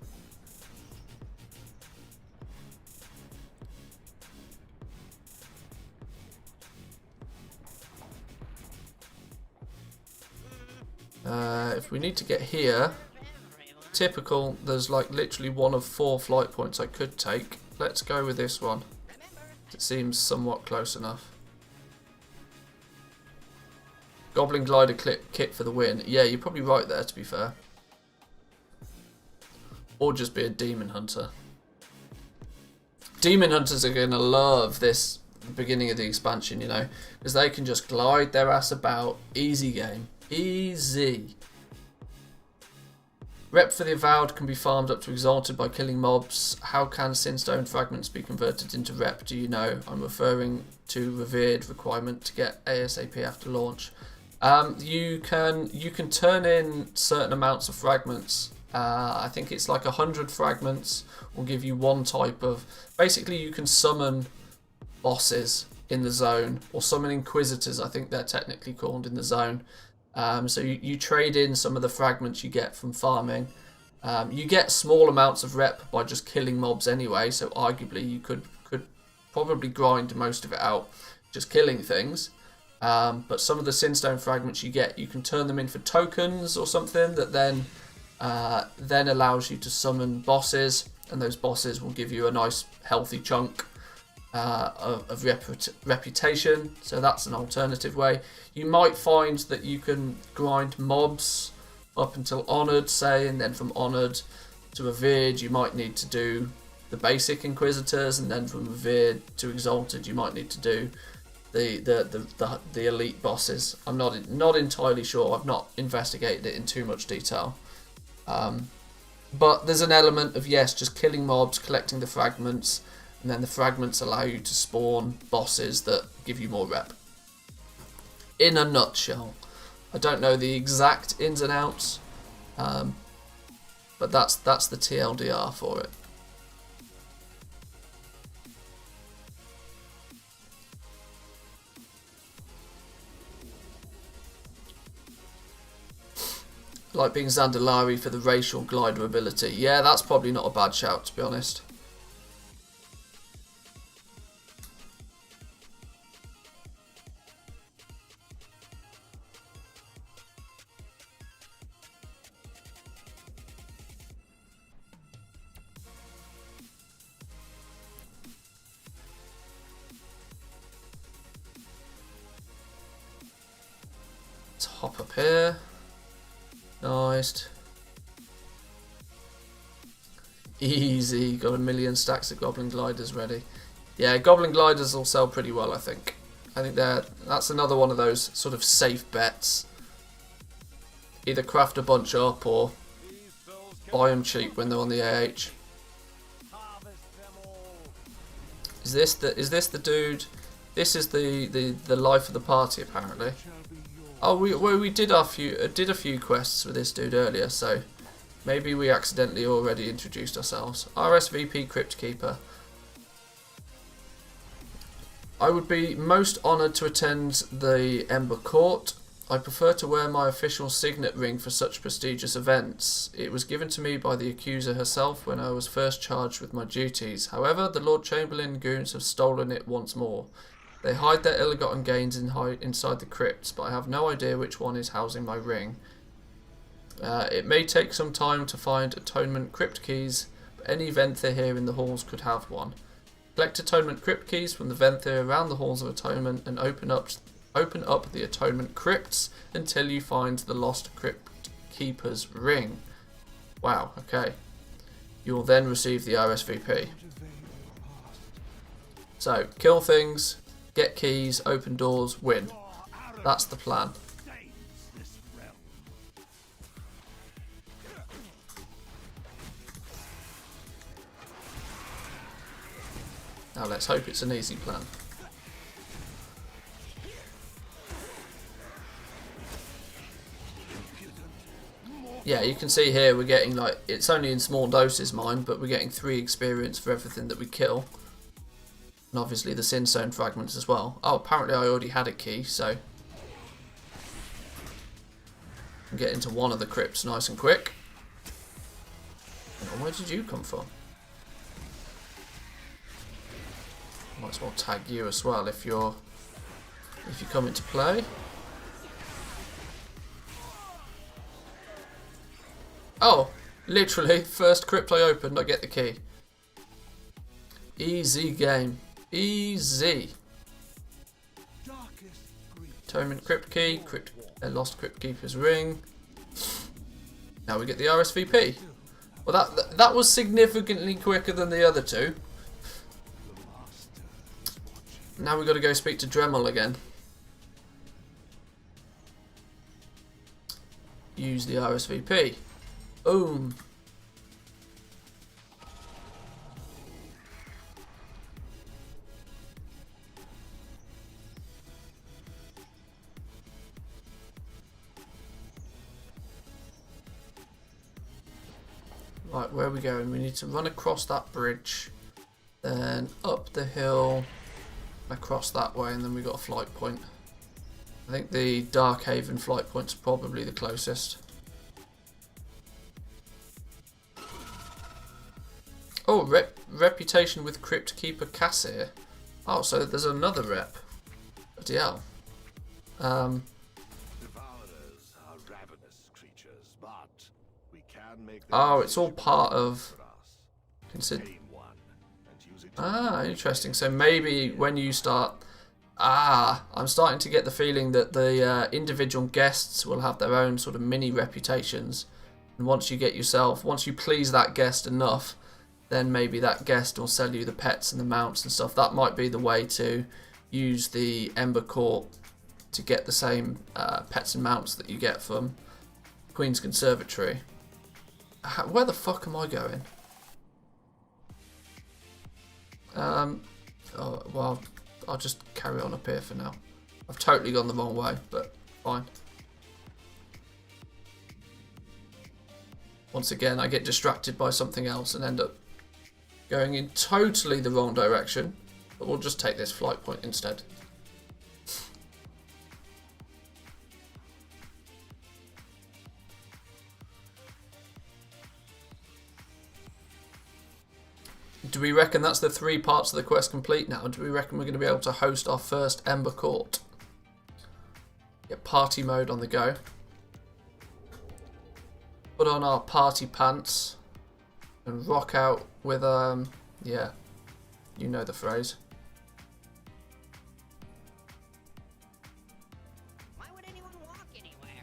If we need to get here, typical, there's like literally one of 4 flight points I could take. Let's go with this one. It seems somewhat close enough. Goblin Glider kit for the win. Yeah, you're probably right there, to be fair. Or just be a Demon Hunter. Demon Hunters are going to love this beginning of the expansion, you know, because they can just glide their ass about. Easy game. Easy. Rep for the Avowed can be farmed up to Exalted by killing mobs. How can Sinstone fragments be converted into rep? Do you know? I'm referring to Revered requirement to get ASAP after launch. You can turn in certain amounts of fragments. I think it's like 100 fragments will give you one type of... Basically, you can summon bosses in the zone, or summon Inquisitors, I think they're technically called, in the zone. So you trade in some of the fragments you get from farming. You get small amounts of rep by just killing mobs anyway, so arguably you could probably grind most of it out just killing things. But some of the Sinstone fragments you get, you can turn them in for tokens or something that then allows you to summon bosses, and those bosses will give you a nice healthy chunk of reputation. So that's an alternative way. You might find that you can grind mobs up until Honoured, say, and then from Honoured to Revered you might need to do the basic Inquisitors, and then from Revered to Exalted you might need to do the elite bosses. I'm not entirely sure. I've not investigated it in too much detail. But there's an element of, yes, just killing mobs, collecting the fragments, and then the fragments allow you to spawn bosses that give you more rep. In a nutshell. I don't know the exact ins and outs, but that's the TLDR for it. Like being Zandalari for the racial glider ability. Yeah, that's probably not a bad shout, to be honest. Let's hop up here. Nice. Easy. Got a million stacks of Goblin Gliders ready. Yeah, Goblin Gliders will sell pretty well, I think. I think that's another one of those sort of safe bets. Either craft a bunch up or buy them cheap when they're on the AH. Is this the dude? This is the life of the party, apparently. Oh, we did a few quests with this dude earlier, so maybe we accidentally already introduced ourselves. RSVP Crypt Keeper. I would be most honoured to attend the Ember Court. I prefer to wear my official signet ring for such prestigious events. It was given to me by the accuser herself when I was first charged with my duties. However, the Lord Chamberlain and goons have stolen it once more. They hide their ill-gotten gains inside the crypts, but I have no idea which one is housing my ring. It may take some time to find Atonement Crypt Keys, but any Venthyr here in the halls could have one. Collect Atonement Crypt Keys from the Venthyr around the Halls of Atonement and open up the Atonement Crypts until you find the Lost Crypt Keeper's ring. Wow, okay. You will then receive the RSVP. So, kill things, get keys, open doors, win. That's the plan. Now let's hope it's an easy plan. Yeah, you can see here we're getting, like, it's only in small doses, mine, but we're getting 3 experience for everything that we kill. And obviously the Sinstone fragments as well. Oh, apparently I already had a key, so I can get into one of the crypts nice and quick. Oh, where did you come from? Might as well tag you as well if you come into play. Oh, literally, first crypt I opened, I get the key. Easy game. Easy. Atonement Crypt Key, Lost Crypt Keeper's Ring. Now we get the RSVP. Well, that was significantly quicker than the other two. Now we've got to go speak to Dremel again. Use the RSVP. Boom. Right, where are we going? We need to run across that bridge, then up the hill, across that way, and then we got a flight point. I think the Darkhaven flight point's probably the closest. Oh, reputation with Crypt Keeper Cassir. Oh, so there's another rep. Bloody hell.
Devourers are ravenous creatures, but we can make them
Oh, it's all part of.
consider.
Ah, interesting. So maybe when you start. I'm starting to get the feeling that the individual guests will have their own sort of mini reputations. And once you please that guest enough, then maybe that guest will sell you the pets and the mounts and stuff. That might be the way to use the Ember Court to get the same pets and mounts that you get from Queen's Conservatory. Where the fuck am I going? Oh, well, I'll just carry on up here for now. I've totally gone the wrong way, but fine. Once again, I get distracted by something else and end up going in totally the wrong direction. But we'll just take this flight point instead. Do we reckon that's the 3 parts of the quest complete now? Do we reckon we're going to be able to host our first Ember Court? Get party mode on the go. Put on our party pants and rock out with, yeah, you know the phrase.
Why would anyone walk anywhere?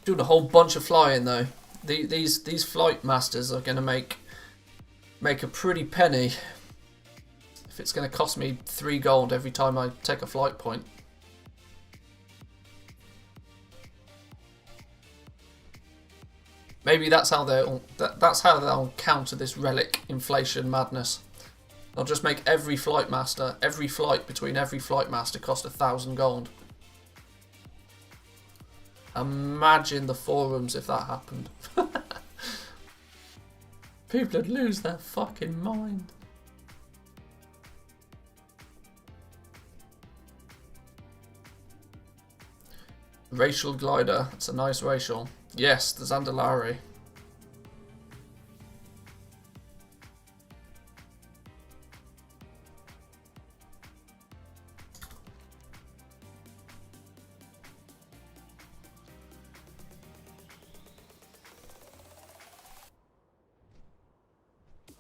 Doing a whole bunch of flying though. These flight masters are going to make a pretty penny if it's going to cost me 3 gold every time I take a flight point. Maybe that's how they'll counter this relic inflation madness. They'll just make every flight between every flight master cost 1,000 gold. Imagine the forums if that happened. People would lose their fucking mind. Racial glider. It's a nice racial. Yes, the Zandalari.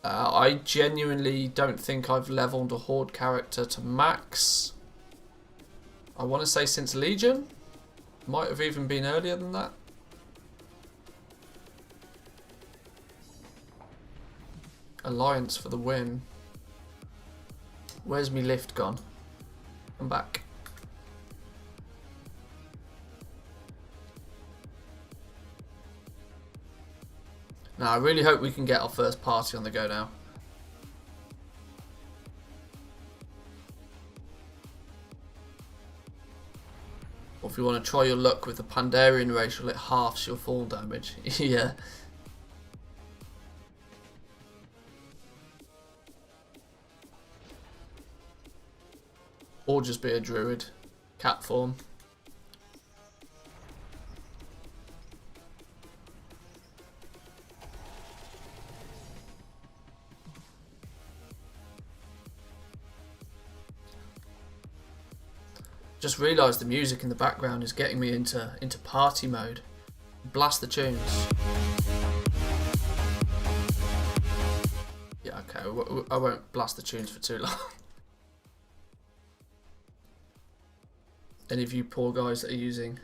I genuinely don't think I've leveled a Horde character to max. I want to say since Legion. Might have even been earlier than that. Alliance for the win. Where's me lift gone? Come back. Now I really hope we can get our first party on the go now. Or if you want to try your luck with the Pandarian racial, it halves your fall damage. Yeah. Or just be a druid. Cat form. Just realised the music in the background is getting me into party mode. Blast the tunes. Yeah, okay, I won't blast the tunes for too long. Any of you poor guys that are using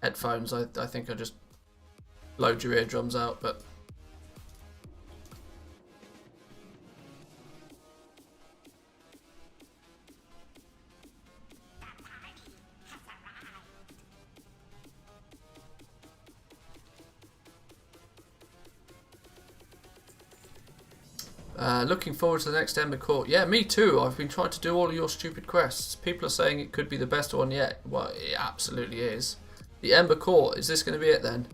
headphones, I think I'll just load your eardrums out, but... looking forward to the next Ember Court. Yeah, me too. I've been trying to do all of your stupid quests. People are saying it could be the best one yet. Well, it absolutely is. The Ember Court, is this going to be it then?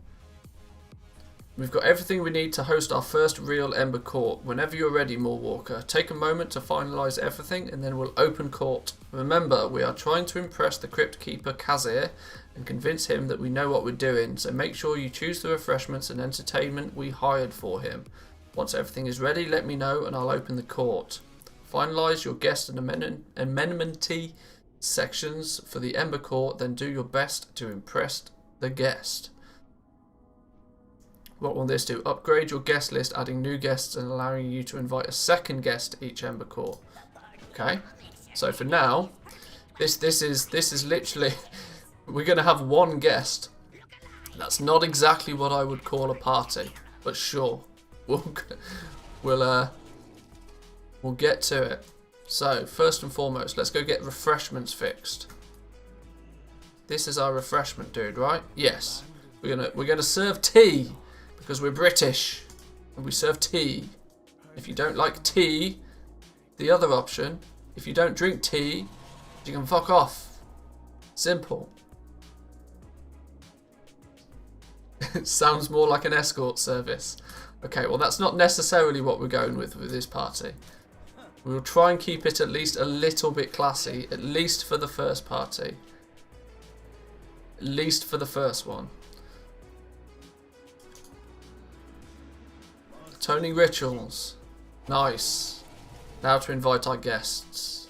We've got everything we need to host our first real Ember Court. Whenever you're ready, Moorwalker, take a moment to finalise everything and then we'll open court. Remember, we are trying to impress the Crypt Keeper Kazir and convince him that we know what we're doing, so make sure you choose the refreshments and entertainment we hired for him. Once everything is ready, let me know and I'll open the court. Finalise your guest and amenity sections for the Ember Court, then do your best to impress the guest. What will this do? Upgrade your guest list, adding new guests and allowing you to invite a second guest to each Ember Court. Okay, so for now, this is literally we're going to have one guest. That's not exactly what I would call a party, but sure. We'll We'll get to it. So, first and foremost, let's go get refreshments fixed. This is our refreshment dude, right? Yes. We're gonna serve tea because we're British and we serve tea. If you don't like tea, the other option, if you don't drink tea, you can fuck off. Simple. It sounds more like an escort service. Okay, well that's not necessarily what we're going with this party. We'll try and keep it at least a little bit classy, at least for the first party. At least for the first one. Toning rituals. Nice. Now to invite our guests.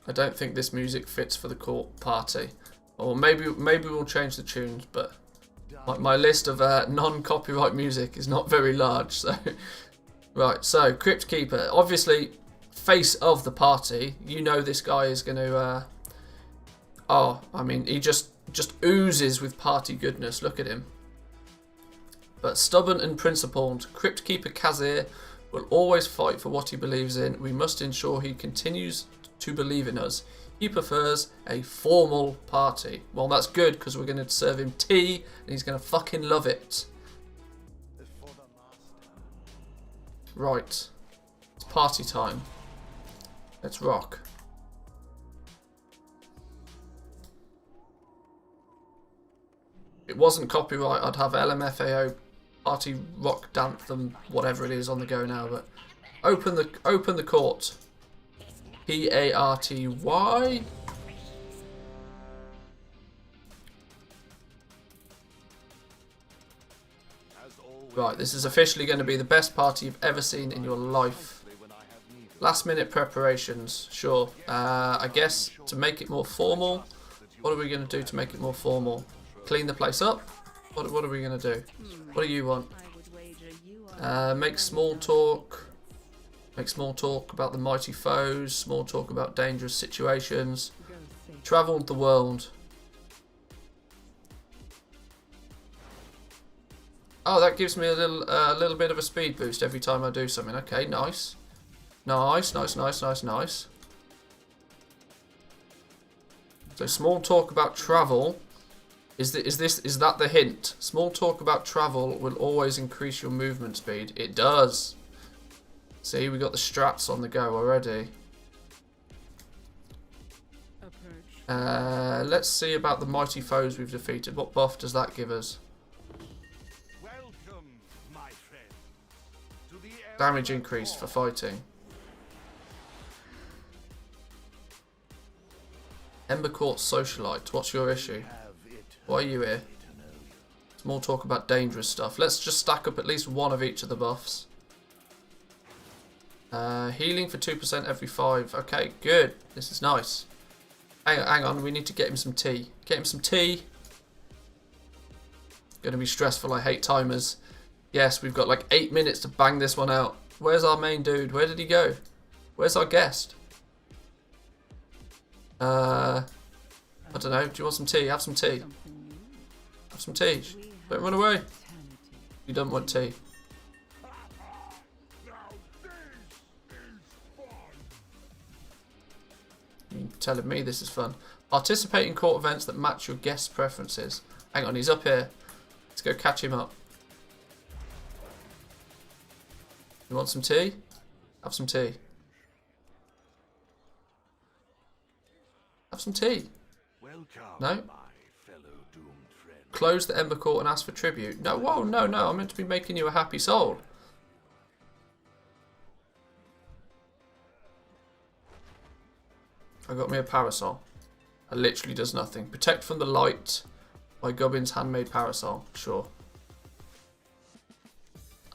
I don't think this music fits for the court party. Or maybe we'll change the tunes, but my list of non-copyright music is not very large. So, right, so Crypt Keeper, obviously face of the party. You know this guy is going to. I mean, he just oozes with party goodness. Look at him. But stubborn and principled, Crypt Keeper Kazir will always fight for what he believes in. We must ensure he continues to believe in us. He prefers a formal party. Well, that's good because we're going to serve him tea and he's going to fucking love it. Right. It's party time. Let's rock. If it wasn't copyright, I'd have LMFAO party rock anthem, whatever it is on the go now, but open the court. Party. Right, this is officially going to be the best party you've ever seen in your life. Last minute preparations, sure. I guess to make it more formal, what are we going to do to make it more formal? Clean the place up? What are we going to do? What do you want? Make small talk. Make small talk about the mighty foes, small talk about dangerous situations. Travelled the world. Oh, that gives me a little bit of a speed boost every time I do something. Okay, nice. Nice. So small talk about travel. Is that the hint? Small talk about travel will always increase your movement speed. It does. See, we got the strats on the go already. Let's see about the mighty foes we've defeated. What buff does that give us?
Welcome, my friend, to the
Damage increase for fighting. Ember Court Socialite. What's your issue? Why are you here? Small talk about dangerous stuff. Let's just stack up at least one of each of the buffs. Healing for 2% every 5. Okay, good. This is nice. Hang on, we need to get him some tea. Get him some tea. Gonna be stressful, I hate timers. Yes, we've got like 8 minutes to bang this one out. Where's our main dude? Where did he go? Where's our guest? I don't know. Do you want some tea? Have some tea. Have some tea. Don't run away. You don't want tea. You're telling me this is fun. Participate in court events that match your guest's preferences. Hang on, he's up here. Let's go catch him up. You want some tea? Have some tea. Have some tea. No? Close the Ember Court and ask for tribute. No, whoa, no. I'm meant to be making you a happy soul. I got me a parasol. It literally does nothing. Protect from the light by Gubbin's handmade parasol. Sure.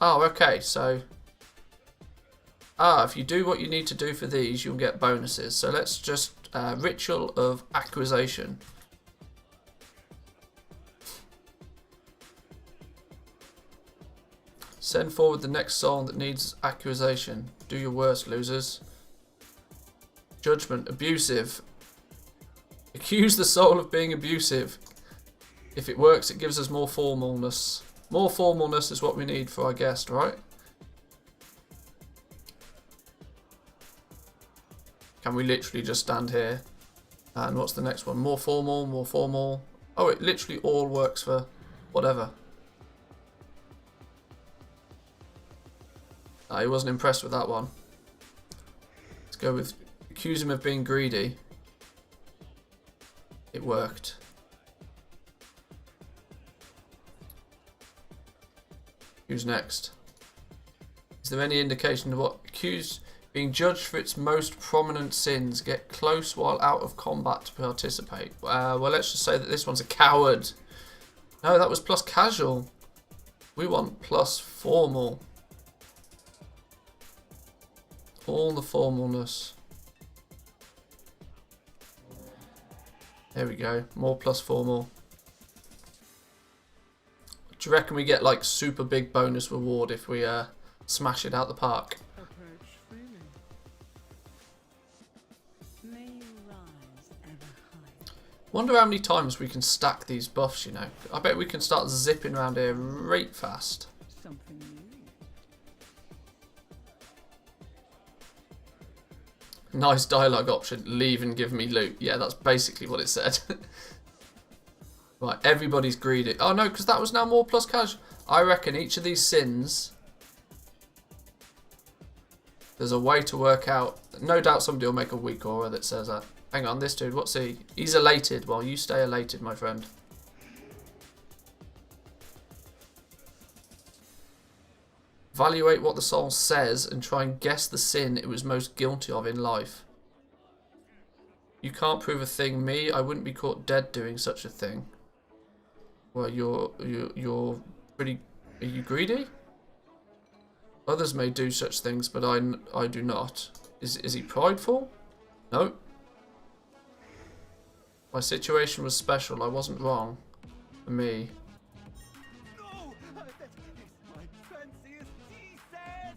Oh, okay, so... if you do what you need to do for these, you'll get bonuses. So let's just... Ritual of Acquisition. Send forward the next soul that needs accusation. Do your worst, losers. Judgment. Abusive. Accuse the soul of being abusive. If it works, it gives us more formalness. More formalness is what we need for our guest, right? Can we literally just stand here? And what's the next one? More formal, more formal. Oh, it literally all works for whatever. He wasn't impressed with that one. Let's go with accuse him of being greedy. It worked. Who's next? Is there any indication of what? Accused being judged for its most prominent sins. Get close while out of combat to participate. Well, let's just say that this one's a coward. No, that was plus casual. We want plus formal. All the formalness. There we go. More plus formal. Do you reckon we get like super big bonus reward if we smash it out the park?
Approach freely. May you rise ever higher.
Wonder how many times we can stack these buffs, you know. I bet we can start zipping around here right fast.
Something new.
Nice dialogue option. Leave and give me loot. Yeah, that's basically what it said. Right, everybody's greedy. Oh no, because that was now more plus casual. I reckon each of these sins, there's a way to work out. No doubt somebody will make a weak aura that says that. Hang on, this dude, what's he? He's elated. Well, you stay elated, my friend. Evaluate what the soul says and try and guess the sin it was most guilty of in life. You can't prove a thing. Me, I wouldn't be caught dead doing such a thing. Well, you're pretty. Are you greedy? Others may do such things, but I do not. Is he prideful? No. My situation was special. I wasn't wrong. For me.
No! That is my fanciest tea set!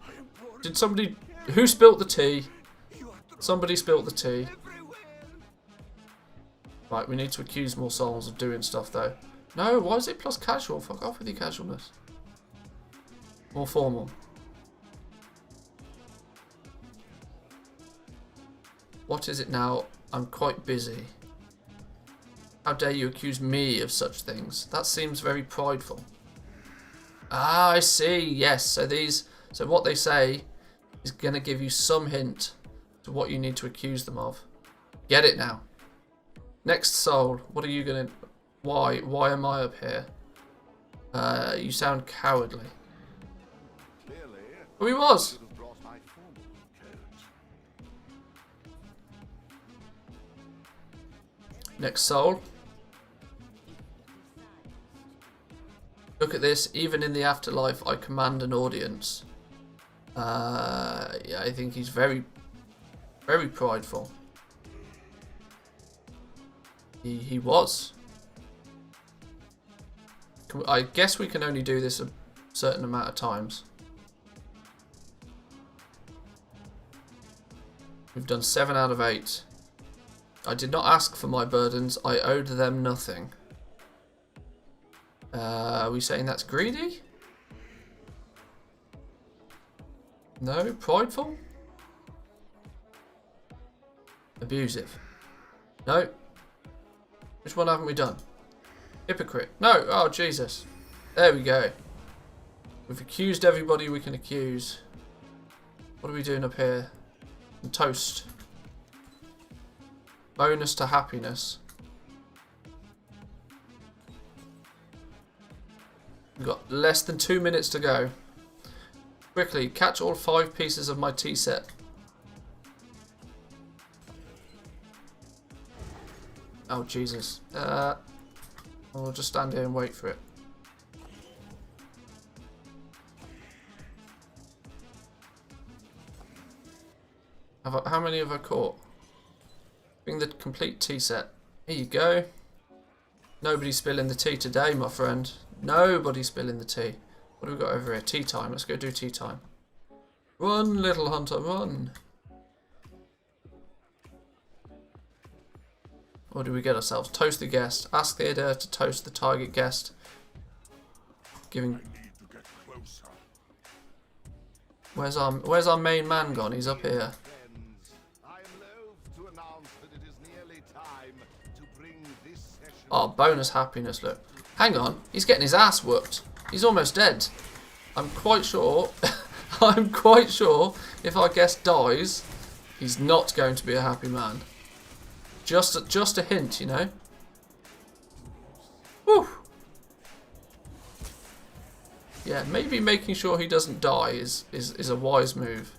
I implore
Did somebody... Who spilt the tea?
you are
Somebody spilt the tea.
everywhere!
Right, we need to accuse more souls of doing stuff, though. No, why is it plus casual? Fuck off with your casualness. More formal. What is it now? I'm quite busy. How dare you accuse me of such things? That seems very prideful. Ah, I see. Yes, so what they say is going to give you some hint to what you need to accuse them of. Get it now. Next soul, what are you going to... Why am I up here? You sound cowardly.
Clearly,
Oh, he was.
should have brought my formal coat.
Next soul. Look at this. Even in the afterlife, I command an audience. Yeah, I think he's very, very prideful. He was. I guess we can only do this a certain amount of times. We've done 7 out of 8. I did not ask for my burdens. I owed them nothing. Are we saying that's greedy? No? Prideful? Abusive? No? Which one haven't we done? Hypocrite? No! Oh, Jesus. There we go. We've accused everybody we can accuse. What are we doing up here? And toast. Bonus to happiness. We've got less than 2 minutes to go. Quickly, catch all 5 pieces of my tea set. Oh, Jesus. We'll just stand here and wait for it. How many have I caught? Bring the complete tea set. Here you go. Nobody's spilling the tea today, my friend. Nobody's spilling the tea. What have we got over here? Tea time. Let's go do tea time. Run, little hunter, run. What do we get ourselves? Toast the guest. Ask the Adair to toast the target guest. giving. Where's our main man gone? He's up here. Oh, bonus happiness, look. Hang on, he's getting his ass whooped. He's almost dead. I'm quite sure, I'm quite sure if our guest dies, he's not going to be a happy man. Just a hint, you know. Whew. Yeah, maybe making sure he doesn't die is a wise move.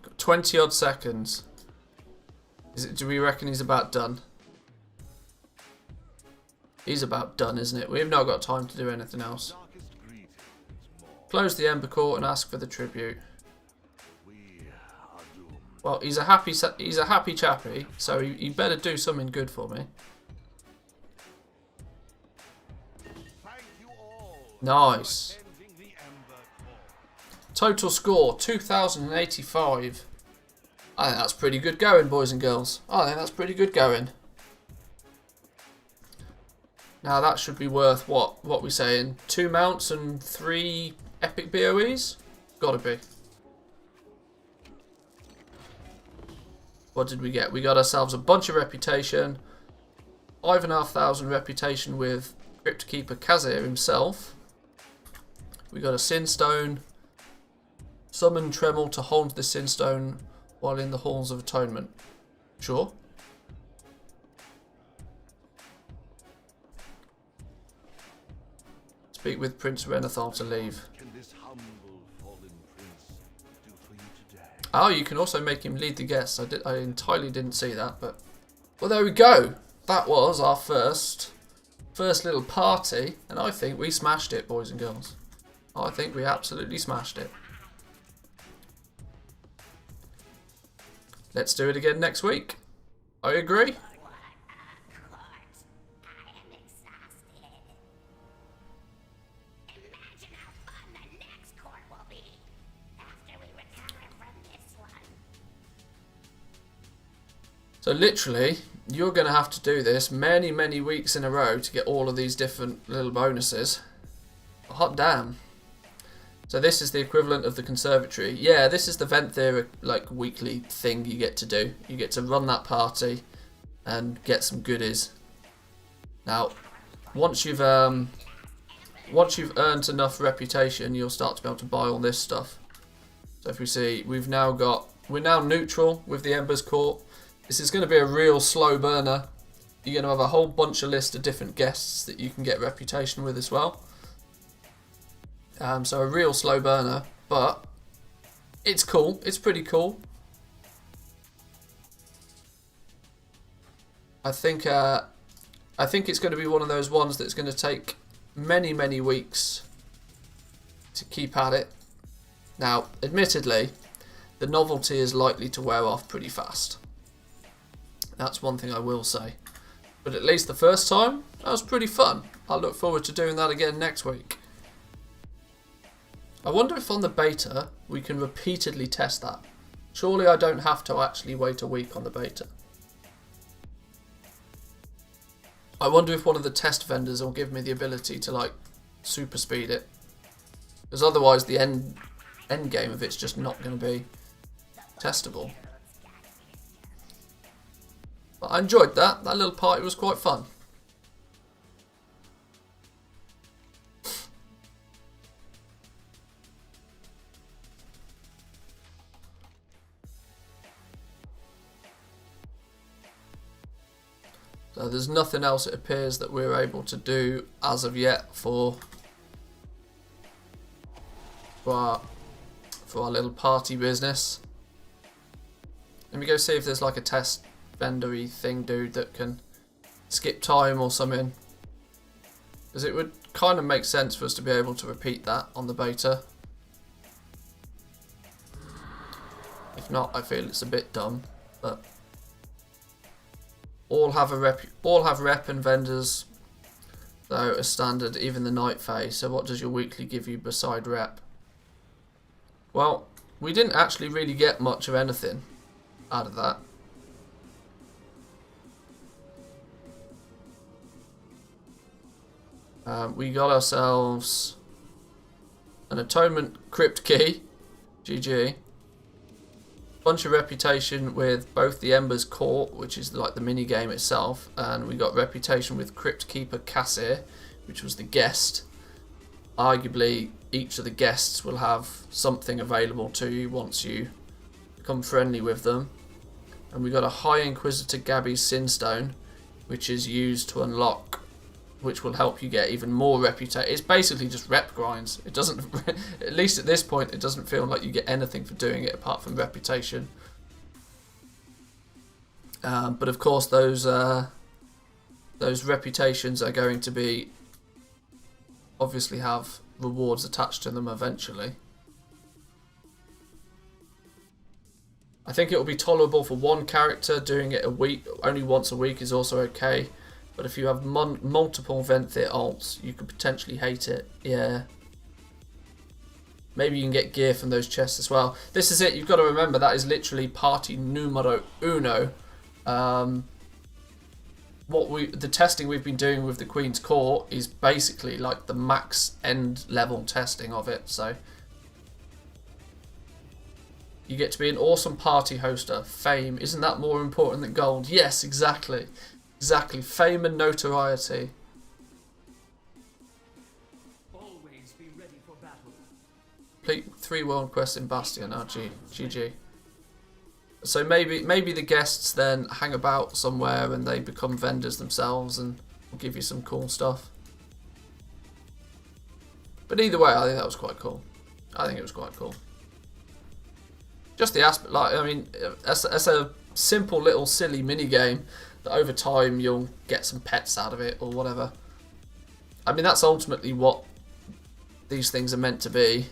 Got 20 odd seconds. Do we reckon he's about done? He's about done, isn't it? We've not got time to do anything else. Close the Ember Court and ask for the tribute. Well, he's a happy chappy, so he better do something good for me. Nice. Total score 2085. I think that's pretty good going, boys and girls. I think that's pretty good going. Now that should be worth what we saying? 2 mounts and 3 epic BOEs? Gotta be. What did we get? We got ourselves a bunch of reputation. 5,500 reputation with Crypt Keeper Kazir himself. We got a Sinstone. Summon Tremel to hold the Sinstone while in the Halls of Atonement. Sure. Speak with Prince Renathal to leave. Oh, you can also make him lead the guests. I entirely didn't see that, but well, there we go. That was our first little party, and I think we smashed it, boys and girls. I think we absolutely smashed it. Let's do it again next week. I agree. So literally, you're going to have to do this many, many weeks in a row to get all of these different little bonuses. Hot damn. So this is the equivalent of the conservatory. Yeah, this is the Manthieus like weekly thing you get to do. You get to run that party and get some goodies. Now, once you've earned enough reputation, you'll start to be able to buy all this stuff. So if we see, we're now neutral with the Embers Court. This is going to be a real slow burner. You're going to have a whole bunch of list of different guests that you can get reputation with as well. So a real slow burner, but it's cool. It's pretty cool. I think it's going to be one of those ones that's going to take many, many weeks to keep at it. Now, admittedly, the novelty is likely to wear off pretty fast. That's one thing I will say. But at least the first time, that was pretty fun. I look forward to doing that again next week. I wonder if on the beta, we can repeatedly test that. Surely I don't have to actually wait a week on the beta. I wonder if one of the test vendors will give me the ability to like super speed it. Because otherwise the end game of it's just not going to be testable. But I enjoyed that. That little party was quite fun. So there's nothing else it appears that we're able to do as of yet for our little party business. Let me go see if there's like a test vendory thing, dude, that can skip time or something. Because it would kind of make sense for us to be able to repeat that on the beta. If not, I feel it's a bit dumb, but all have rep and vendors, though, as standard, even the night phase. So what does your weekly give you beside rep? Well, we didn't actually really get much of anything out of that. We got ourselves an atonement crypt key. GG. Bunch of reputation with both the Ember's Court, which is like the mini game itself, and we got reputation with Crypt Keeper Cassir, which was the guest. Arguably, each of the guests will have something available to you once you become friendly with them. And we got a High Inquisitor Gabby's Sinstone, which is used to unlock, which will help you get even more reputation. It's basically just rep grinds. It doesn't, at least at this point, it doesn't feel like you get anything for doing it apart from reputation. But of course, those reputations are going to be obviously have rewards attached to them eventually. I think it will be tolerable for one character. Doing it only once a week is also okay. But if you have multiple Manthieus alts, you could potentially hate it. Yeah. Maybe you can get gear from those chests as well. This is it. You've got to remember that is literally party numero uno. The testing we've been doing with the Queen's Court is basically like the max end level testing of it. So you get to be an awesome party hoster. Fame, isn't that more important than gold? Yes, exactly. Exactly. Fame and notoriety.
Always be ready for battle.
Complete 3 world quests in Bastion. Oh, GG. So maybe the guests then hang about somewhere and they become vendors themselves and will give you some cool stuff. But either way, I think that was quite cool. I think it was quite cool. Just the aspect, like, I mean, as a simple little silly mini game that over time you'll get some pets out of it or whatever. I mean, that's ultimately what these things are meant to be.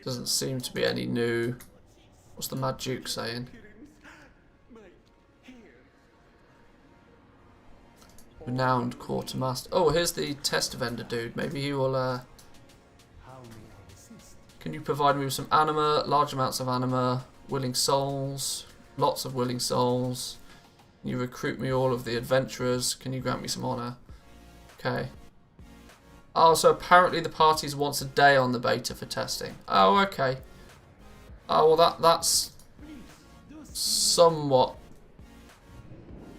Doesn't seem to be any new. What's the Mad Duke saying? Renowned quartermaster. Oh, here's the test vendor dude. Maybe he will. Can you provide me with some anima? Large amounts of anima. Willing souls. Lots of willing souls. Can you recruit me all of the adventurers? Can you grant me some honor? Okay. Oh, so apparently the party's once a day on the beta for testing. Oh, okay. Oh, well that's somewhat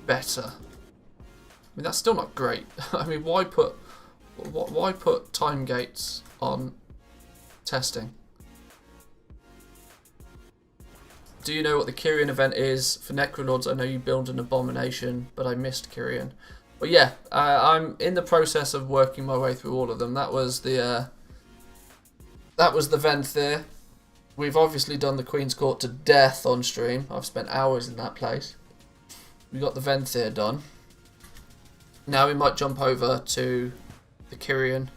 better. I mean, that's still not great. I mean, why put time gates on testing? Do you know what the Kyrian event is? For Necrolords, I know you build an abomination, but I missed Kyrian. But yeah, I'm in the process of working my way through all of them. That was the Manthieus. We've obviously done the Queen's Court to death on stream. I've spent hours in that place. We got the Manthieus done. Now we might jump over to the Kyrian.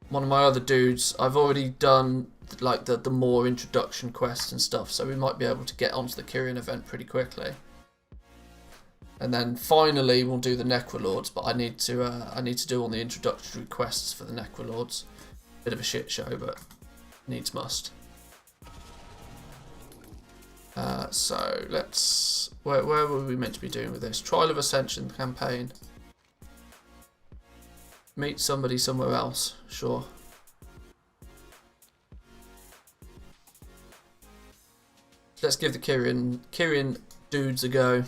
One of my other dudes, I've already done like the more introduction quests and stuff, so we might be able to get onto the Kyrian event pretty quickly. And then finally we'll do the Necrolords, but I need to do all the introductory quests for the Necrolords. Bit of a shit show, but needs must. So let's, where were we meant to be doing with this? Trial of Ascension campaign. Meet somebody somewhere else, sure. Let's give the Kyrian dudes a go.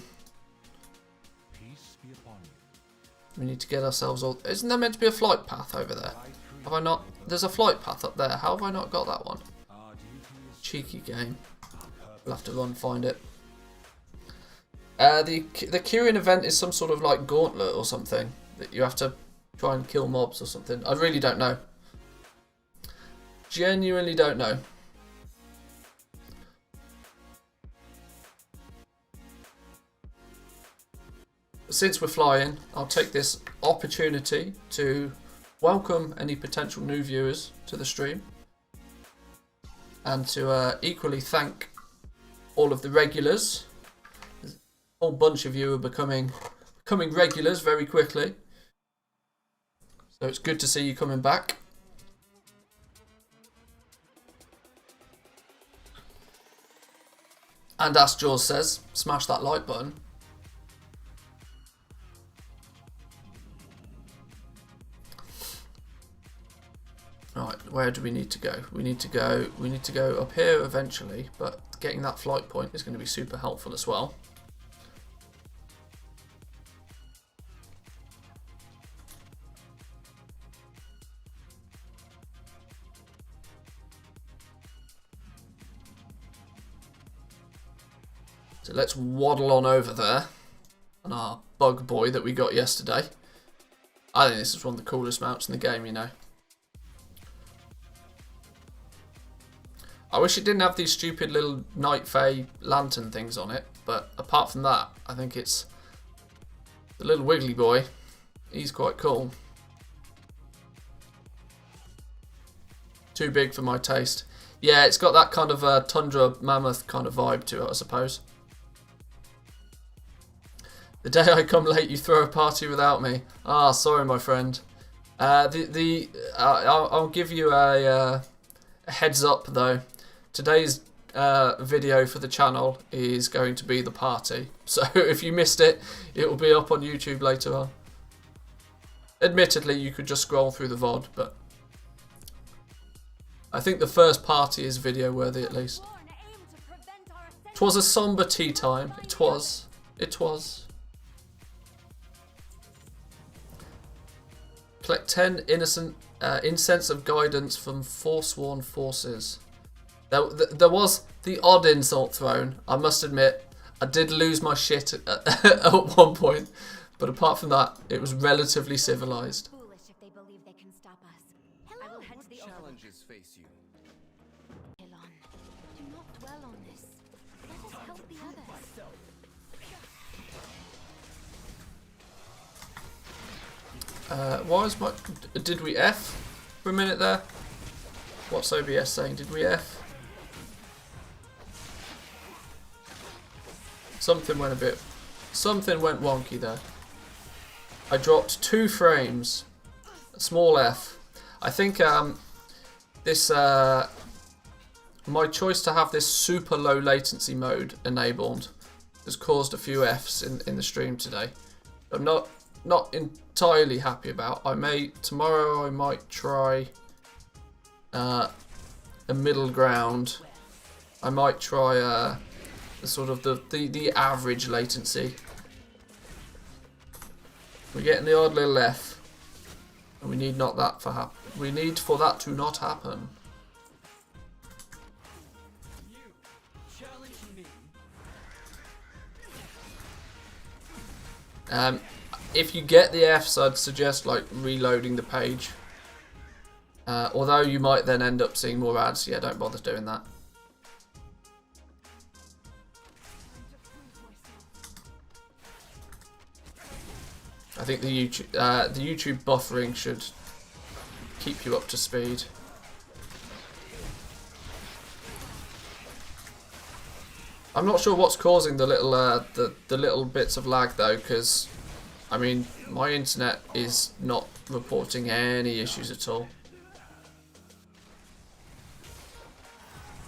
We need to get ourselves all... Isn't there meant to be a flight path over there? Have I not... There's a flight path up there. How have I not got that one? Cheeky game. We'll have to run and find it. The Kyrian event is some sort of like gauntlet or something. That you have to try and kill mobs or something. I really don't know. Genuinely don't know. Since we're flying, I'll take this opportunity to welcome any potential new viewers to the stream and to equally thank all of the regulars. A whole bunch of you are becoming regulars very quickly, so it's good to see you coming back. And as Jaws says, smash that like button. Right, where do we need to go? We need to go up here eventually, but getting that flight point is going to be super helpful as well. So let's waddle on over there on our bug boy that we got yesterday. I think this is one of the coolest mounts in the game, you know. I wish it didn't have these stupid little Night Fae lantern things on it, but apart from that, I think it's the little wiggly boy. He's quite cool. Too big for my taste. Yeah, it's got that kind of tundra mammoth kind of vibe to it, I suppose. The day I come late, you throw a party without me. Ah, sorry, my friend. I'll give you a heads up though. Today's video for the channel is going to be the party. So if you missed it, it will be up on YouTube later on. Admittedly, you could just scroll through the VOD, but I think the first party is video worthy at least. 'Twas a somber tea time. It was. It was. Collect 10 innocent incense of guidance from forsworn forces. There was the odd insult thrown. I must admit, I did lose my shit at one point, but apart from that, it was relatively civilized.
Foolish if they believe they can stop us.
I
Hello,
will head to the
Challenges face you.
Elon. Do not dwell on this. Let us help the others.
Why is my... Did we F for a minute there? What's OBS saying? Did we F? Something went wonky there. I dropped 2 frames. A small F. I think this my choice to have this super low latency mode enabled has caused a few Fs in the stream today. I'm not entirely happy about. Tomorrow I might try a middle ground. I might try sort of the average latency. We're getting the odd little F, and we need for that to not happen. If you get the Fs, I'd suggest like reloading the page. Although you might then end up seeing more ads. Yeah, don't bother doing that. I think the YouTube buffering should keep you up to speed. I'm not sure what's causing the little the little bits of lag though, because I mean my internet is not reporting any issues at all.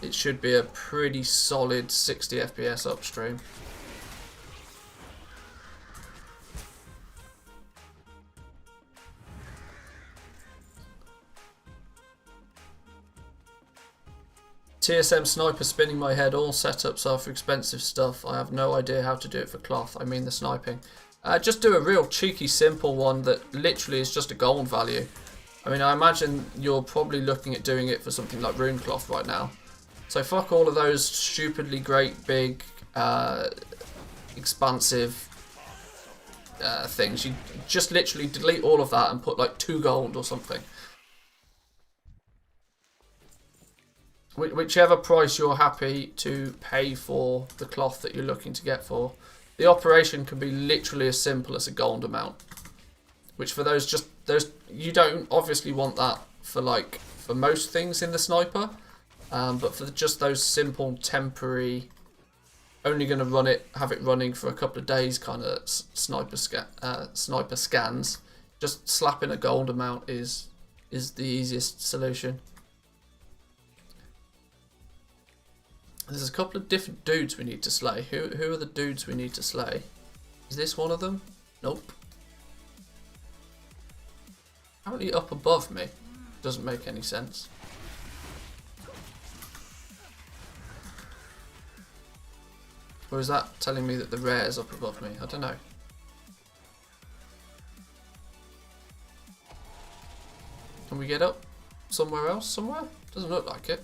It should be a pretty solid 60 FPS upstream. TSM sniper spinning my head. All setups are for expensive stuff. I have no idea how to do it for cloth. I mean the sniping. Just do a real cheeky simple one that literally is just a gold value. I mean I imagine you're probably looking at doing it for something like rune cloth right now. So fuck all of those stupidly great big expansive things. You just literally delete all of that and put like 2 gold or something. Whichever price you're happy to pay for the cloth that you're looking to get for. The operation can be literally as simple as a gold amount. Which for those you don't obviously want that for most things in the sniper. But for just those simple temporary, only going to have it running for a couple of days kind of sniper scans. Just slapping a gold amount is the easiest solution. There's a couple of different dudes we need to slay. Who are the dudes we need to slay? Is this one of them? Nope. Apparently up above me. Doesn't make any sense. Or is that telling me that the rare is up above me? I don't know. Can we get up somewhere else? Somewhere? Doesn't look like it.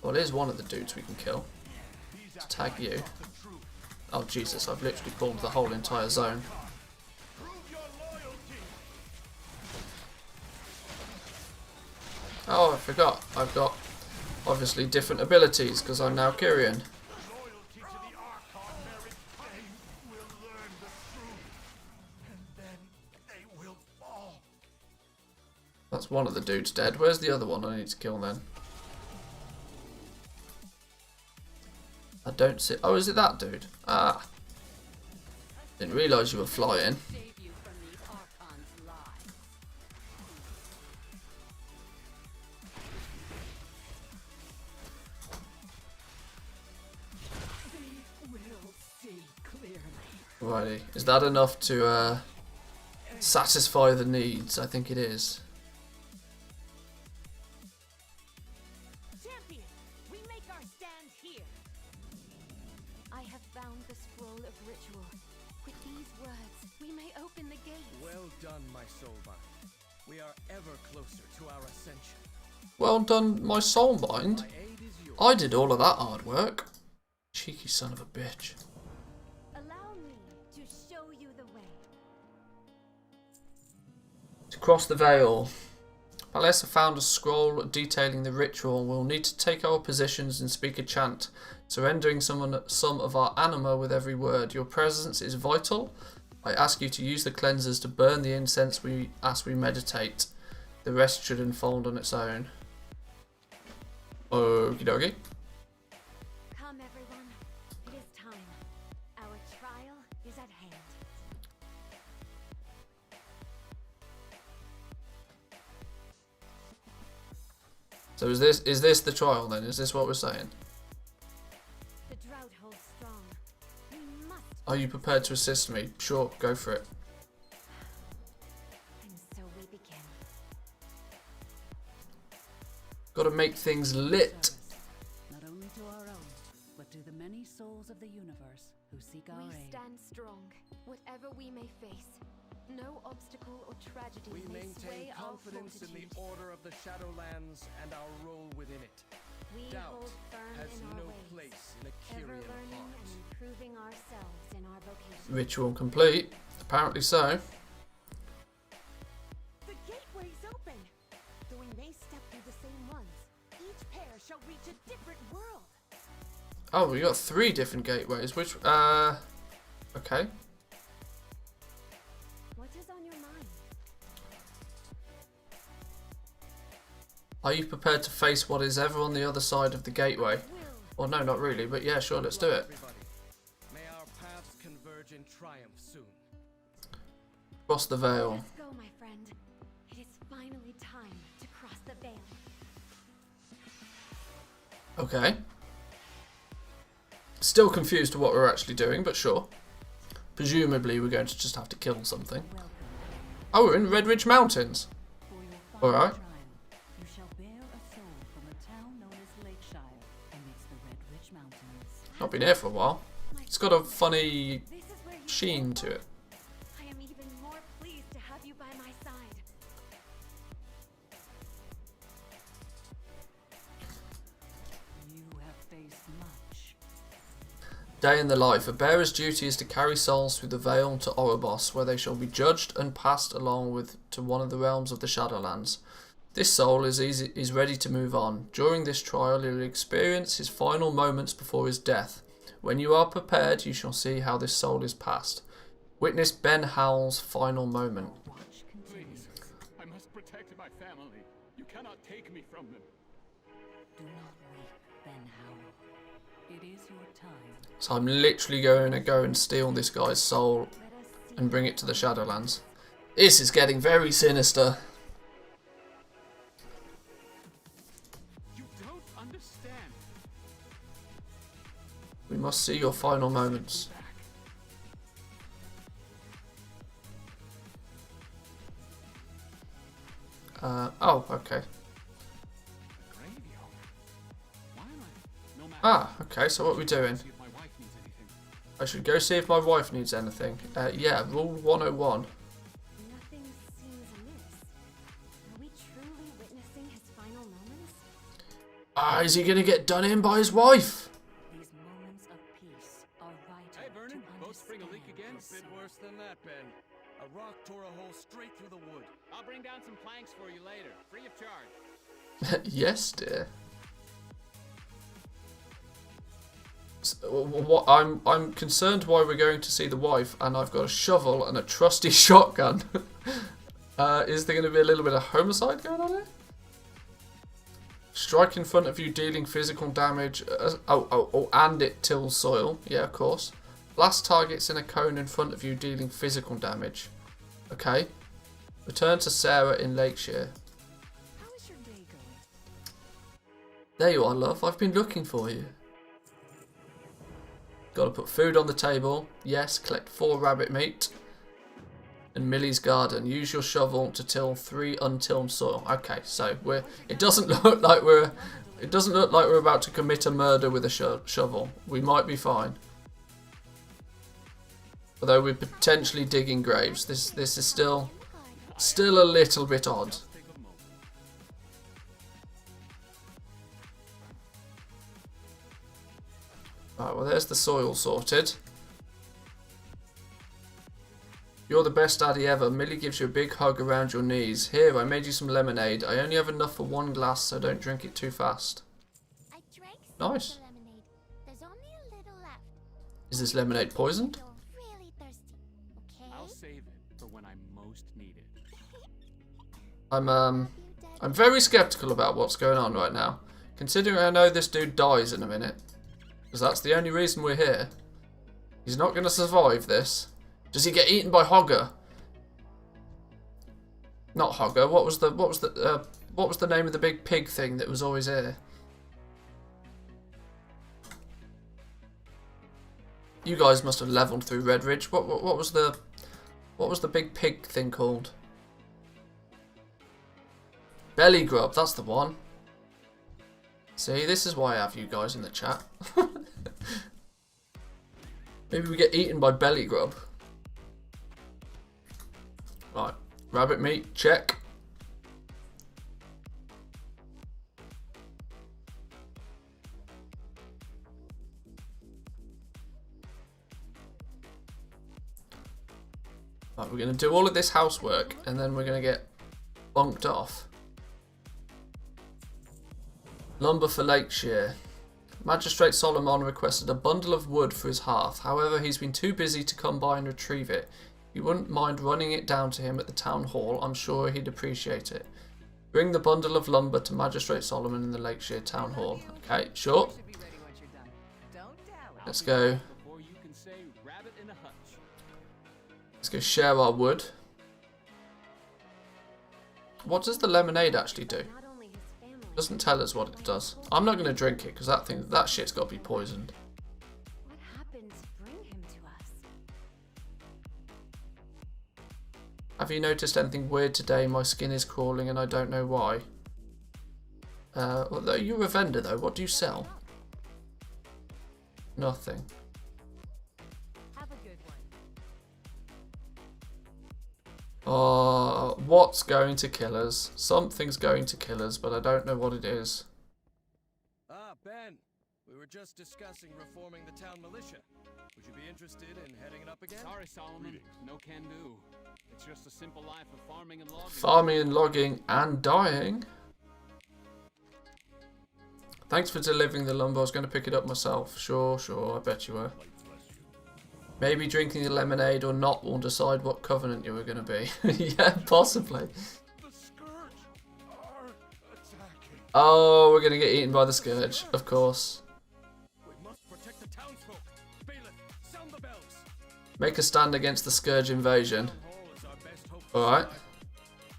Well, here's one of the dudes we can kill. Let's tag you. Oh Jesus, I've literally pulled the whole entire zone. Oh, I forgot. I've got obviously different abilities because I'm now Kyrian. That's one of the dudes dead. Where's the other one I need to kill then? I don't see... Oh, is it that dude? Ah. Didn't realise you were flying. Righty. Is that enough to satisfy the needs? I think it is.
Champion, we make our stand here. I have found the scroll of ritual. With these words, we may open the gates.
Well done, my soulbind. We are ever closer to our ascension.
Well done, my soulbind.
My aid is yours.
I did all of that hard work. Cheeky son of a bitch.
Allow me to show you the way.
To cross the veil. Valessa found a scroll detailing the ritual. We'll need to take our positions and speak a chant, surrendering some of our anima with every word. Your presence is vital. I ask you to use the cleansers to burn the incense as we meditate. The rest should unfold on its own. Okie dokie.
Come everyone, it is time. Our trial is at hand.
So is this the trial then? Is this what we're saying?
The drought holds strong. We must.
Are you prepared to assist me? Sure, go for it.
And so we begin.
Gotta make things lit.
Not only to our own, but to the many souls of the universe who seek our
We
aid.
stand strong, whatever we may face. No obstacle or tragedy
We
may
maintain
sway our
confidence in the
fortitude.
order of the Shadowlands and our role within it.
We
Doubt
hold firm
has
in our
no
ways,
place in a
ever
Kyrian
learning
heart.
and improving ourselves in our vocation.
Ritual complete. Apparently so.
The gateway's open. Though we may step through the same ones, each pair shall reach a different world.
Oh, we got 3 different gateways. Which, okay.
What is on your mind?
Are you prepared to face what is ever on the other side of the gateway?
Will.
Well, no, not really, but yeah, sure, let's do it.
Everybody, may our paths converge in triumph soon.
Cross the veil.
Let's go, my friend. It is finally time to cross the veil.
Okay. Still confused to what we're actually doing, but sure. Presumably we're going to just have to kill something.
Welcome.
Oh, we're in Red Ridge Mountains.
For your final
Alright.
trial, you shall bear a soul from a town known as Lakeshire amidst the Red Ridge Mountains.
Not been here for a while. It's got a funny
This is where you
sheen
belong.
to it.
I am even more pleased to have you by my side.
You have faced much.
Day in the life. A bearer's duty is to carry souls through the Vale to Oribos, where they shall be judged and passed along with to one of the realms of the Shadowlands. This soul is ready to move on. During this trial, he will experience his final moments before his death. When you are prepared, you shall see how this soul is passed. Witness Ben Howell's final moment.
Watch continues.
Please, I must protect my family. You cannot take me from them.
Do not weep, Ben Howell. It is your time.
So I'm literally going to go and steal this guy's soul
Let us see.
and bring it to the Shadowlands. This is getting very sinister. We must see your final moments. Oh, okay. Ah, okay, so what are we doing? I should go see if my wife needs anything. Yeah, rule 101.
Nothing seems amiss. Are we truly witnessing his final moments?
Ah, is he gonna get done in by his wife?
These moments of peace are vital.
Hey, Vernon,
to
boat spring a leak again?
understand
Bit worse than that, Ben. A rock tore a hole straight through the wood.
I'll bring down some planks for you later, free of charge.
Yes, dear. What I'm concerned why we're going to see the wife, and I've got a shovel and a trusty shotgun. Is there going to be a little bit of homicide going on here? Strike in front of you, dealing physical damage. And it tills soil. Yeah, of course. Blast targets in a cone in front of you, dealing physical damage. Okay. Return to Sarah in Lakeshire.
How is your day going?
There you are, love. I've been looking for you. Got to put food on the table. Yes, collect 4 rabbit meat. And Millie's garden. Use your shovel to till 3 untilled soil. Okay, so it doesn't look like we're about to commit a murder with a shovel. We might be fine. Although we're potentially digging graves. This is still a little bit odd. Right, well there's the soil sorted. You're the best daddy ever. Millie gives you a big hug around your knees. Here, I made you some lemonade. I only have enough for 1 glass, so don't drink it too fast.
I drank some
Nice.
of the lemonade. There's only a little left.
Is this lemonade poisoned?
You're really thirsty, okay?
I'll save it for when I most need it.
I'm very skeptical about what's going on right now. Considering I know this dude dies in a minute. Because that's the only reason we're here. He's not going to survive this. Does he get eaten by Hogger? Not Hogger. What was the name of the big pig thing that was always here? You guys must have leveled through Red Ridge. What was the big pig thing called? Belly grub. That's the one. See, this is why I have you guys in the chat. Maybe we get eaten by belly grub. Right, rabbit meat, check. Right, we're going to do all of this housework and then we're going to get bonked off. Lumber for Lakeshire. Magistrate Solomon requested a bundle of wood for his hearth. However, he's been too busy to come by and retrieve it. If you wouldn't mind running it down to him at the town hall, I'm sure he'd appreciate it. Bring the bundle of lumber to Magistrate Solomon in the Lakeshire town hall. Okay, sure. Let's go. Let's go share our wood. What does the lemonade actually do?
Not only his family.
Doesn't tell us what it does. I'm not going to drink it because that shit's got to be poisoned.
What happened to bring him to us?
Have you noticed anything weird today? My skin is crawling and I don't know why. Well, you're a vendor though. What do you sell? Nothing.
Have a good one.
What's going to kill us? Something's going to kill us, but I don't know what it is.
Ah, Ben. We were just discussing reforming the town militia. Would you be interested in heading it up again?
Sorry, Solomon. No can do. It's just a simple life of farming and logging.
Farming and logging and dying. Thanks for delivering the lumber. I was going to pick it up myself. Sure, I bet you were. Maybe drinking the lemonade or not will decide what covenant you were going to be. Yeah, possibly.
The Scourge are attacking.
Oh, we're going to get eaten by the Scourge, of course.
We must protect the townsfolk. Bailiff, sound the bells.
Make a stand against the Scourge invasion.
Town hall is our best hope for
Alright.
survival.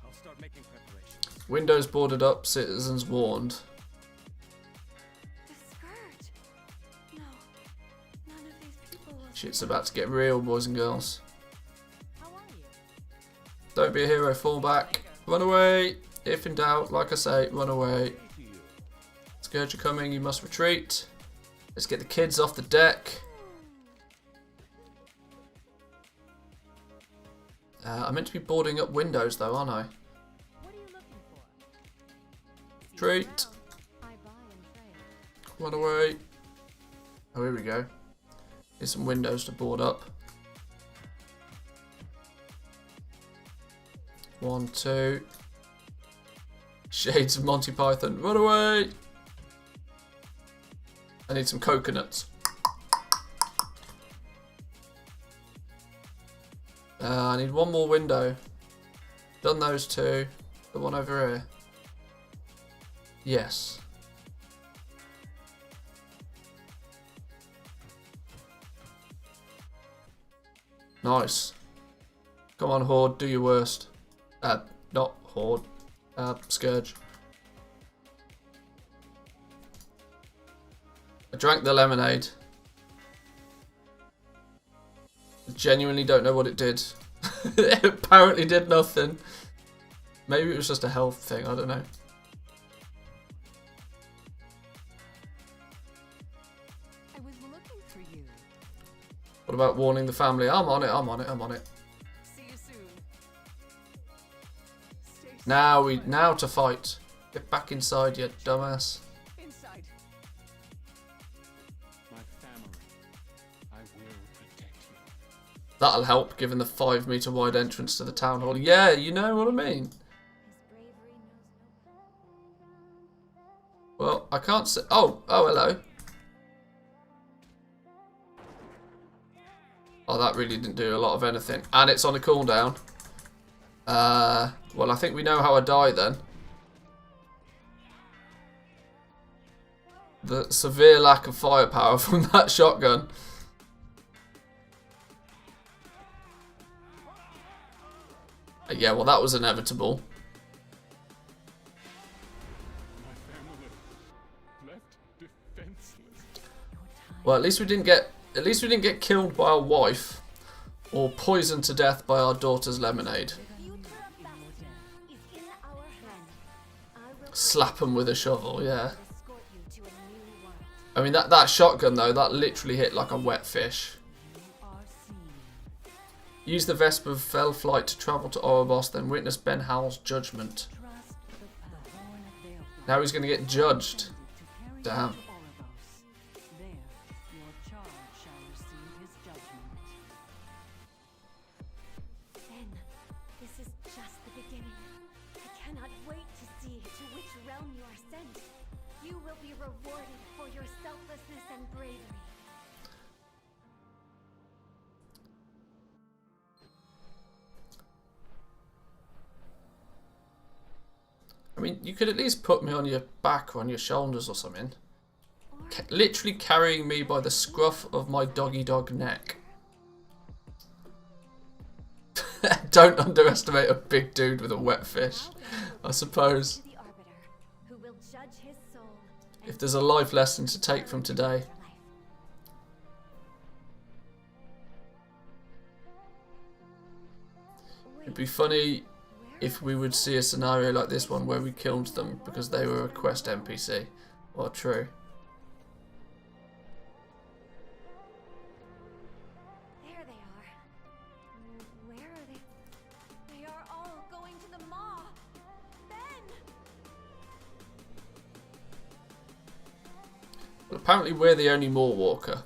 I'll start making preparations.
Windows boarded up, citizens warned.
The scourge. No.
Shit's about to get real, boys and girls.
How are you?
Don't be a hero, fall back. Run away. If in doubt, like I say, run away. Scourge are coming, you must retreat. Let's get the kids off the deck. I'm meant to be boarding up windows though, aren't I?
What are you looking for?
Retreat.
I buy and trade.
Run away. Oh, here we go. Here's some windows to board up. 1, 2. Shades of Monty Python. Run away! I need some coconuts. I need one more window. Done those two. The one over here. Yes. Nice. Come on, Horde, do your worst. Not Horde. Scourge. I drank the lemonade. I genuinely don't know what it did. It apparently did nothing. Maybe it was just a health thing, I don't know.
I was looking for you.
What about warning the family? I'm on it, I'm on it, I'm on it.
See you soon. Stay
Now to fight. Get back inside, you dumbass.
inside.
My family. I will protect you.
That'll help, given the 5-meter wide entrance to the town hall. Yeah, you know what I mean.
His bravery knows no
Well, I can't say. Oh, hello. Oh, that really didn't do a lot of anything. And it's on a cooldown. Well, I think we know how I die then. The severe lack of firepower from that shotgun. Yeah, well, that was inevitable.
My family left defenseless.
Well, at least we didn't get killed by our wife or poisoned to death by our daughter's lemonade.
future of Bastion is in our hands. I will
Slap them with a shovel, yeah.
escort you to a new world.
I mean, that shotgun though, that literally hit like a wet fish.
You are seen.
Use the Vesper of Fell Flight to travel to Oribos, then witness Ben Howell's judgment.
Trust the path. Born of their
Now he's going to get judged.
to carry
Damn.
you to Oribos. There, your charge shall receive his judgment.
Ben, this is just the beginning. I cannot wait to see to which realm you are sent. You will be rewarded for your selflessness and bravery.
I mean, you could at least put me on your back or on your shoulders or something. Literally carrying me by the scruff of my doggy dog neck. Don't underestimate a big dude with a wet fish, I suppose.
To the Arbiter, who will judge his soul.
If there's a life lesson to take from today. It'd be funny if we would see a scenario like this one where we killed them because they were a quest NPC. Or true.
There they are. Where are they? They are all going to the Maw. Ben!
Well, apparently we're the only Moor Walker.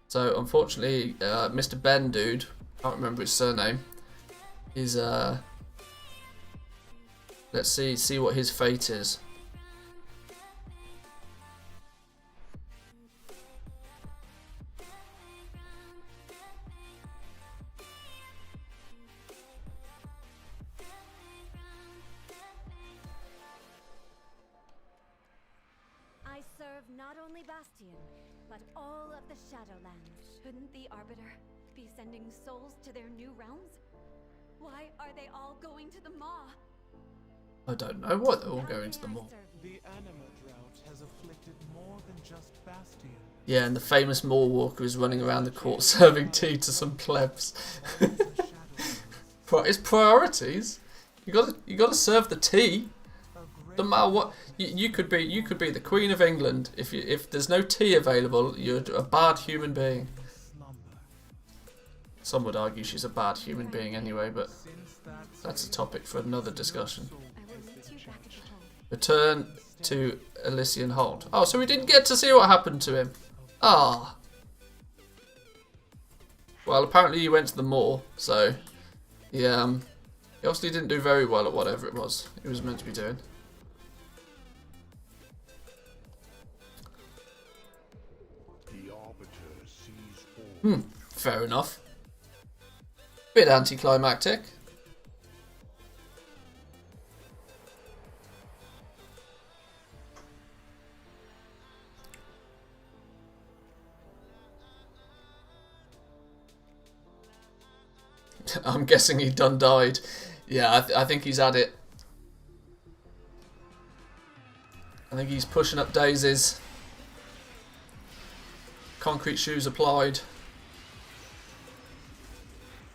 So unfortunately, Mr. Ben dude, can't remember his surname, is let's see what his fate is.
I serve not only Bastion, but all of the Shadowlands. Shouldn't the Arbiter be sending souls to their new realms? Why are they all going to the Maw?
I don't know why they're all
How
going
may
to the
I
Maw.
serve you?
The anima drought has afflicted more than just Bastion.
Yeah, and the famous Mall Walker is running around the court serving tea to some plebs. It's priorities. You gotta serve the tea. No matter what, you could be the Queen of England. If there's no tea available, you're a bad human being. Some would argue she's a bad human being anyway, but that's a topic for another discussion. Return to Elysian Hold. Oh, so we didn't get to see what happened to him. Ah. Well, apparently he went to the mall, so yeah, he obviously didn't do very well at whatever it was he was meant to be doing. Fair enough. Bit anticlimactic. I'm guessing he done died. Yeah, I think he's had it. I think he's pushing up daisies. Concrete shoes applied.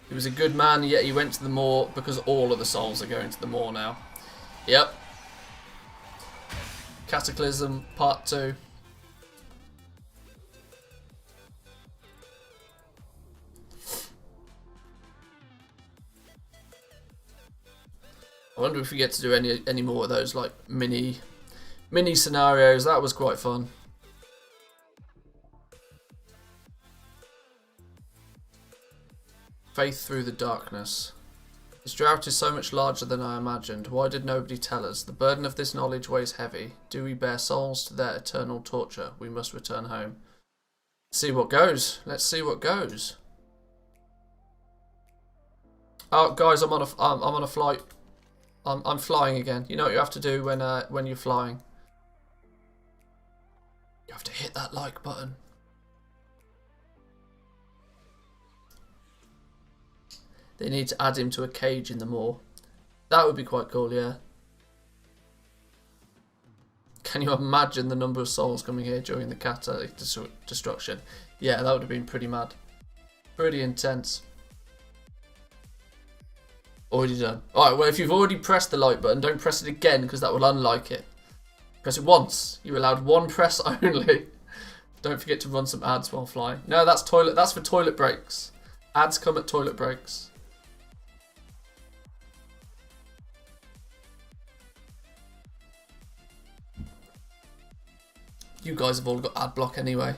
He was a good man, yet he went to the moor because all of the souls are going to the moor now. Yep. Cataclysm Part 2. I wonder if we get to do any more of those like mini scenarios. That was quite fun. Faith through the darkness. This drought is so much larger than I imagined. Why did nobody tell us? The burden of this knowledge weighs heavy. Do we bear souls to their eternal torture? We must return home. See what goes. Let's see what goes. Oh, guys, I'm on a flight. I'm flying again. You know what you have to do when you're flying? You have to hit that like button. They need to add him to a cage in the moor. That would be quite cool, yeah. Can you imagine the number of souls coming here during the catalytic destruction? Yeah, that would have been pretty mad. Pretty intense. Already done. Alright, well, if you've already pressed the like button, don't press it again because that will unlike it. Press it once. You're allowed one press only. Don't forget to run some ads while flying. No, that's for toilet breaks. Ads come at toilet breaks. You guys have all got ad block anyway.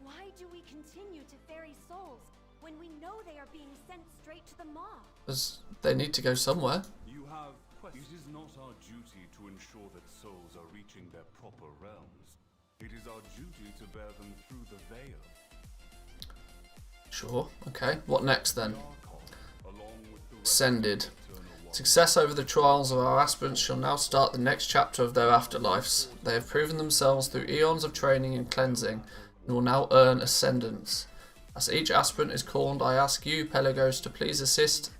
Why do we continue to ferry souls when we know they are being sent straight to the maw?
Because they need to go somewhere.
You have questions. It is not our duty to ensure that souls are reaching their proper realms. It is our duty to bear them through the veil.
Sure, okay. What next then? Ascended. Success over the trials of our aspirants shall now start the next chapter of their afterlives. They have proven themselves through eons of training and cleansing, and will now earn ascendance. As each aspirant is called, I ask you, Pelagos, to please assist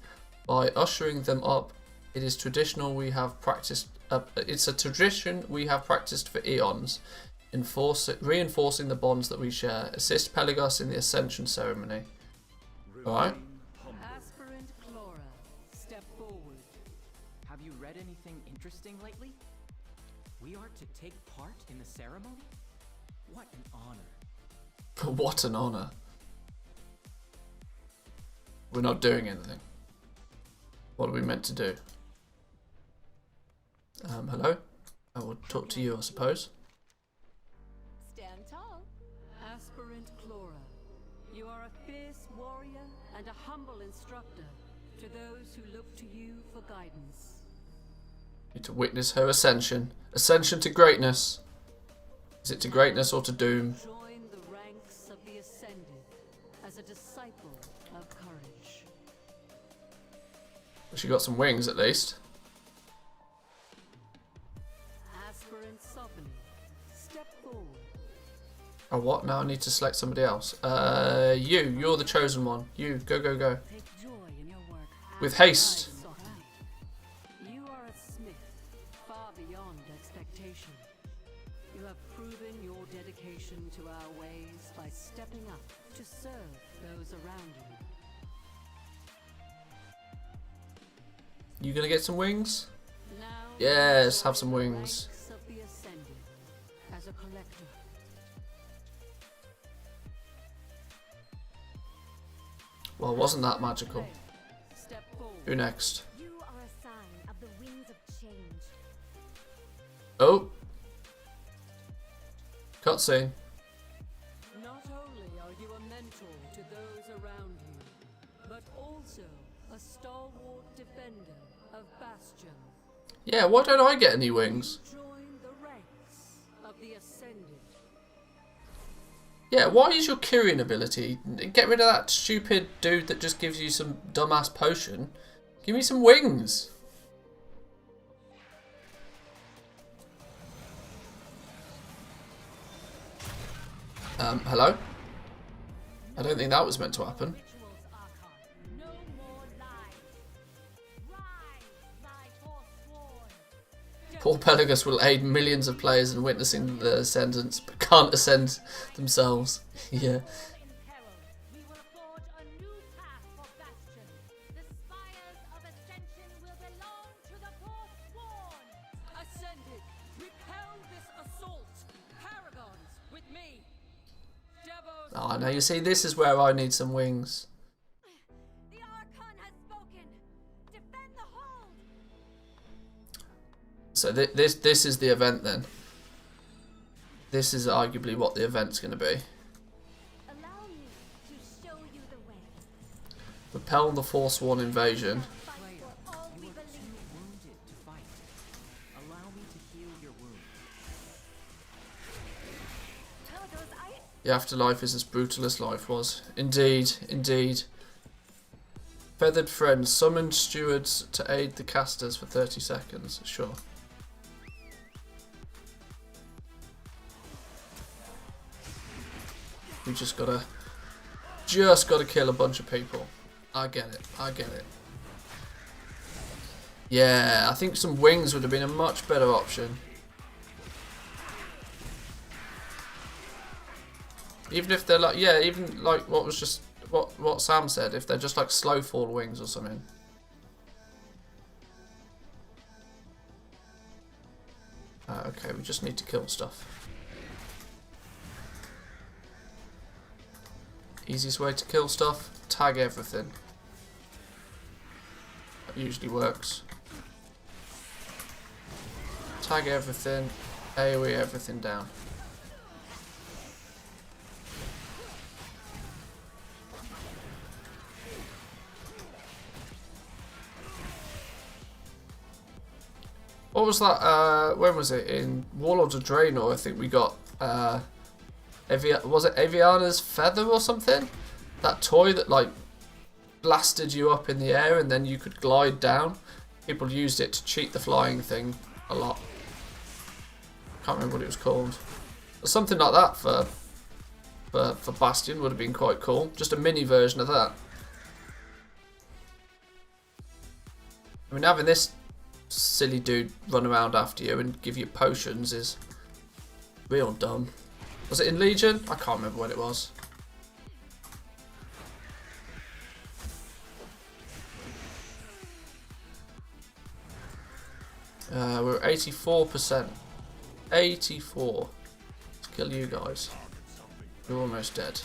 by ushering them up. It is traditional we have practiced. It's a tradition we have practiced for eons, reinforcing the bonds that we share. Assist Pelagos in the ascension ceremony. All right.
Aspirant Chlora, step forward. Have you read anything interesting lately? We are to take part in the ceremony? What an honor.
What an honor. We're not doing anything. What are we meant to do? Hello? I will talk to you, I suppose.
Stand tall.
Aspirant Chlora, you are a fierce warrior and a humble instructor to those who look to you for guidance.
Need to witness her ascension. Ascension to greatness. Is it to greatness or to doom?
Join the ranks of the Ascended as a disciple of courage.
She got some wings at least.
Aspirant Sophony, Step forward.
Oh, what? Now I need to select somebody else. You're the chosen one. You, go, go, go.
Take joy in your work.
With haste.
You are a smith, far beyond expectation. You have proven your dedication to our ways by stepping up to serve those around you.
You gonna get some wings?
Now
Yes, have some wings.
ranks of the Ascended as a collector.
Well, wasn't that magical?
Step forward.
Who next?
You are a sign of the winds of change.
Oh. Cutscene.
Not only are you a mentor to those around you, but also a stalwart defender of Bastion.
Yeah, why don't I get any wings?
Join the ranks of the Ascended.
Yeah, why is your curing ability? Get rid of that stupid dude that just gives you some dumbass potion. Give me some wings. Hello? I don't think that was meant to happen.
Rituals, Archon. No more lies. Rise, thy forsworn.
Poor Pelagus will aid millions of players in witnessing the ascendance, but can't ascend themselves. Yeah.
In peril, we will forge a new path for Bastion. The spires of ascension will belong to the forsworn.
Ascended, repel this assault. Paragons, with me. Devos.
Oh, now you see, this is where I need some wings.
The Archon has spoken. Defend the hold.
So this is the event then. This is arguably what the event's going to be.
Allow me to show you the way.
Repel the Forsworn invasion.
Fight for all we
You are too
believe.
wounded to fight. Allow me to heal your wounds.
Pelagos,
The afterlife is as brutal as life was. Indeed, indeed. Feathered friends summoned stewards to aid the casters for 30 seconds. Sure. We just gotta kill a bunch of people. I get it. I get it. Yeah, I think some wings would have been a much better option. Even if they're like, yeah, even like what was just what Sam said, if they're just like slow fall wings or something. Okay, we just need to kill stuff. Easiest way to kill stuff, tag everything. That usually works. Tag everything, AoE everything down. What was that? When was it? In Warlords of Draenor, I think we got was it Aviana's feather or something? That toy that like blasted you up in the air and then you could glide down. People used it to cheat the flying thing a lot. Can't remember what it was called. But something like that for Bastion would have been quite cool. Just a mini version of that. I mean, having this silly dude run around after you and give you potions is real dumb. Was it in Legion? I can't remember what it was. We're 84%. 84. Let's kill you guys. You're almost dead.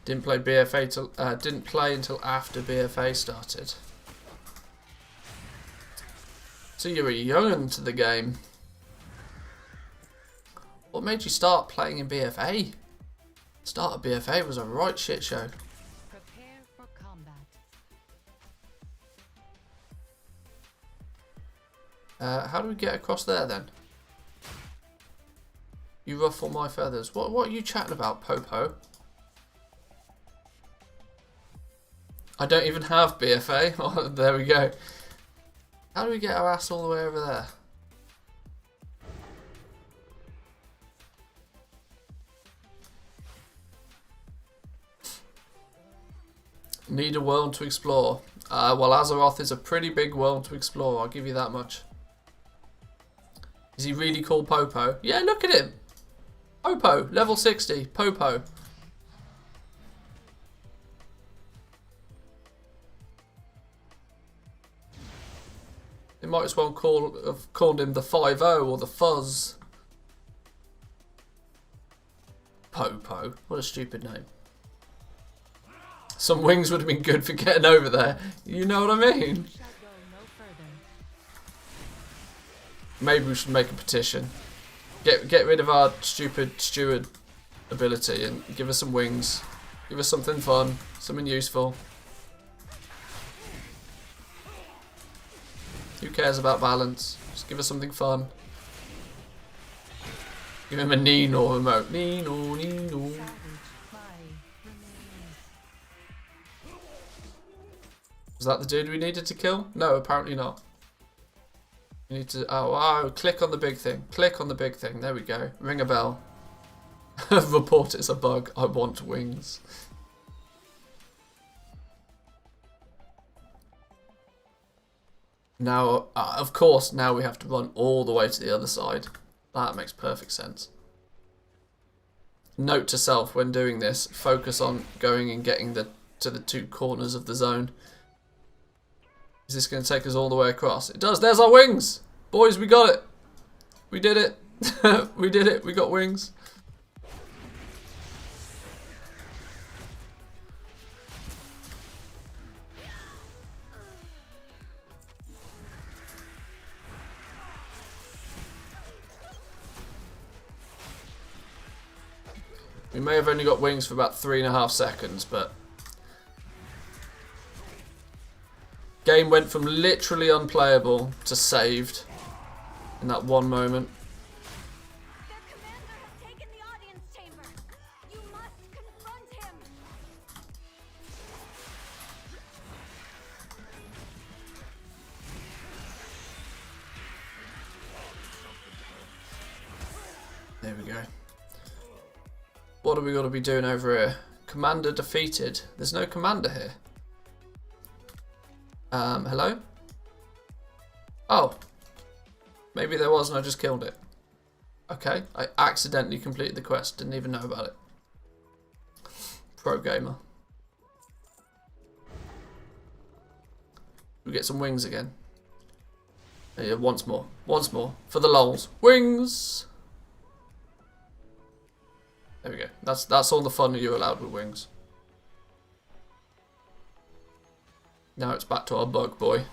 Didn't play BFA till didn't play until after BFA started. So you were young to the game. What made you start playing in BFA? Start of BFA was a right shit show.
Prepare for combat.
How do we get across there then? You ruffle my feathers. What are you chatting about, Popo? I don't even have BFA. Oh, there we go. How do we get our ass all the way over there? Need a world to explore. Well, Azeroth is a pretty big world to explore, I'll give you that much. Is he really called Popo? Yeah, look at him. Popo, level 60, Popo. They might as well have called him the 5-0 or the Fuzz. Popo, what a stupid name. Some wings would have been good for getting over there. You know what I mean? Maybe we should make a petition. Get rid of our stupid steward ability and give us some wings. Give us something fun, something useful. Who cares about balance? Just give us something fun. Give him a Nino emote. Nino, Nino. Was that the dude we needed to kill? No, apparently not. You need to... Oh, click on the big thing. Click on the big thing. There we go. Ring a bell. Report it's a bug. I want wings. Now, of course, now we have to run all the way to the other side. That makes perfect sense. Note to self, when doing this, focus on going and getting to the two corners of the zone. Is this going to take us all the way across? It does. There's our wings. Boys, we got it. We did it. We did it. We got wings. We may have only got wings for about 3.5 seconds, but game went from literally unplayable to saved in that one moment.
Their commander has taken the audience chamber. You must confront him.
There we go. What are we going to be doing over here? Commander defeated. There's no commander here. Hello? Oh. Maybe there was and I just killed it. Okay, I accidentally completed the quest. Didn't even know about it. Pro gamer. We get some wings again. Yeah, once more. Once more. For the lols. Wings! There we go. That's all the fun you're allowed with wings. Now it's back to our bug boy.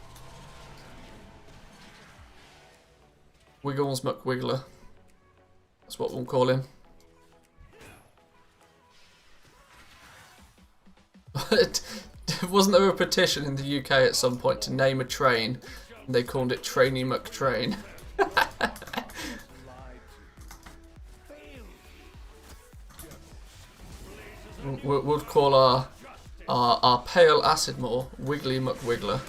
Wiggles McWiggler. That's what we'll call him. Wasn't there a petition in the UK at some point to name a train? And they called it Trainee McTrain. We'll call our pale acid more Wiggly McWiggler.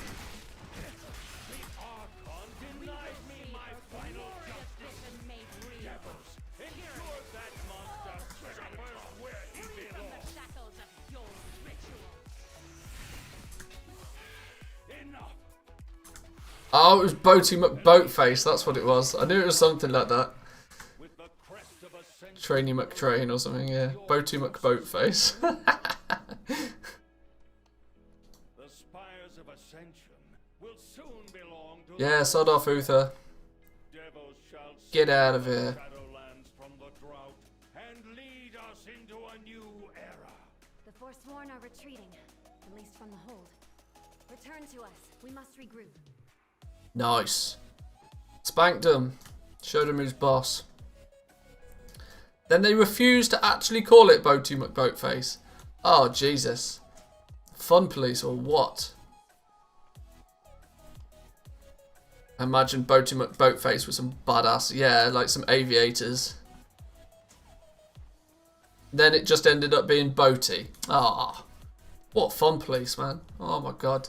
Oh, it was Boaty McBoatface, that's what it was. I knew it was something like that. Trainee McTrain or something, yeah. Boaty McBoatface. Yeah, sod off, Uther. Get out of here.
The Forsworn are retreating, at least from the hold. Return to us. We must regroup.
Nice. Spanked him. Showed him who's boss. Then they refused to actually call it Boaty McBoatface. Oh, Jesus. Fun police or what? Imagine Boaty McBoatface with some badass, yeah, like some aviators. Then it just ended up being Boaty. Ah, what fun, police, man. Oh my god.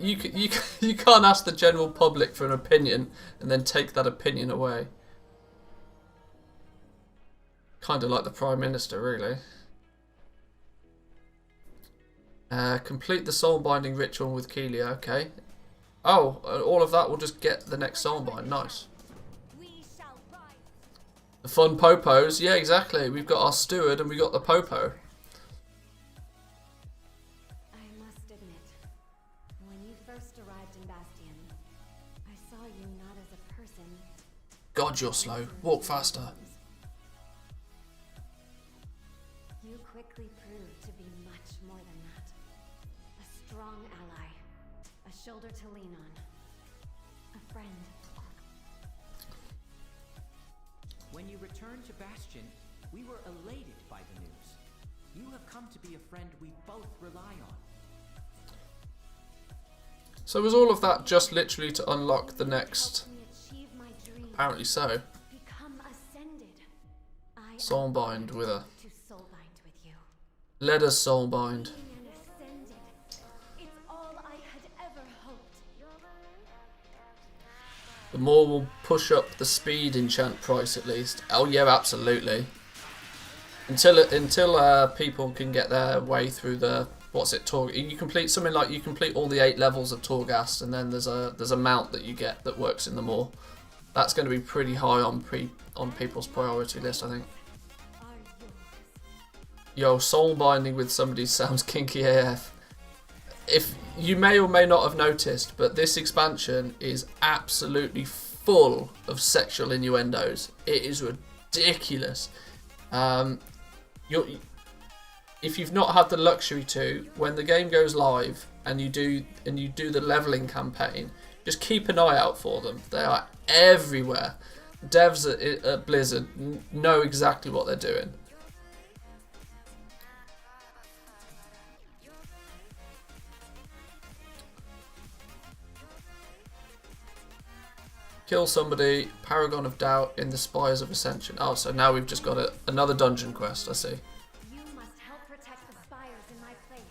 You can't ask the general public for an opinion and then take that opinion away. Kind of like the Prime Minister, really. Complete the soul-binding ritual with Keelia, okay. Oh, all of that will just get the next soul-bind, nice. The fun popos, yeah, exactly. We've got our steward and we got the popo.
I must admit, when you first arrived in Bastion, I saw you not as a person.
God, you're slow. Walk faster.
You quickly proved to be much more than that. A strong ally, a shoulder to lean on, a friend.
When you returned to Bastion, we were elated by the news. You have come to be a friend we both rely on.
So was all of that just literally to unlock the next? Apparently so. Soulbind with her. Let us soulbind. The more will push up the speed enchant price at least. Oh yeah, absolutely. Until people can get their way through the you complete something like you complete all the 8 levels of Torghast, and then there's a mount that you get that works in the more. That's going to be pretty high on people's priority list, I think. Yo, soul binding with somebody sounds kinky AF. If you may or may not have noticed, but this expansion is absolutely full of sexual innuendos. It is ridiculous. If you've not had the luxury to, when the game goes live and you do the leveling campaign, just keep an eye out for them. They are everywhere. Devs at Blizzard know exactly what they're doing. Kill somebody, Paragon of Doubt in the Spires of Ascension. Oh, so now we've just got another dungeon quest, I see.
You must help protect the spires in my place.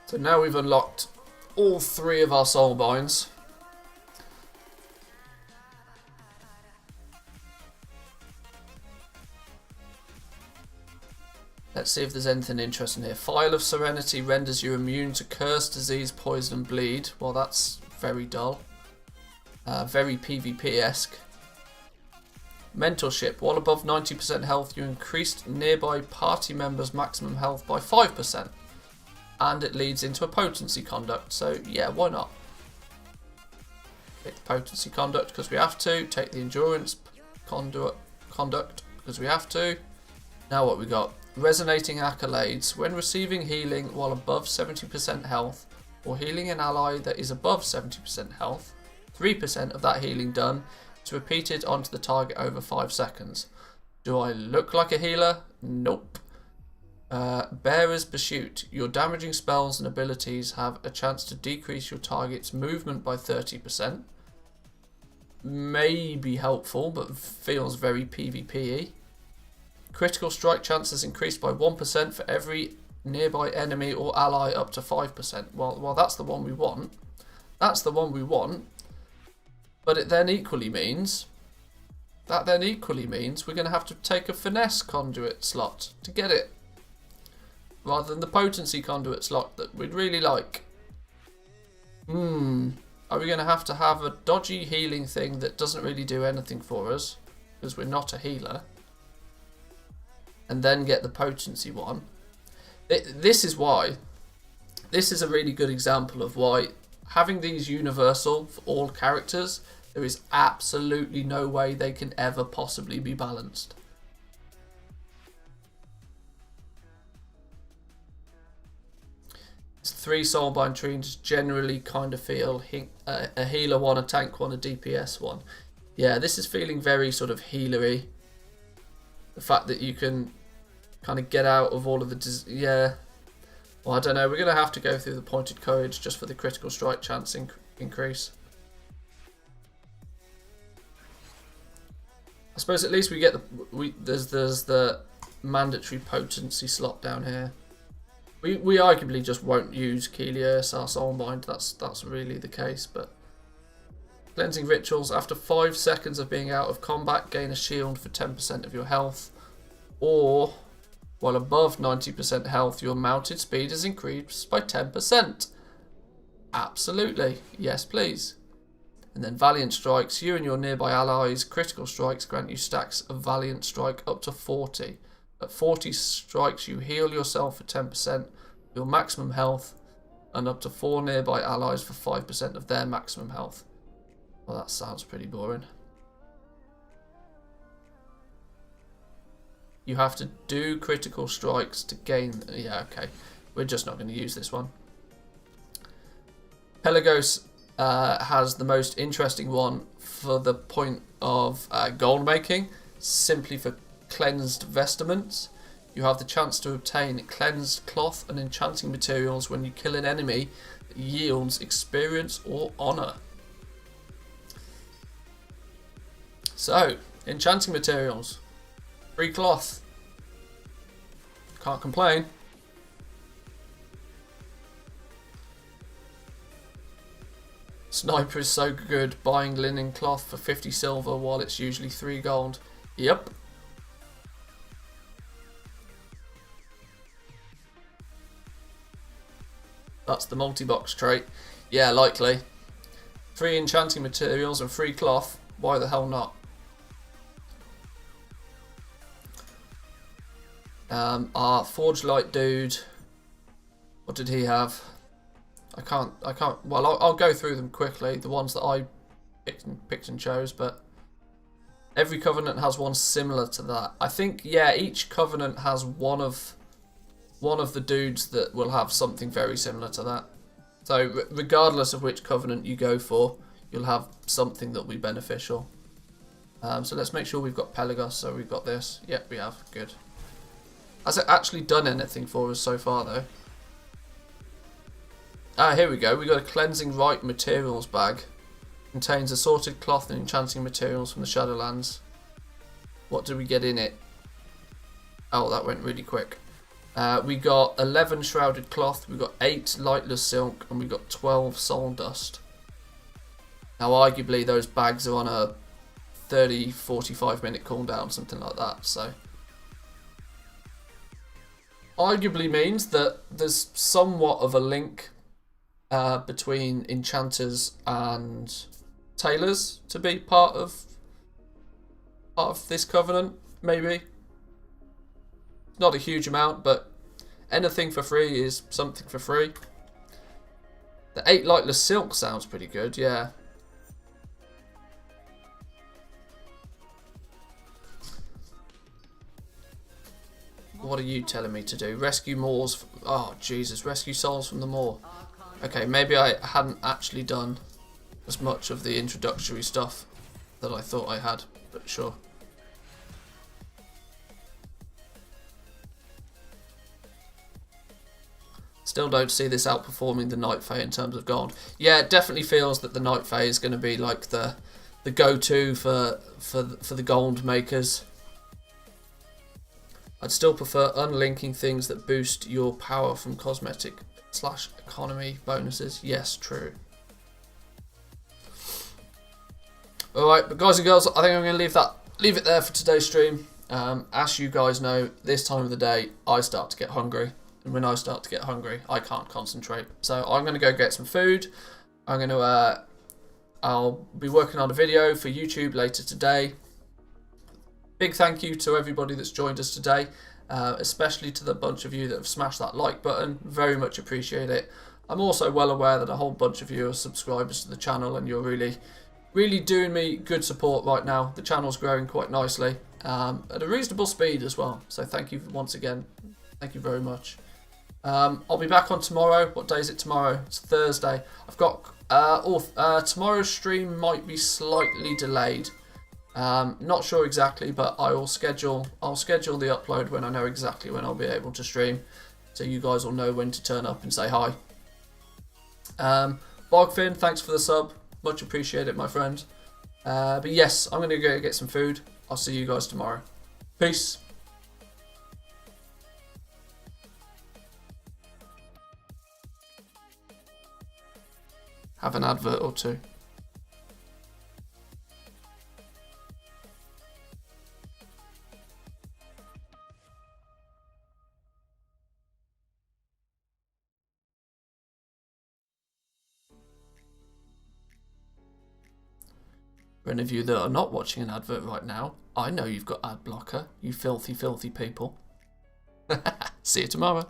So now we've unlocked all 3 of our soul binds. Let's see if there's anything interesting here. Phial of Serenity renders you immune to curse, disease, poison, and bleed. Well, that's very dull. Very PvP-esque. Mentorship. While above 90% health, you increased nearby party members' maximum health by 5%. And it leads into a potency conduct. So, yeah, why not? Take the potency conduct because we have to. Take the endurance conduct because we have to. Now what we got? Resonating accolades. When receiving healing while above 70% health, or healing an ally that is above 70% health, 3% of that healing done is repeated onto the target over 5 seconds. Do I look like a healer? Nope. Bearer's Pursuit. Your damaging spells and abilities have a chance to decrease your target's movement by 30%. May be helpful, but feels very PvP-y. Critical strike chances increased by 1% for every nearby enemy or ally up to 5%. Well, that's the one we want. That's the one we want. But it then equally means... we're going to have to take a finesse conduit slot to get it. Rather than the potency conduit slot that we'd really like. Are we going to have a dodgy healing thing that doesn't really do anything for us? Because we're not a healer. And then get the potency one. This is why. This is a really good example of why having these universal for all characters, there is absolutely no way they can ever possibly be balanced. It's 3 soulbind trees generally kind of feel a healer one, a tank one, a DPS one. Yeah, this is feeling very sort of healery. The fact that you can kind of get out of all of the... yeah. Well, I don't know. We're going to have to go through the Pointed Courage just for the critical strike chance increase. I suppose at least we get there's the mandatory potency slot down here. We arguably just won't use Kelios, our Soulmind. That's really the case. But cleansing rituals after 5 seconds of being out of combat, gain a shield for 10% of your health, or while above 90% health, your mounted speed is increased by 10%. Absolutely, yes, please. And then Valiant Strikes, you and your nearby allies' critical strikes grant you stacks of Valiant Strike up to 40. At 40 strikes, you heal yourself for 10%, your maximum health, and up to 4 nearby allies for 5% of their maximum health. Well, that sounds pretty boring. You have to do critical strikes to gain... Yeah, okay. We're just not going to use this one. Pelagos has the most interesting one for the point of gold making, simply for cleansed vestments. You have the chance to obtain cleansed cloth and enchanting materials when you kill an enemy that yields experience or honor. So, enchanting materials, free cloth, can't complain. Sniper is so good, buying linen cloth for 50 silver while it's usually 3 gold. Yep. That's the multi-box trait. Yeah, likely. 3 enchanting materials and free cloth. Why the hell not? Our Forge Light dude. What did he have? I can't. Well, I'll go through them quickly. The ones that I picked and chose, but every covenant has one similar to that. I think, yeah, each covenant has one of the dudes that will have something very similar to that. So regardless of which covenant you go for, you'll have something that will be beneficial. So let's make sure we've got Pelagos. So we've got this. Yep, we have. Good. Has it actually done anything for us so far, though? Ah, here we go. We got a Cleansing Rite materials bag. Contains assorted cloth and enchanting materials from the Shadowlands. What do we get in it? Oh, that went really quick. We got 11 shrouded cloth, we got 8 lightless silk, and we got 12 soul dust. Now, arguably, those bags are on a 30-45 minute cooldown, something like that. So, arguably means that there's somewhat of a link between enchanters and tailors to be part of this covenant, maybe. Not a huge amount, but anything for free is something for free. The 8 lightless silk sounds pretty good, yeah. What are you telling me to do? Rescue Moors. Oh, Jesus. Rescue souls from the Moor. Okay, maybe I hadn't actually done as much of the introductory stuff that I thought I had, but sure. Still don't see this outperforming the Night Fae in terms of gold. Yeah, it definitely feels that the Night Fae is going to be like the go-to for the gold makers. I'd still prefer unlinking things that boost your power from cosmetic/economy bonuses. Yes, true. Alright, but guys and girls, I think I'm going to leave it there for today's stream. As you guys know, this time of the day, I start to get hungry. And when I start to get hungry, I can't concentrate. So I'm going to go get some food. I'm going to, I'll be working on a video for YouTube later today. Big thank you to everybody that's joined us today, especially to the bunch of you that have smashed that like button. Very much appreciate it. I'm also well aware that a whole bunch of you are subscribers to the channel, and you're really doing me good support right now. The channel's growing quite nicely, at a reasonable speed as well. So thank you once again. Thank you very much. I'll be back on tomorrow. What day is it tomorrow? It's Thursday. I've got tomorrow's stream might be slightly delayed. Not sure exactly, but I'll schedule the upload when I know exactly when I'll be able to stream, so you guys will know when to turn up and say hi. Bogfin, thanks for the sub. Much appreciated, my friend. But yes, I'm going to go get some food. I'll see you guys tomorrow. Peace. Have an advert or two. For any of you that are not watching an advert right now, I know you've got ad blocker, you filthy, filthy people. See you tomorrow.